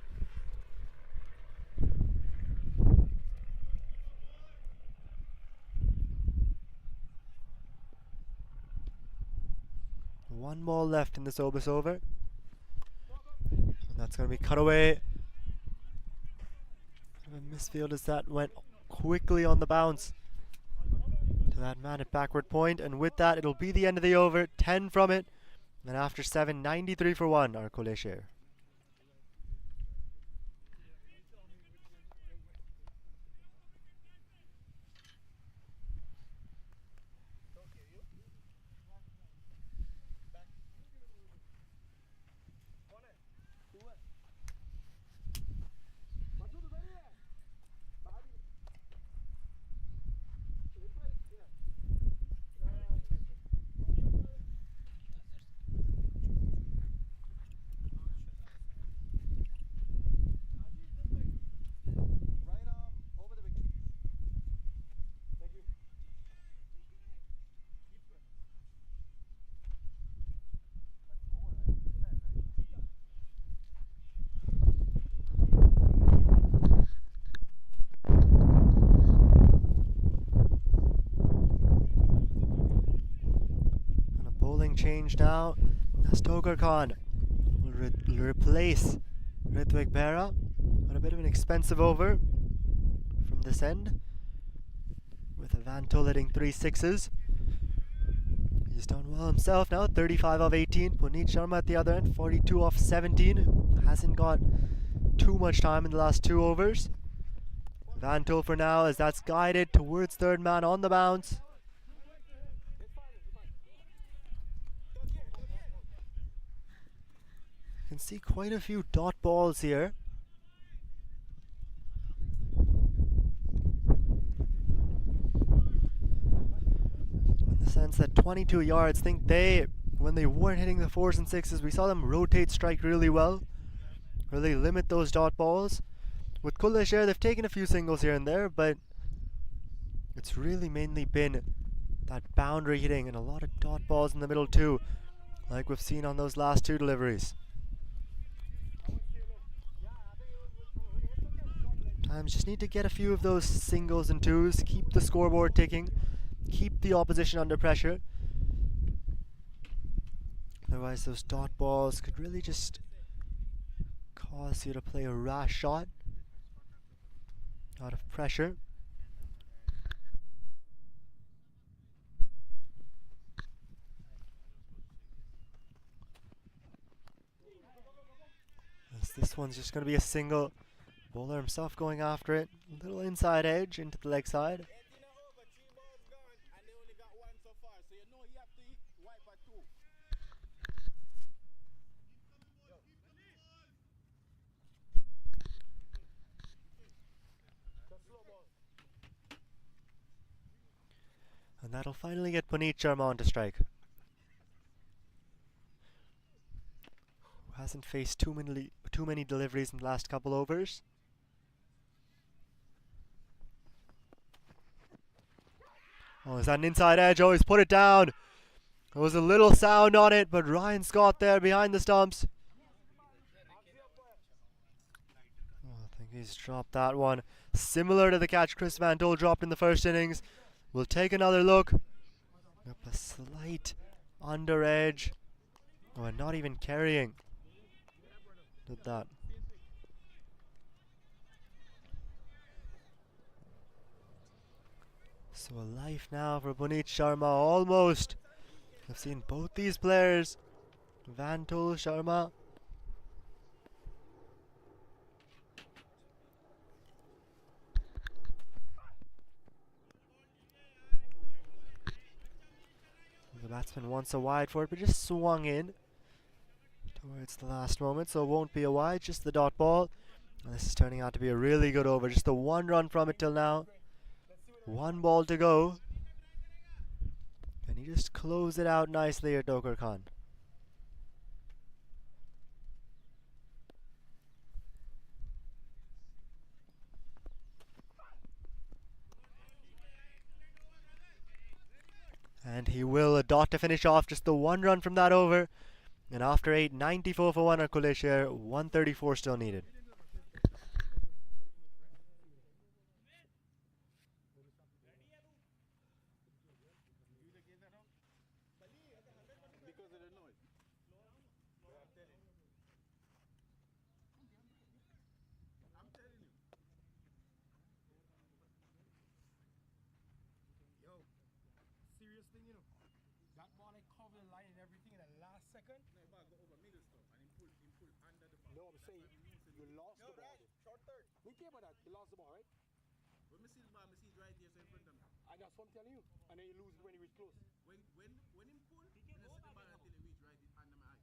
One ball left in this Obus over. And that's going to be cut away. A misfield as that went quickly on the bounce to that man at backward point, and with that it'll be the end of the over. 10 from it, and after 7, 93 for 1 are Kleshair. Over the wicket. Thank you. And a bowling change now as Togar Khan will replace Ritvik Bera on a bit of an expensive over from this end, with Vantul hitting 3 sixes. He's done well himself now, 35 off 18. Puneet Sharma at the other end, 42 off 17. Hasn't got too much time in the last 2 overs. Vantul for now, as that's guided towards third man on the bounce. You can see quite a few dot balls here. In the sense that 22 yards, when they weren't hitting the 4s and 6s, we saw them rotate strike really well, really limit those dot balls. With Kleshair, they've taken a few singles here and there, but it's really mainly been that boundary hitting and a lot of dot balls in the middle too, like we've seen on those last 2 deliveries. Times just need to get a few of those singles and 2s, keep the scoreboard ticking, keep the opposition under pressure. Otherwise those dot balls could really just cause you to play a rash shot out of pressure. As this one's just going to be a single. Bowler himself going after it. A little inside edge into the leg side. And that'll finally get Puneet Sharma on to strike. Who hasn't faced too many deliveries in the last couple overs. Oh, is that an inside edge? Oh, he's put it down. There was a little sound on it, but Ryan Scott there behind the stumps. Oh, I think he's dropped that one. Similar to the catch Chris Van Dole dropped in the first innings. We'll take another look. Up a slight under edge. Oh, and not even carrying. Did that. So a life now for Puneet Sharma, almost. I've seen both these players, Vantul, Sharma. The batsman wants a wide for it, but just swung in towards the last moment, so it won't be a wide, just the dot ball. And this is turning out to be a really good over, just the 1 run from it till now. 1 ball to go. Can he just close it out nicely at Togar Khan? And he will, a dot to finish off, just the 1 run from that over. And after 8, 94 for 1 at Kleshair, 134 still needed. Because of the noise. But I'm telling you. I'm telling you. Yo, serious thing, you know. That ball I covered the line and everything in the last second. No, but go over middle stuff and him pull under the ball. No, I'm saying you lost the ball. Short third. We care about that. You lost the ball, right? When me see the ball, me see it right there, so in front of me. And that's what I'm telling you. And then you lose it when you reach close. When him pull, I set the ball until it reach right under my eye.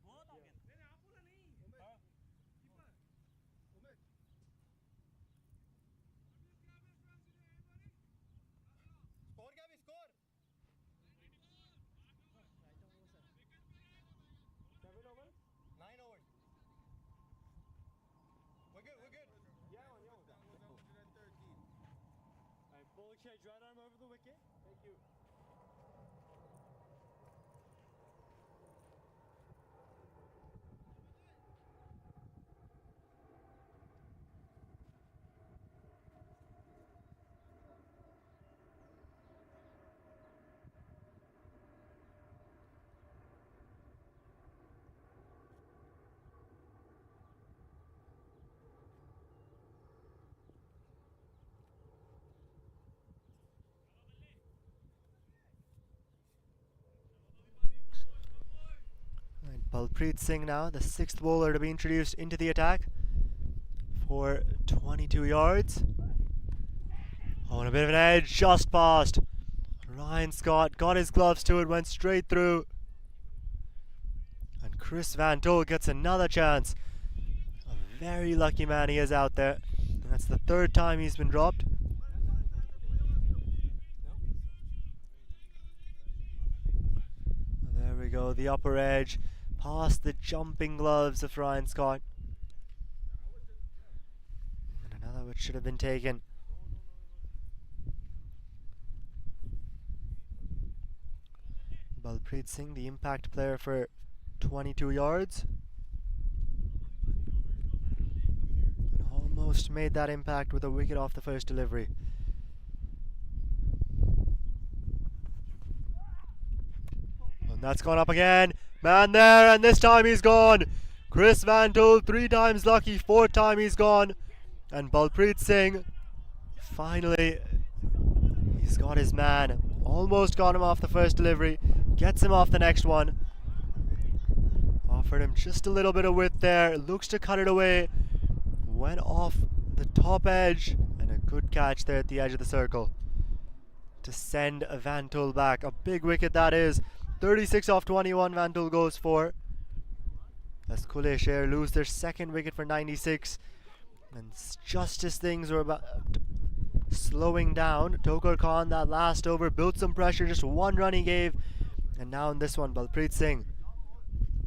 Score, Gabby, score! 7 over? 9 overs. We're good, we're good. Yeah, man, yo. That was 113. Alright, bowling change, right arm over the wicket. Thank you. And Balpreet Singh now, the 6th bowler to be introduced into the attack for 22 yards. Oh, and a bit of an edge, just past. Ryan Scott got his gloves to it, went straight through. And Chris Van Dole gets another chance. A very lucky man he is out there. That's the 3rd time he's been dropped. There we go, the upper edge, past the jumping gloves of Ryan Scott. And another which should have been taken. Balpreet Singh, the impact player for 22 yards. And almost made that impact with a wicket off the first delivery. And that's gone up again. Man there, and this time he's gone. Chris Van Dole, 3 times lucky, 4th time he's gone. And Balpreet Singh, finally, he's got his man. Almost got him off the first delivery. Gets him off the next one. Offered him just a little bit of width there. Looks to cut it away. Went off the top edge. And a good catch there at the edge of the circle to send Van Dole back. A big wicket that is. 36 off 21 Van Dole goes for. As Kleshair lose their 2nd wicket for 96. And just as things were about slowing down, Tokar Khan, that last over, built some pressure, just 1 run he gave. And now in this one, Balpreet Singh,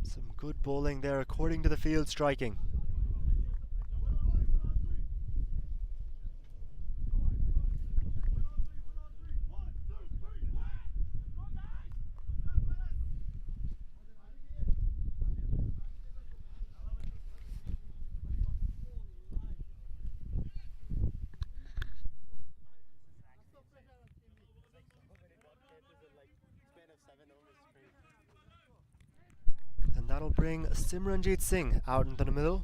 some good bowling there according to the field striking. And that'll bring Simranjeet Singh out into the middle.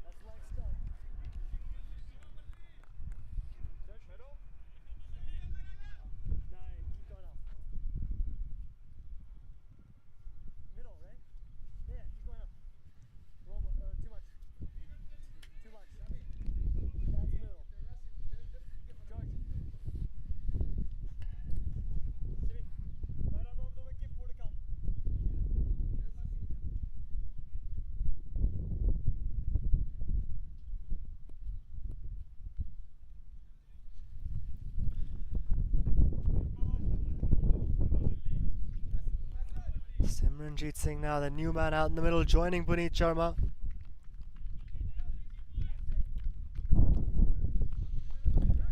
That's leg stuff. Search middle. 9, keep going up. Middle, right? Yeah, keep going up. Roll, too much. Simranjeet Singh now, the new man out in the middle, joining Puneet Sharma.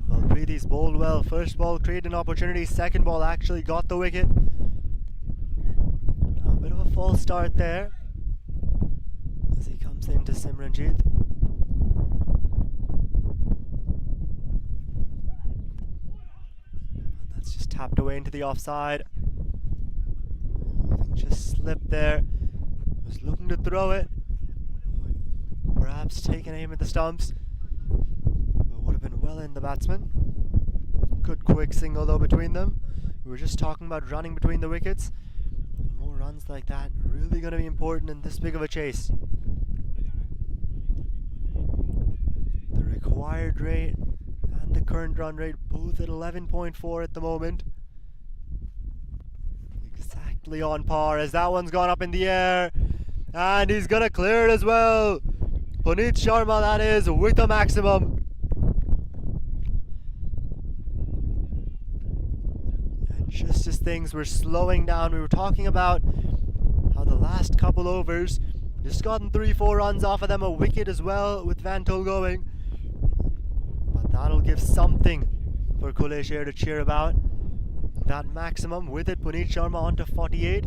Well, Preethi's bowled well. First ball created an opportunity. Second ball actually got the wicket. A bit of a false start there as he comes into Simranjeet. And that's just tapped away into the offside. I think just slipped there. Was looking to throw it. Perhaps take an aim at the stumps. But would have been well in the batsman. Good quick single though between them. We were just talking about running between the wickets. And more runs like that really going to be important in this big of a chase. The required rate and the current run rate both at 11.4 at the moment. Exactly on par as that one's gone up in the air. And he's going to clear it as well. Puneet Sharma, that is, with a maximum. And just as things were slowing down, we were talking about how the last couple overs just gotten 3-4 runs off of them, a wicket as well with Van Tol going. But that'll give something for Kleshair to cheer about. That maximum with it, Puneet Sharma on to 48.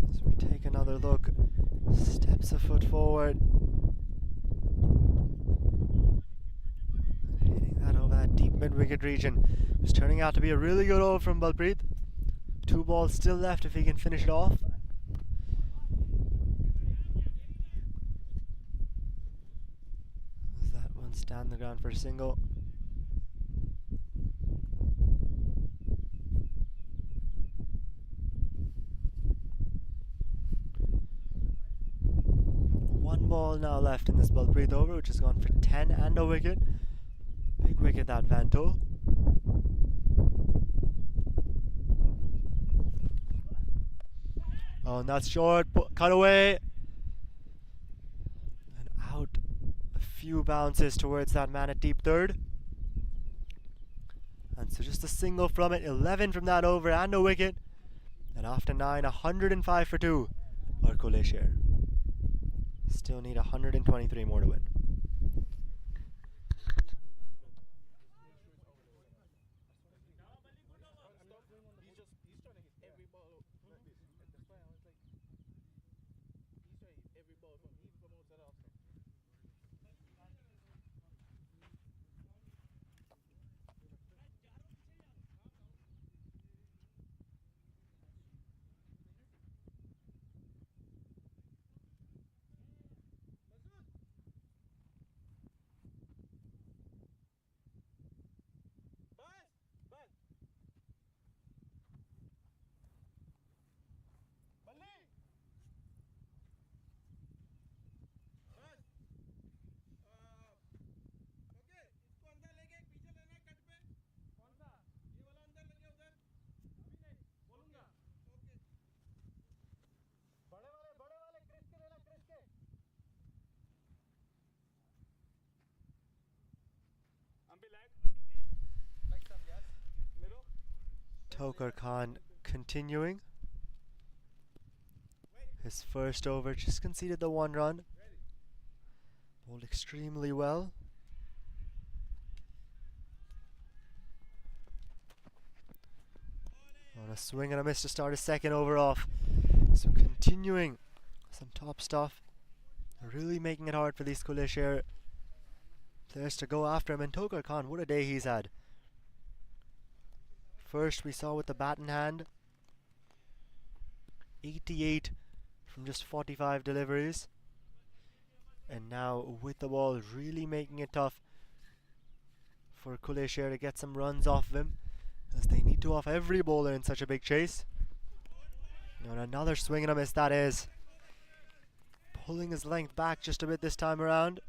As we take another look, steps a foot forward. Hitting that over that deep mid-wicket region. It's turning out to be a really good over from Balpreet. 2 balls still left if he can finish it off. As that one's down the ground for a single. One ball now left in this Balpreet over, which has gone for 10 and a wicket. Big wicket that Van Tol. Oh, and that's short. Cut away. And out. A few bounces towards that man at deep third. And so just a single from it. 11 from that over and a wicket. And after 9, 105 for 2 for Kleshair. Still need 123 more to win. Tokar Khan continuing. His first over just conceded the 1 run. Bowled extremely well. On a swing and a miss to start his second over off. So continuing some top stuff. Really making it hard for these Kleshair players to go after him. And Tokar Khan, what a day he's had. First we saw with the bat in hand. 88 from just 45 deliveries. And now with the ball, really making it tough for Kleshair to get some runs off of him, as they need to off every bowler in such a big chase. And another swing and a miss that is. Pulling his length back just a bit this time around.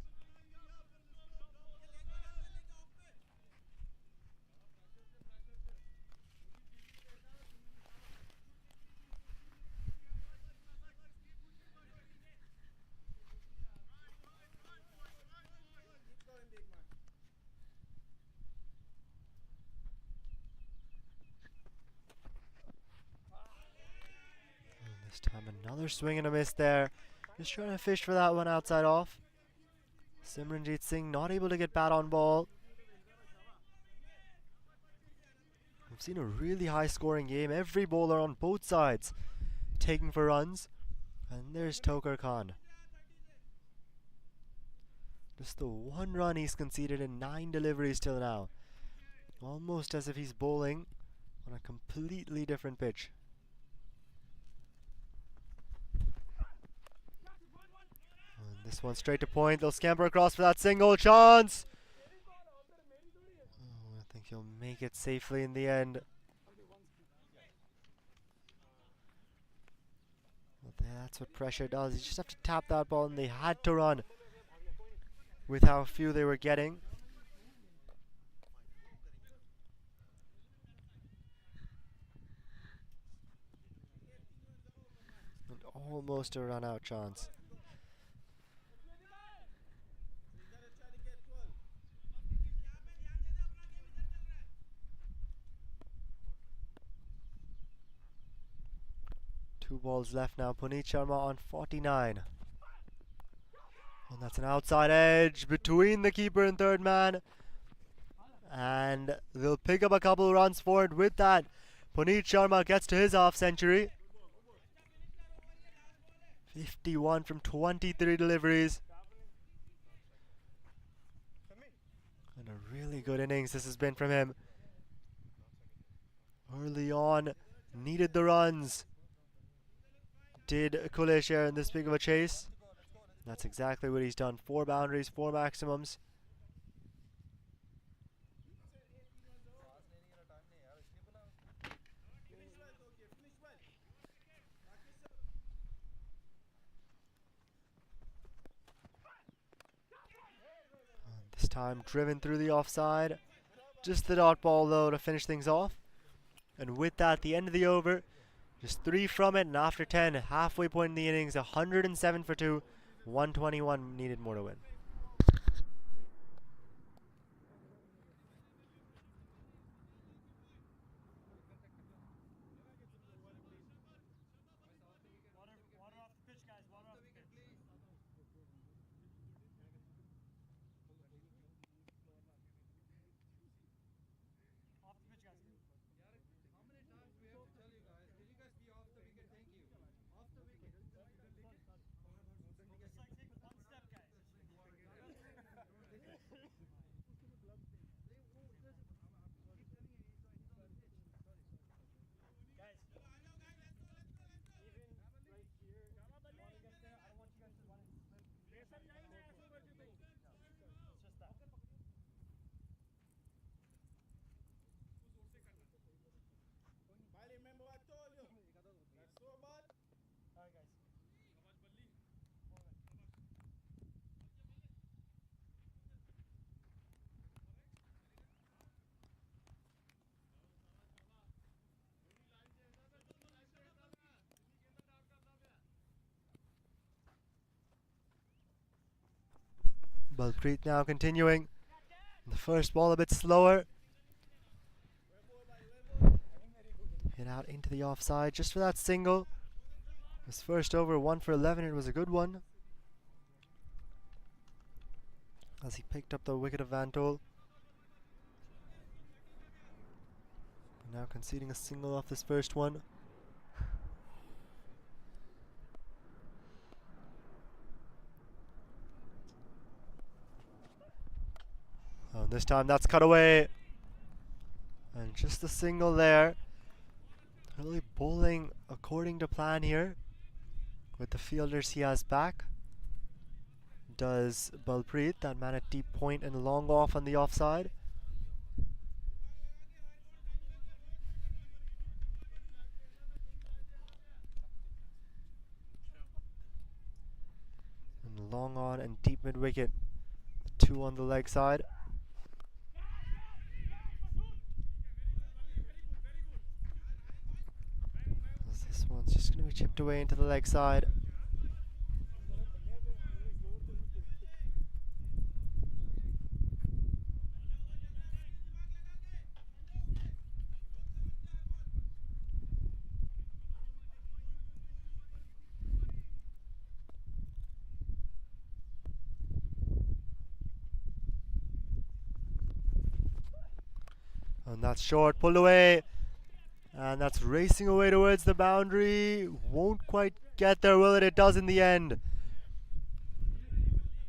This time another swing and a miss there. Just trying to fish for that one outside off. Simranjeet Singh not able to get bat on ball. We've seen a really high scoring game. Every bowler on both sides taking for runs. And there's Tokar Khan. Just the one run he's conceded in 9 deliveries till now. Almost as if he's bowling on a completely different pitch. And this one straight to point. They'll scamper across for that single chance. Oh, I think he'll make it safely in the end. But that's what pressure does. You just have to tap that ball, and they had to run with how few they were getting. And almost a run out chance. Two balls left now. Puneet Sharma on 49. And that's an outside edge between the keeper and third man. And they'll pick up a couple runs for it with that. Puneet Sharma gets to his half century. 51 from 23 deliveries. And a really good innings this has been from him. Early on, needed the runs. Did Kleshair in this big of a chase? That's exactly what he's done. 4 boundaries, 4 maximums. And this time driven through the offside. Just the dot ball though to finish things off. And with that, the end of the over. Just 3 from it, and after 10, halfway point in the innings, 107 for 2, 121 needed more to win. Water off the pitch, guys. Water off the pitch. Off the pitch, guys. How many times we have to tell you guys? Can you guys be off the wicket? Thank you. Off the wicket. Just like take one step, guys. Guys, even right here, want to get there. I don't want you guys to run and slip. It's just that. Remember what I told you? That's so bad. Alright, guys. Balpreet now continuing. The first ball a bit slower. Hit out into the offside just for that single. His first over, 1 for 11. It was a good one. As he picked up the wicket of Vantol. Now conceding a single off this first one. Oh, this time that's cut away. And just the single there. Really bowling according to plan here. With the fielders he has back. Does Balpreet, that man at deep point and long off on the offside. And long on and deep mid wicket. 2 on the leg side. This one's just going to be chipped away into the leg side. And that's short, pulled away. And that's racing away towards the boundary. Won't quite get there, will it? It does in the end.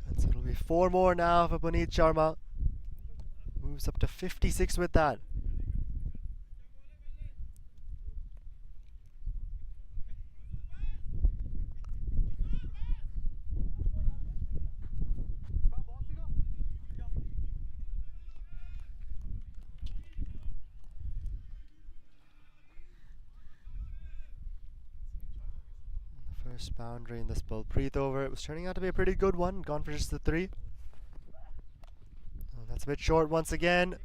And so it'll be 4 more now for Puneet Sharma. Moves up to 56 with that. First boundary in this Balpreet over. It was turning out to be a pretty good one. Gone for just the 3. Oh, that's a bit short once again.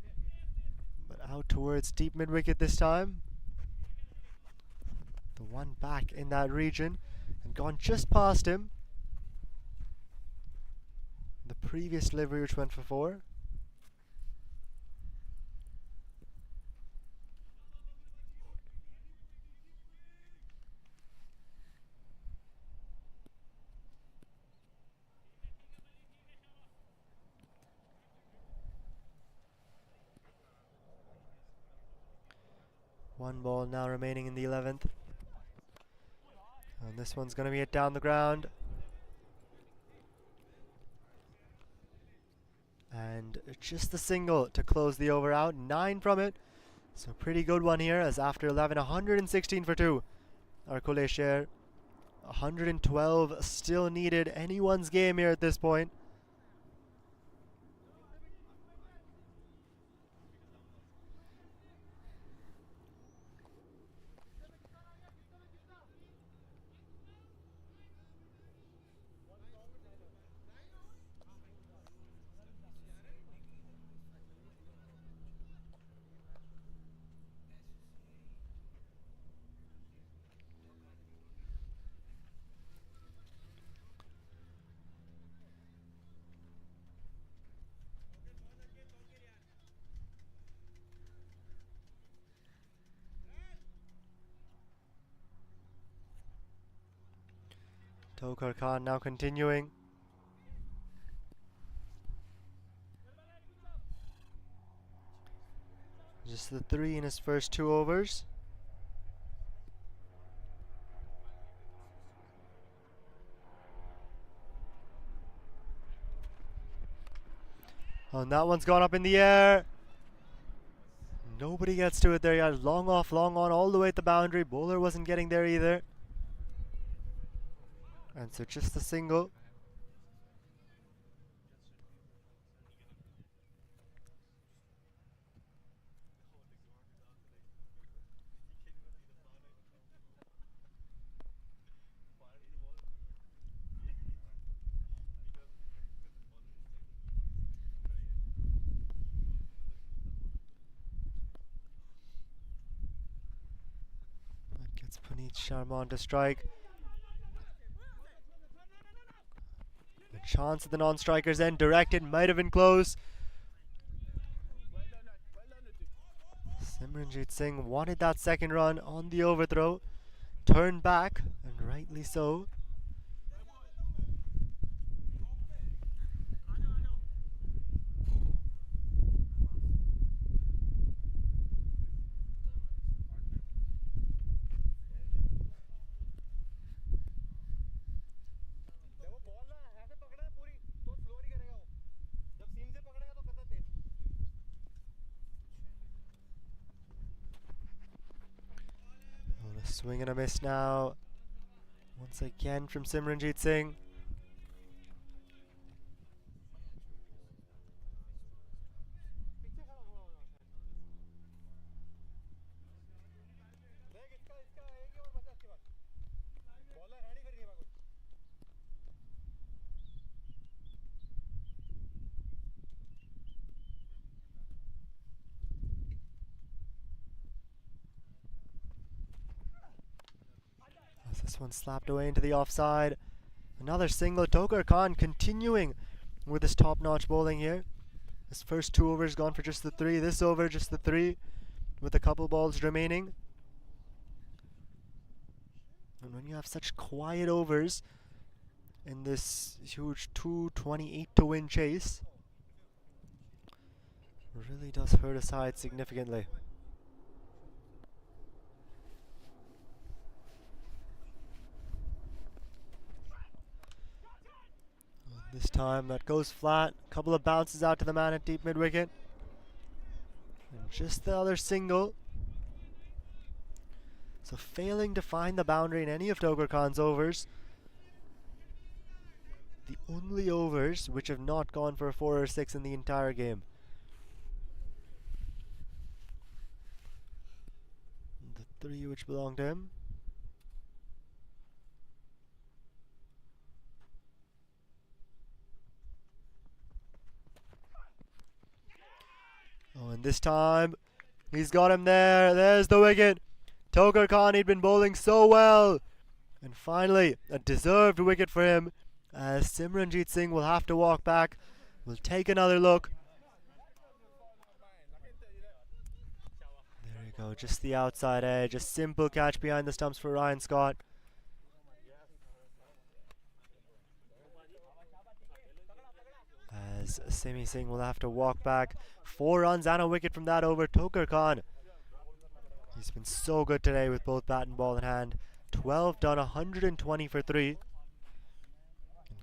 But out towards deep mid wicket this time. The one back in that region. And gone just past him. The previous delivery which went for 4. One ball now remaining in the 11th. And this one's going to be hit down the ground. And just the single to close the over out. 9 from it. So pretty good one here, as after 11, 116 for 2. Our Kleshair. 112 still needed. Anyone's game here at this point. Tokar Khan now continuing. Just the 3 in his first 2 overs. Oh, and that one's gone up in the air. Nobody gets to it there yet. Long off, long on, all the way at the boundary. Bowler wasn't getting there either. And so just a single. That gets Puneet Sharma on to strike. A chance at the non-strikers end. Directed, might have been close. Simranjit Singh wanted that second run on the overthrow. Turned back, and rightly so. Swing and a miss now. Once again from Simranjit Singh. This one slapped away into the offside. Another single. Tokar Khan continuing with his top-notch bowling here. His first 2 overs gone for just the 3. This over just the 3 with a couple balls remaining. And when you have such quiet overs in this huge 228 to win chase, Really does hurt his side significantly. This time that goes flat. A couple of bounces out to the man at deep mid wicket. And just the other single. So failing to find the boundary in any of Togar Khan's overs. The only overs which have not gone for a 4 or 6 in the entire game. The 3 which belong to him. Oh, and this time he's got him there. There's the wicket. Togar Khan, he'd been bowling so well. And finally, a deserved wicket for him, as Simranjeet Singh will have to walk back. We'll take another look. There you go, just the outside edge. A simple catch behind the stumps for Ryan Scott. As Simi Singh will have to walk back. 4 runs and a wicket from that over. Togar Khan, he's been so good today with both bat and ball in hand. 12 done, 120 for 3. And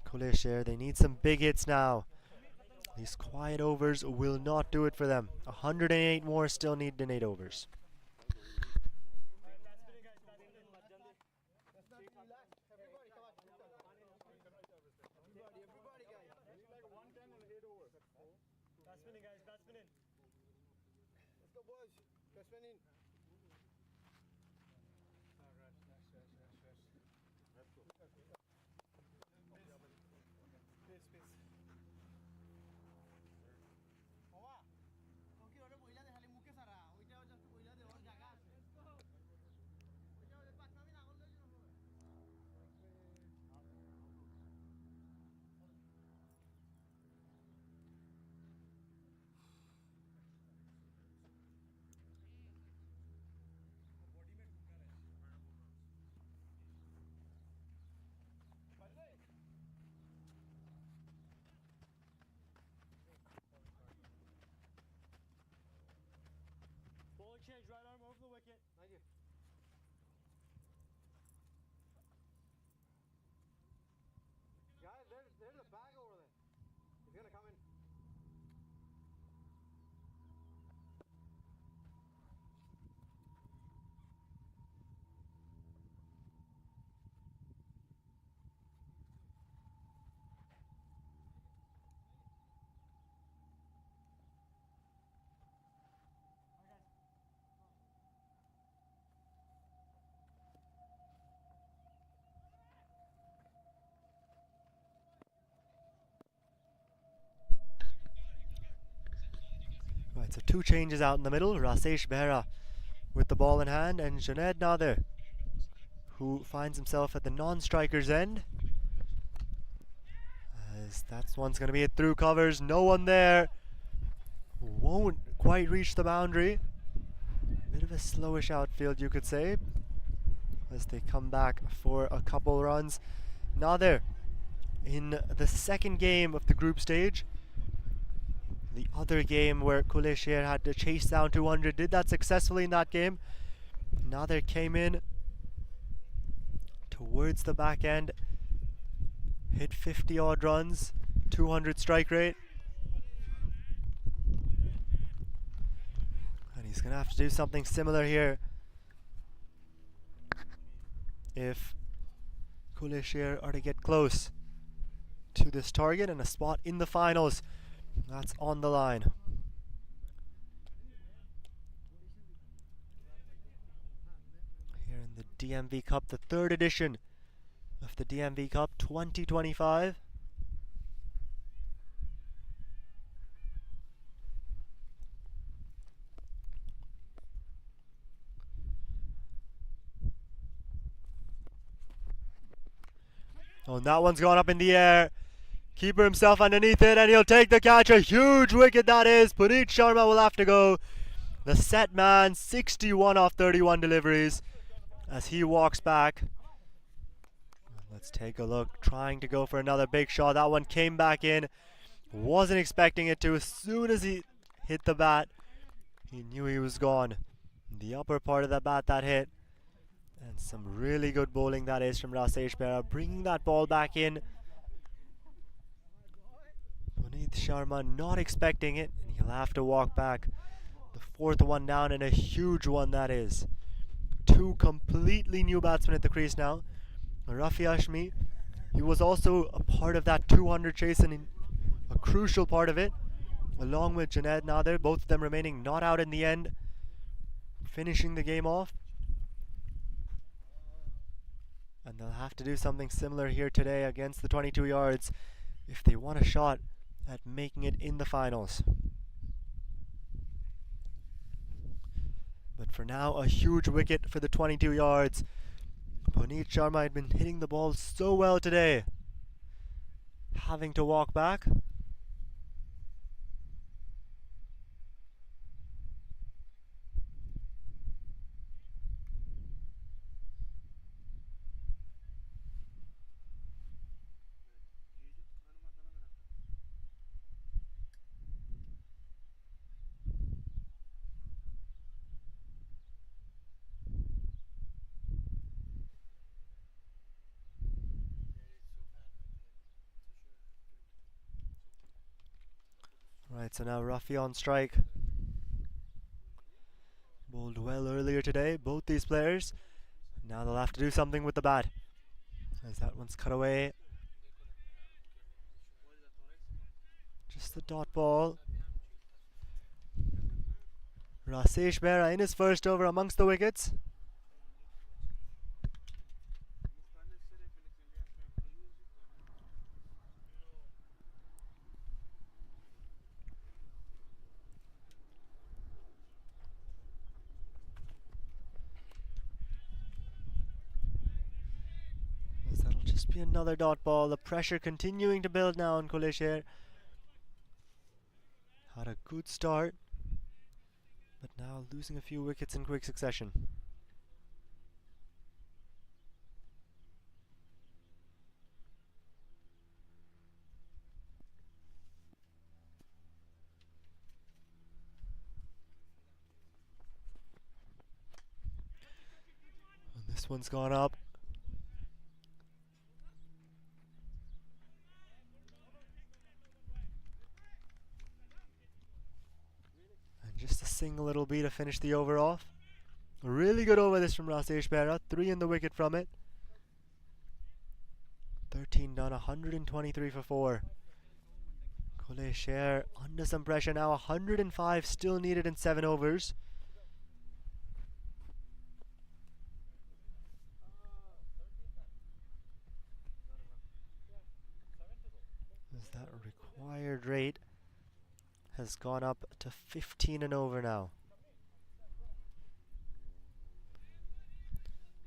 Kleshair, they need some big hits now. These quiet overs will not do it for them. 108 more still need in 8 overs. Batsman in, guys, batsman in. Let's go, boys. Batsman in. Bowling change, right arm over the wicket. Thank you. Guys, there's a bag over there. He's gonna come in. Right, so 2 changes out in the middle. Rasesh Behra with the ball in hand, and Junaid Nadir, who finds himself at the non-striker's end. As that one's going to be hit through covers. No one there. Won't quite reach the boundary. Bit of a slowish outfield, you could say, as they come back for a couple runs. Nadir in the second game of the group stage. The other game where Kleshair had to chase down 200, did that successfully in that game. Nadir came in towards the back end, hit 50 odd runs, 200 strike rate. And he's going to have to do something similar here if Kleshair are to get close to this target and a spot in the finals. That's on the line. Here in the DMV Cup, the 3rd edition of the DMV Cup 2025. Oh, and that one's gone up in the air. Keeper himself underneath it, and he'll take the catch. A huge wicket that is. Puneet Sharma will have to go. The set man, 61 off 31 deliveries as he walks back. Let's take a look. Trying to go for another big shot. That one came back in. Wasn't expecting it to. As soon as he hit the bat, he knew he was gone. The upper part of the bat that hit. And some really good bowling that is from Rasesh Bera, bringing that ball back in. Puneet Sharma not expecting it, and he'll have to walk back. The fourth one down, and a huge one that is. Two completely new batsmen at the crease now. Rafi Hashmi, he was also a part of that 200 chase and a crucial part of it, along with Junaid Nadir, both of them remaining not out in the end, finishing the game off. And they'll have to do something similar here today against the 22 yards if they want a shot at making it in the finals. But for now, a huge wicket for the 22 yards. Puneet Sharma had been hitting the ball so well today, having to walk back. Right, so now Rafi on strike. Bowled well earlier today, both these players. Now they'll have to do something with the bat, as that one's cut away. Just the dot ball. Rasesh Bera in his first over amongst the wickets. That'll just be another dot ball. The pressure continuing to build now on Kleshair. Had a good start, but now losing a few wickets in quick succession. And this one's gone up. Just a single it'll be to finish the over off. A really good over this from Rasesh Bera. 3 in the wicket from it. 13 done, 123 for 4. Kleshair under some pressure now. 105 still needed in 7 overs. Is that required rate has gone up to 15 and over now.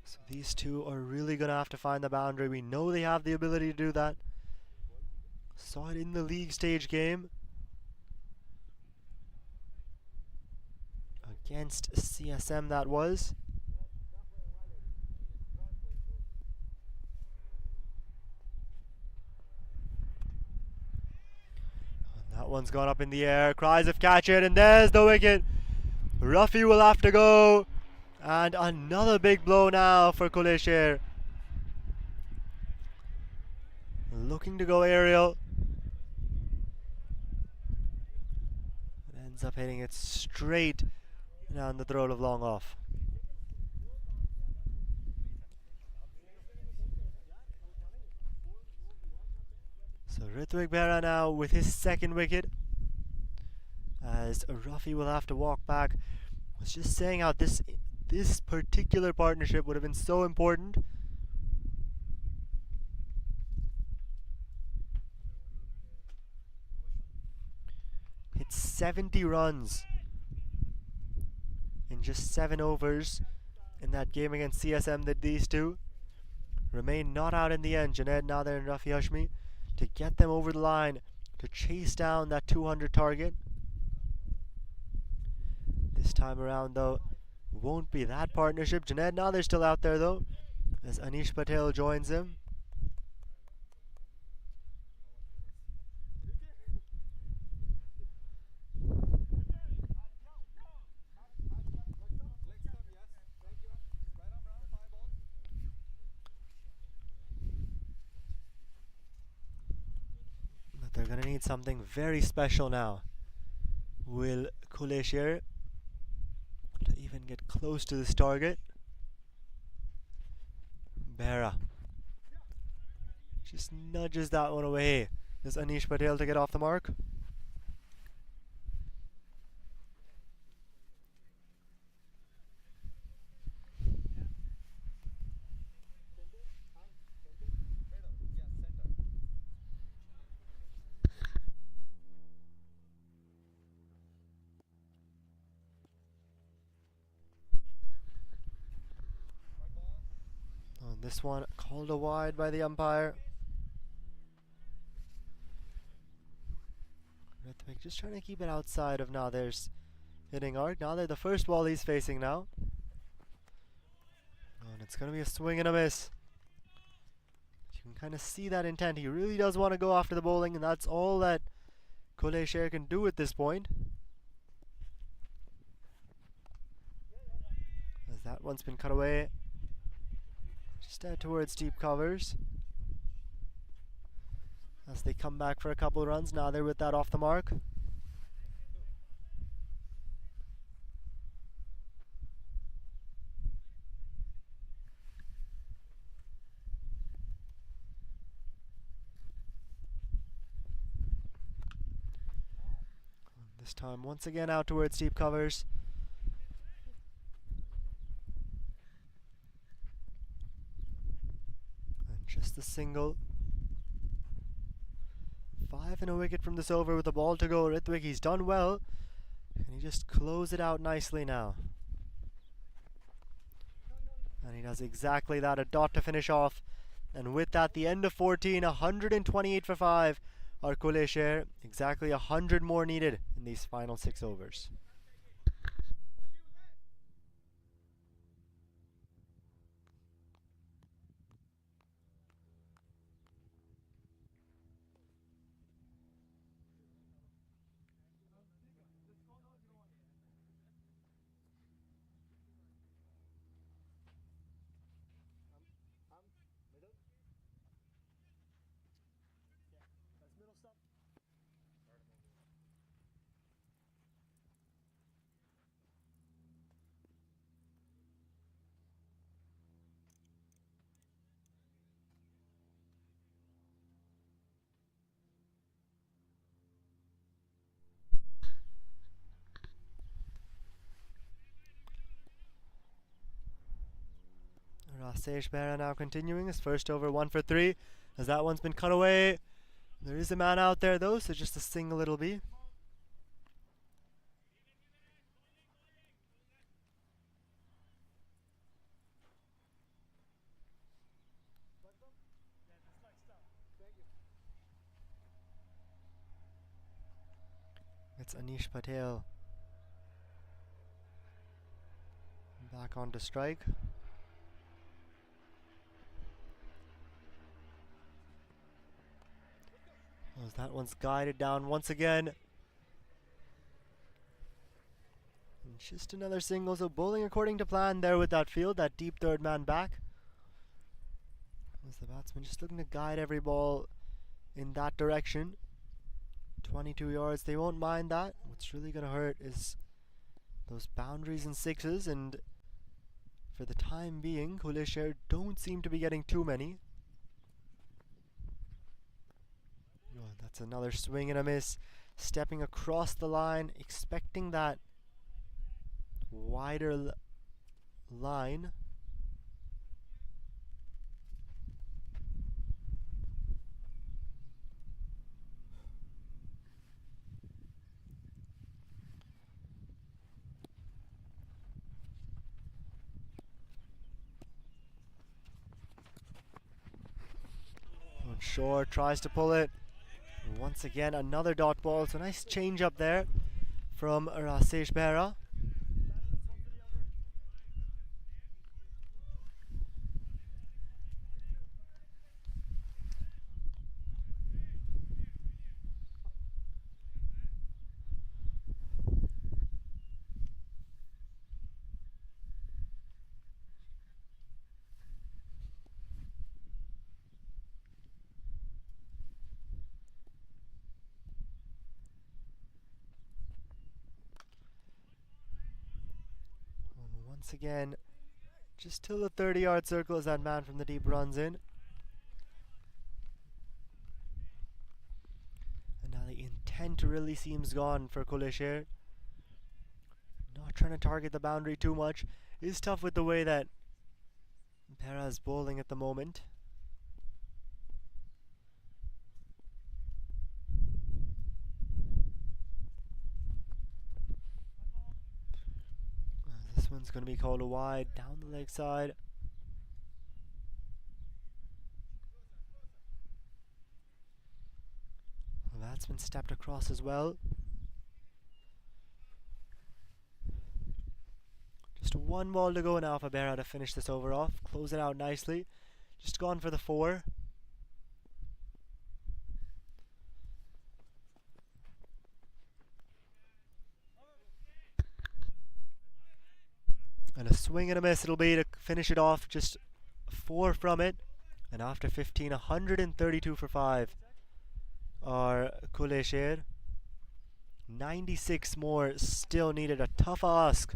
So these two are really going to have to find the boundary. We know they have the ability to do that. Saw it in the league stage game against CSM, that was. That one's gone up in the air. Cries of catch it, and there's the wicket. Rafi will have to go. And another big blow now for Kleshair. Looking to go aerial. It ends up hitting it straight down the throat of long off. So Ritwik Bera now with his second wicket, as Rafi will have to walk back. Was just saying how this particular partnership would have been so important. Hit 70 runs in just 7 overs in that game against CSM. That these two remain not out in the end. Junaid Nadir and Rafi Hashmi, to get them over the line, to chase down that 200 target. This time around, though, won't be that partnership. Junaid Nadir's still out there, though, as Anish Patel joins him. they're going to need something very special now. Will Kleshair to even get close to this target? Behra just nudges that one away. Does Anish Patel to get off the mark? Oh, this one called a wide by the umpire. Rithwik just trying to keep it outside of Nadir's hitting arc. Nadir, the first ball he's facing now. Oh, and it's going to be a swing and a miss. You can kind of see that intent. He really does want to go after the bowling, and that's all that Kleshair can do at this point. As that one's been cut away. Just head towards deep covers. As they come back for a couple runs, now they're with that off the mark. This time once again out towards deep covers. And just the single. 5 and a wicket from this over with the ball to go. Rithwik, he's done well. Can he just close it out nicely now? And he does exactly that, a dot to finish off. And with that, the end of 14, 128 for 5 are Kleshair. Exactly 100 more needed in these final 6 overs. That's middle stop. Rasesh Behra now continuing his first over, 1 for 3. As that one's been cut away. There is a man out there though, so just a single it'll be. It's Anish Patel back on to strike. As that one's guided down once again. And just another single, so bowling according to plan there with that field, that deep third man back. As the batsman just looking to guide every ball in that direction. 22 yards, they won't mind that. What's really going to hurt is those boundaries and sixes, and for the time being, Kleshair don't seem to be getting too many. Oh, that's another swing and a miss. Stepping across the line, expecting that wider line. And Sher tries to pull it. And once again, another dot ball. So nice change up there from Rasesh Behra. Once again, just till the 30-yard circle as that man from the deep runs in. And now the intent really seems gone for Kleshair. Not trying to target the boundary too much. Is tough with the way that Pera is bowling at the moment. This one's going to be called a wide down the leg side. Well, that's been stepped across as well. Just one ball to go now for Berra to finish this over off. Close it out nicely. Just gone for the 4. And a swing and a miss it'll be to finish it off. Just 4 from it. And after 15, 132 for 5 are Kleshair. 96 more still needed. A tough ask.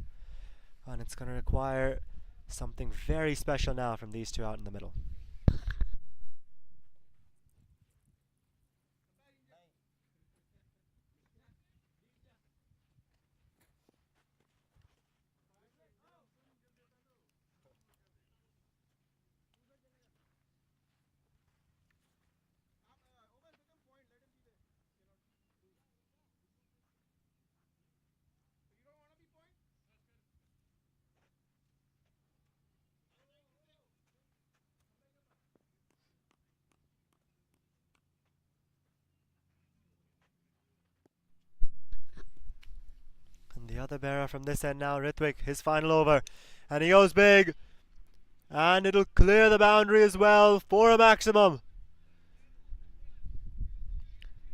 And it's going to require something very special now from these two out in the middle. And the other bearer from this end now, Ritwik, his final over. And he goes big. And it'll clear the boundary as well for a maximum.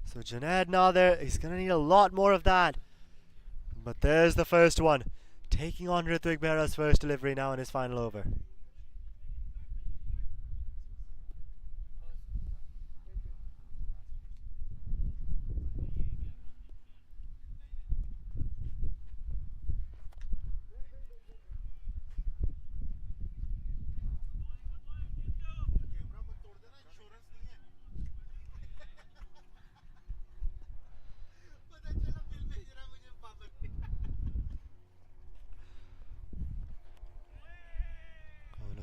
So Junaid now there, he's going to need a lot more of that. But there's the first one. Taking on Ritwik Berra's first delivery now in his final over.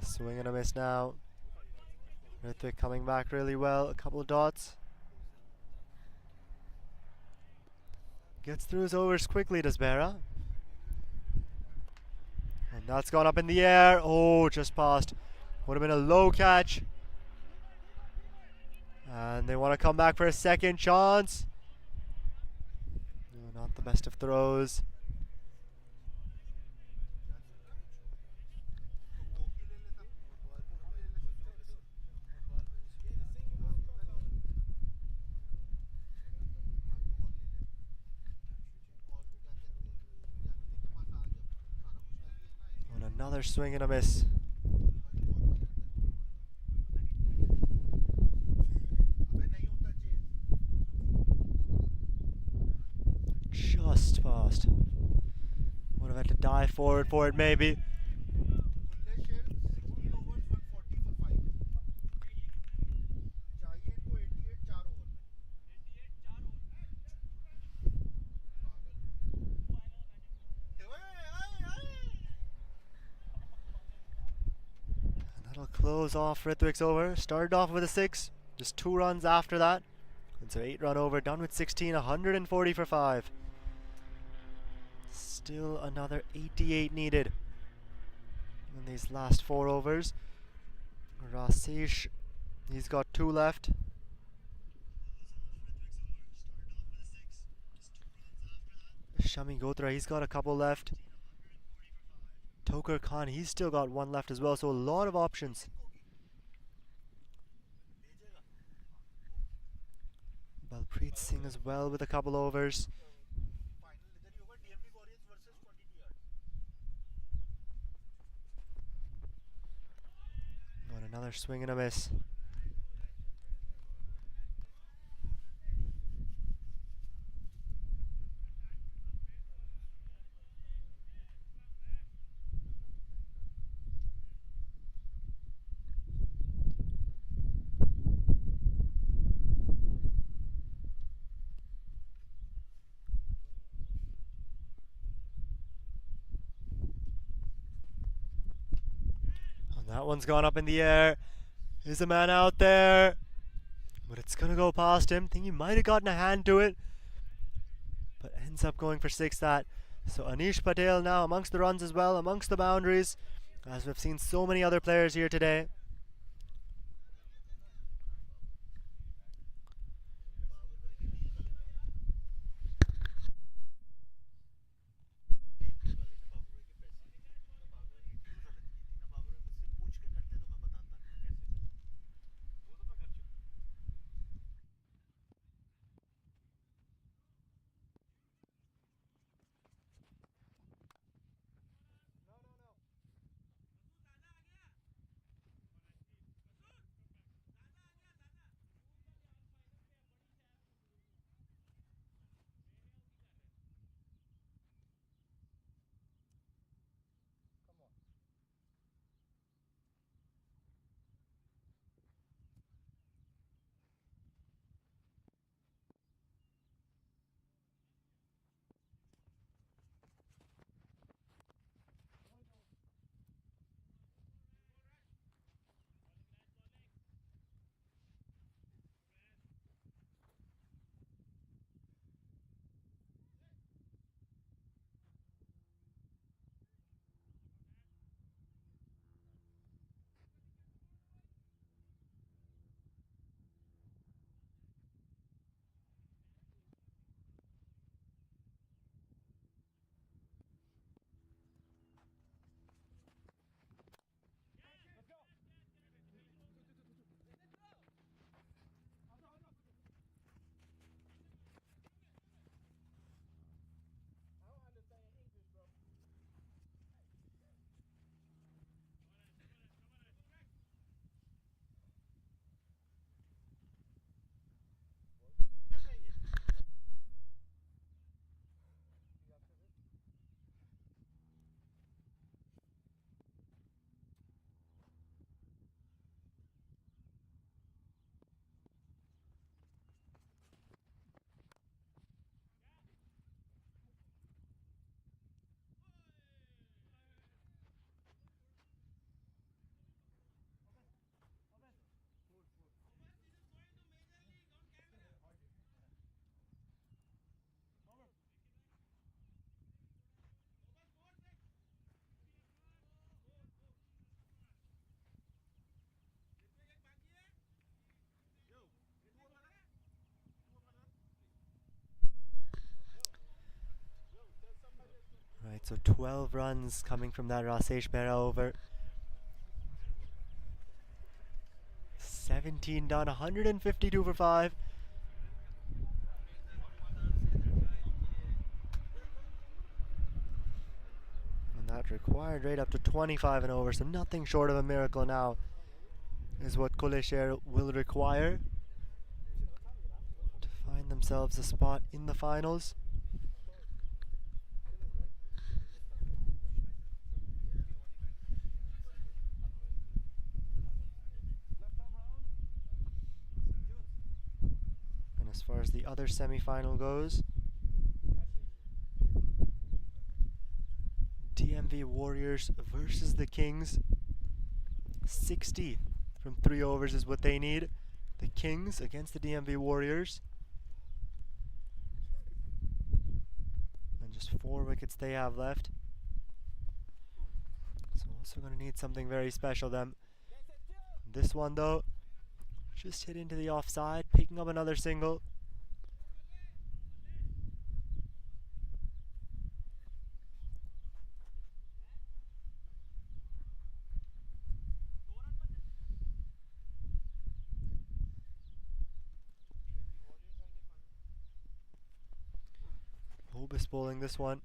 Swing and a miss now. Ritwik coming back really well. A couple of dots. Gets through his overs quickly, does Berra. And that's gone up in the air. Oh, just passed. Would have been a low catch. And they want to come back for a second chance. No, not the best of throws. Another swing and a miss. Just past. Would have had to dive forward for it maybe. Close off Ritwik's over. Started off with a 6. Just 2 runs after that. It's an 8-run over. Done with 16. 140 for 5. Still another 88 needed in these last 4 overs. Rasesh, he's got 2 left. Shami Gotra, he's got a couple left. Tokar Khan, he's still got 1 left as well, so a lot of options. Balpreet Singh as well with a couple overs. And another swing and a miss. That one's gone up in the air. Is a man out there? But it's going to go past him. Think he might have gotten a hand to it. But ends up going for 6 that. So Anish Patel now amongst the runs as well, amongst the boundaries. As we've seen so many other players here today. Right, so 12 runs coming from that Rasesh Behra over. 17 done, 152 for 5. And that required rate up to 25 and over, so nothing short of a miracle now is what Kleshair will require to find themselves a spot in the finals. And as far as the other semi-final goes, DMV Warriors versus the Kings. 60 from 3 overs is what they need. The Kings against the DMV Warriors. And just 4 wickets they have left. So also going to need something very special then. This one though, just hit into the offside, picking up another single. Hobus bowling this one.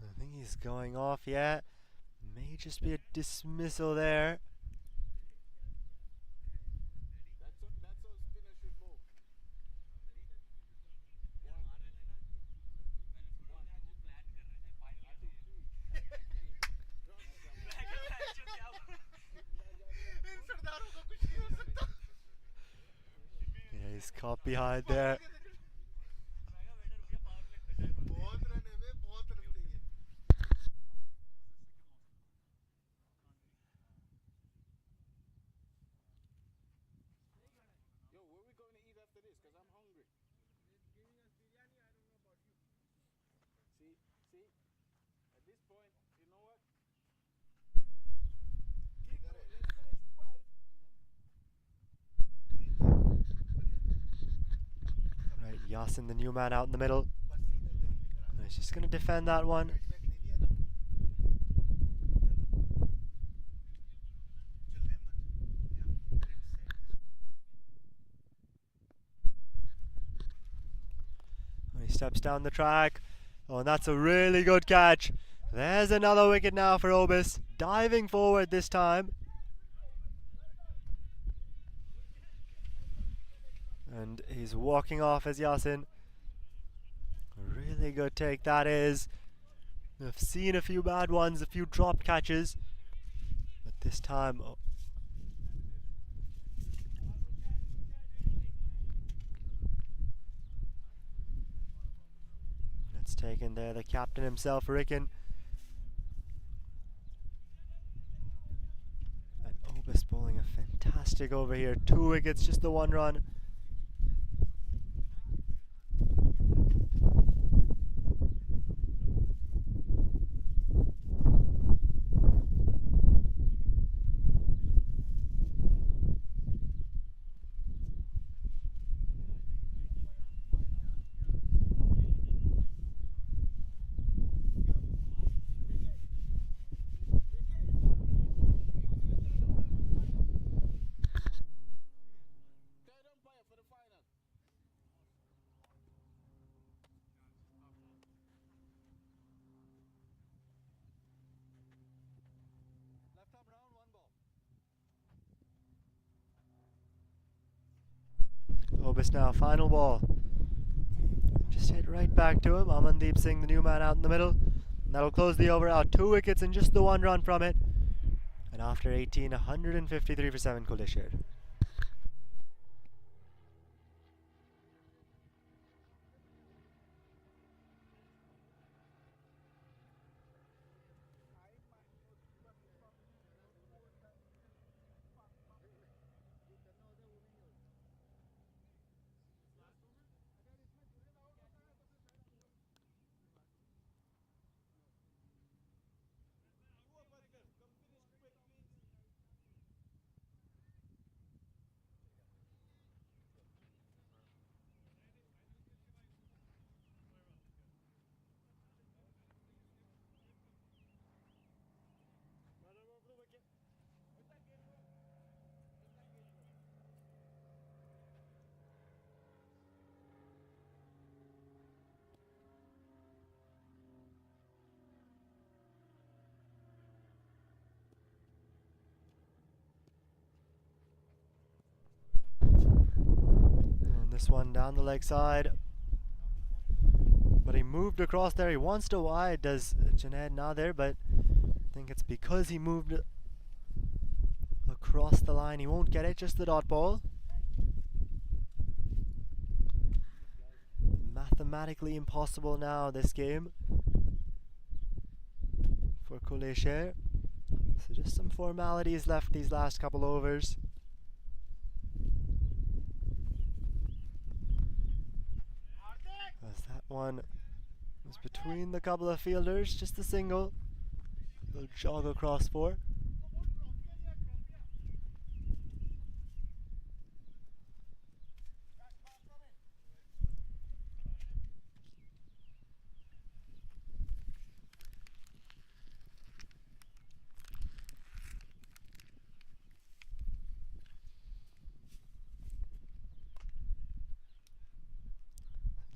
I think he's going off, yeah. May just be a dismissal there. Yeah, he's caught behind there. Yasin, the new man, out in the middle. And he's just going to defend that one. And he steps down the track. Oh, and that's a really good catch. There's another wicket now for Obis, diving forward this time. And he's walking off as Yasin. A really good take that is. I've seen a few bad ones, a few drop catches, but this time, oh. It's taken there, the captain himself, Ricken. And Obis bowling a fantastic over here. 2 wickets, just the 1 run. Left arm round, 1 ball. Obis now, final ball. Just hit right back to him. Amandeep Singh, the new man, out in the middle. And that'll close the over out. 2 wickets and just the 1 run from it. And after 18, 153 for 7, Kleshair. Runner over the wicket. And this one down the leg side. But he moved across there. He wants to wide, does Junaid Nadir, but I think it's because he moved across the line. He won't get it, just the dot ball. Mathematically impossible now, this game, for Kleshair. So just some formalities left these last couple overs. As that one was between the couple of fielders, just a single. They'll jog across for.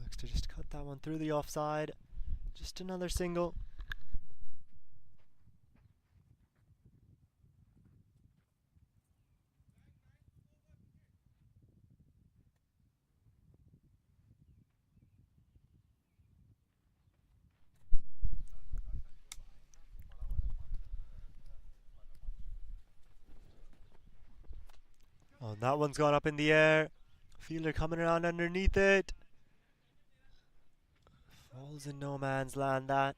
Looks to just cut that one through the offside. Just another single. Oh, that one's gone up in the air. Fielder coming around underneath it. Falls in no man's land, that.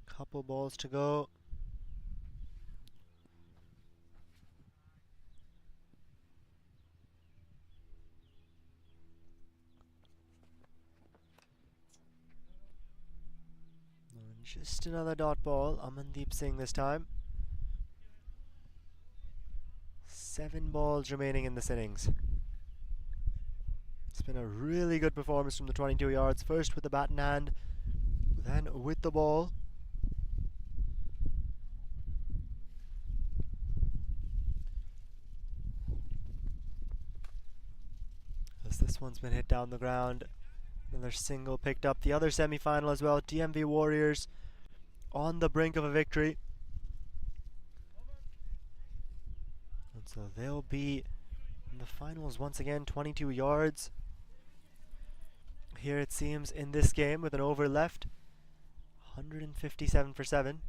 Couple balls to go. Just another dot ball. Amandeep Singh this time. 7 balls remaining in this innings. It's been a really good performance from the 22 yards. First with the bat in hand, then with the ball. As this one's been hit down the ground. Another single picked up. The other semi-final as well. DMV Warriors on the brink of a victory. And so they'll be in the finals once again. 22 yards. Here it seems in this game with an over left. 157 for 7.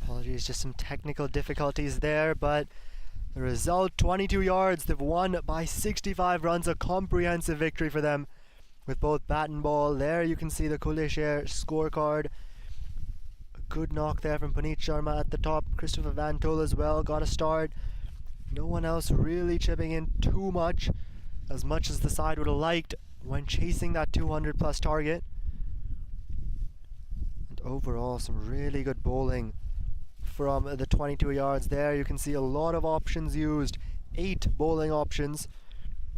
Apologies, just some technical difficulties there, but the result 22 yards. They've won by 65 runs, a comprehensive victory for them with both bat and ball. There you can see the Kleshair scorecard. A good knock there from Puneet Sharma at the top. Christopher Van Tol as well got a start. No one else really chipping in too much as the side would have liked when chasing that 200 plus target. And overall some really good bowling from the 22 yards there. You can see a lot of options used, 8 bowling options.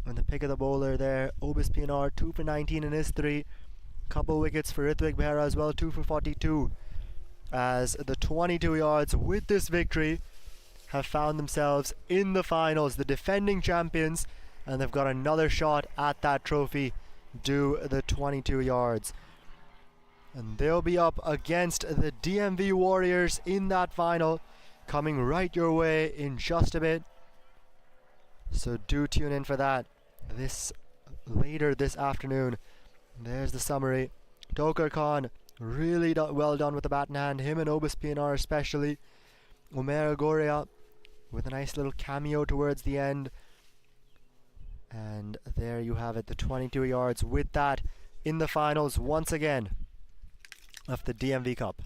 And the pick of the bowler there, Obis PNR, 2 for 19 in his 3. Couple wickets for Ritvik Behra as well, 2 for 42. As the 22 yards with this victory have found themselves in the finals, the defending champions, and they've got another shot at that trophy due the 22 yards. And they'll be up against the DMV Warriors in that final, coming right your way in just a bit. So do tune in for that later this afternoon. There's the summary. Tokar Khan, really well done with the bat in hand. Him and Obis PNR especially. Umair Goria with a nice little cameo towards the end. And there you have it, the 22 yards with that in the finals once again of the DMV Cup.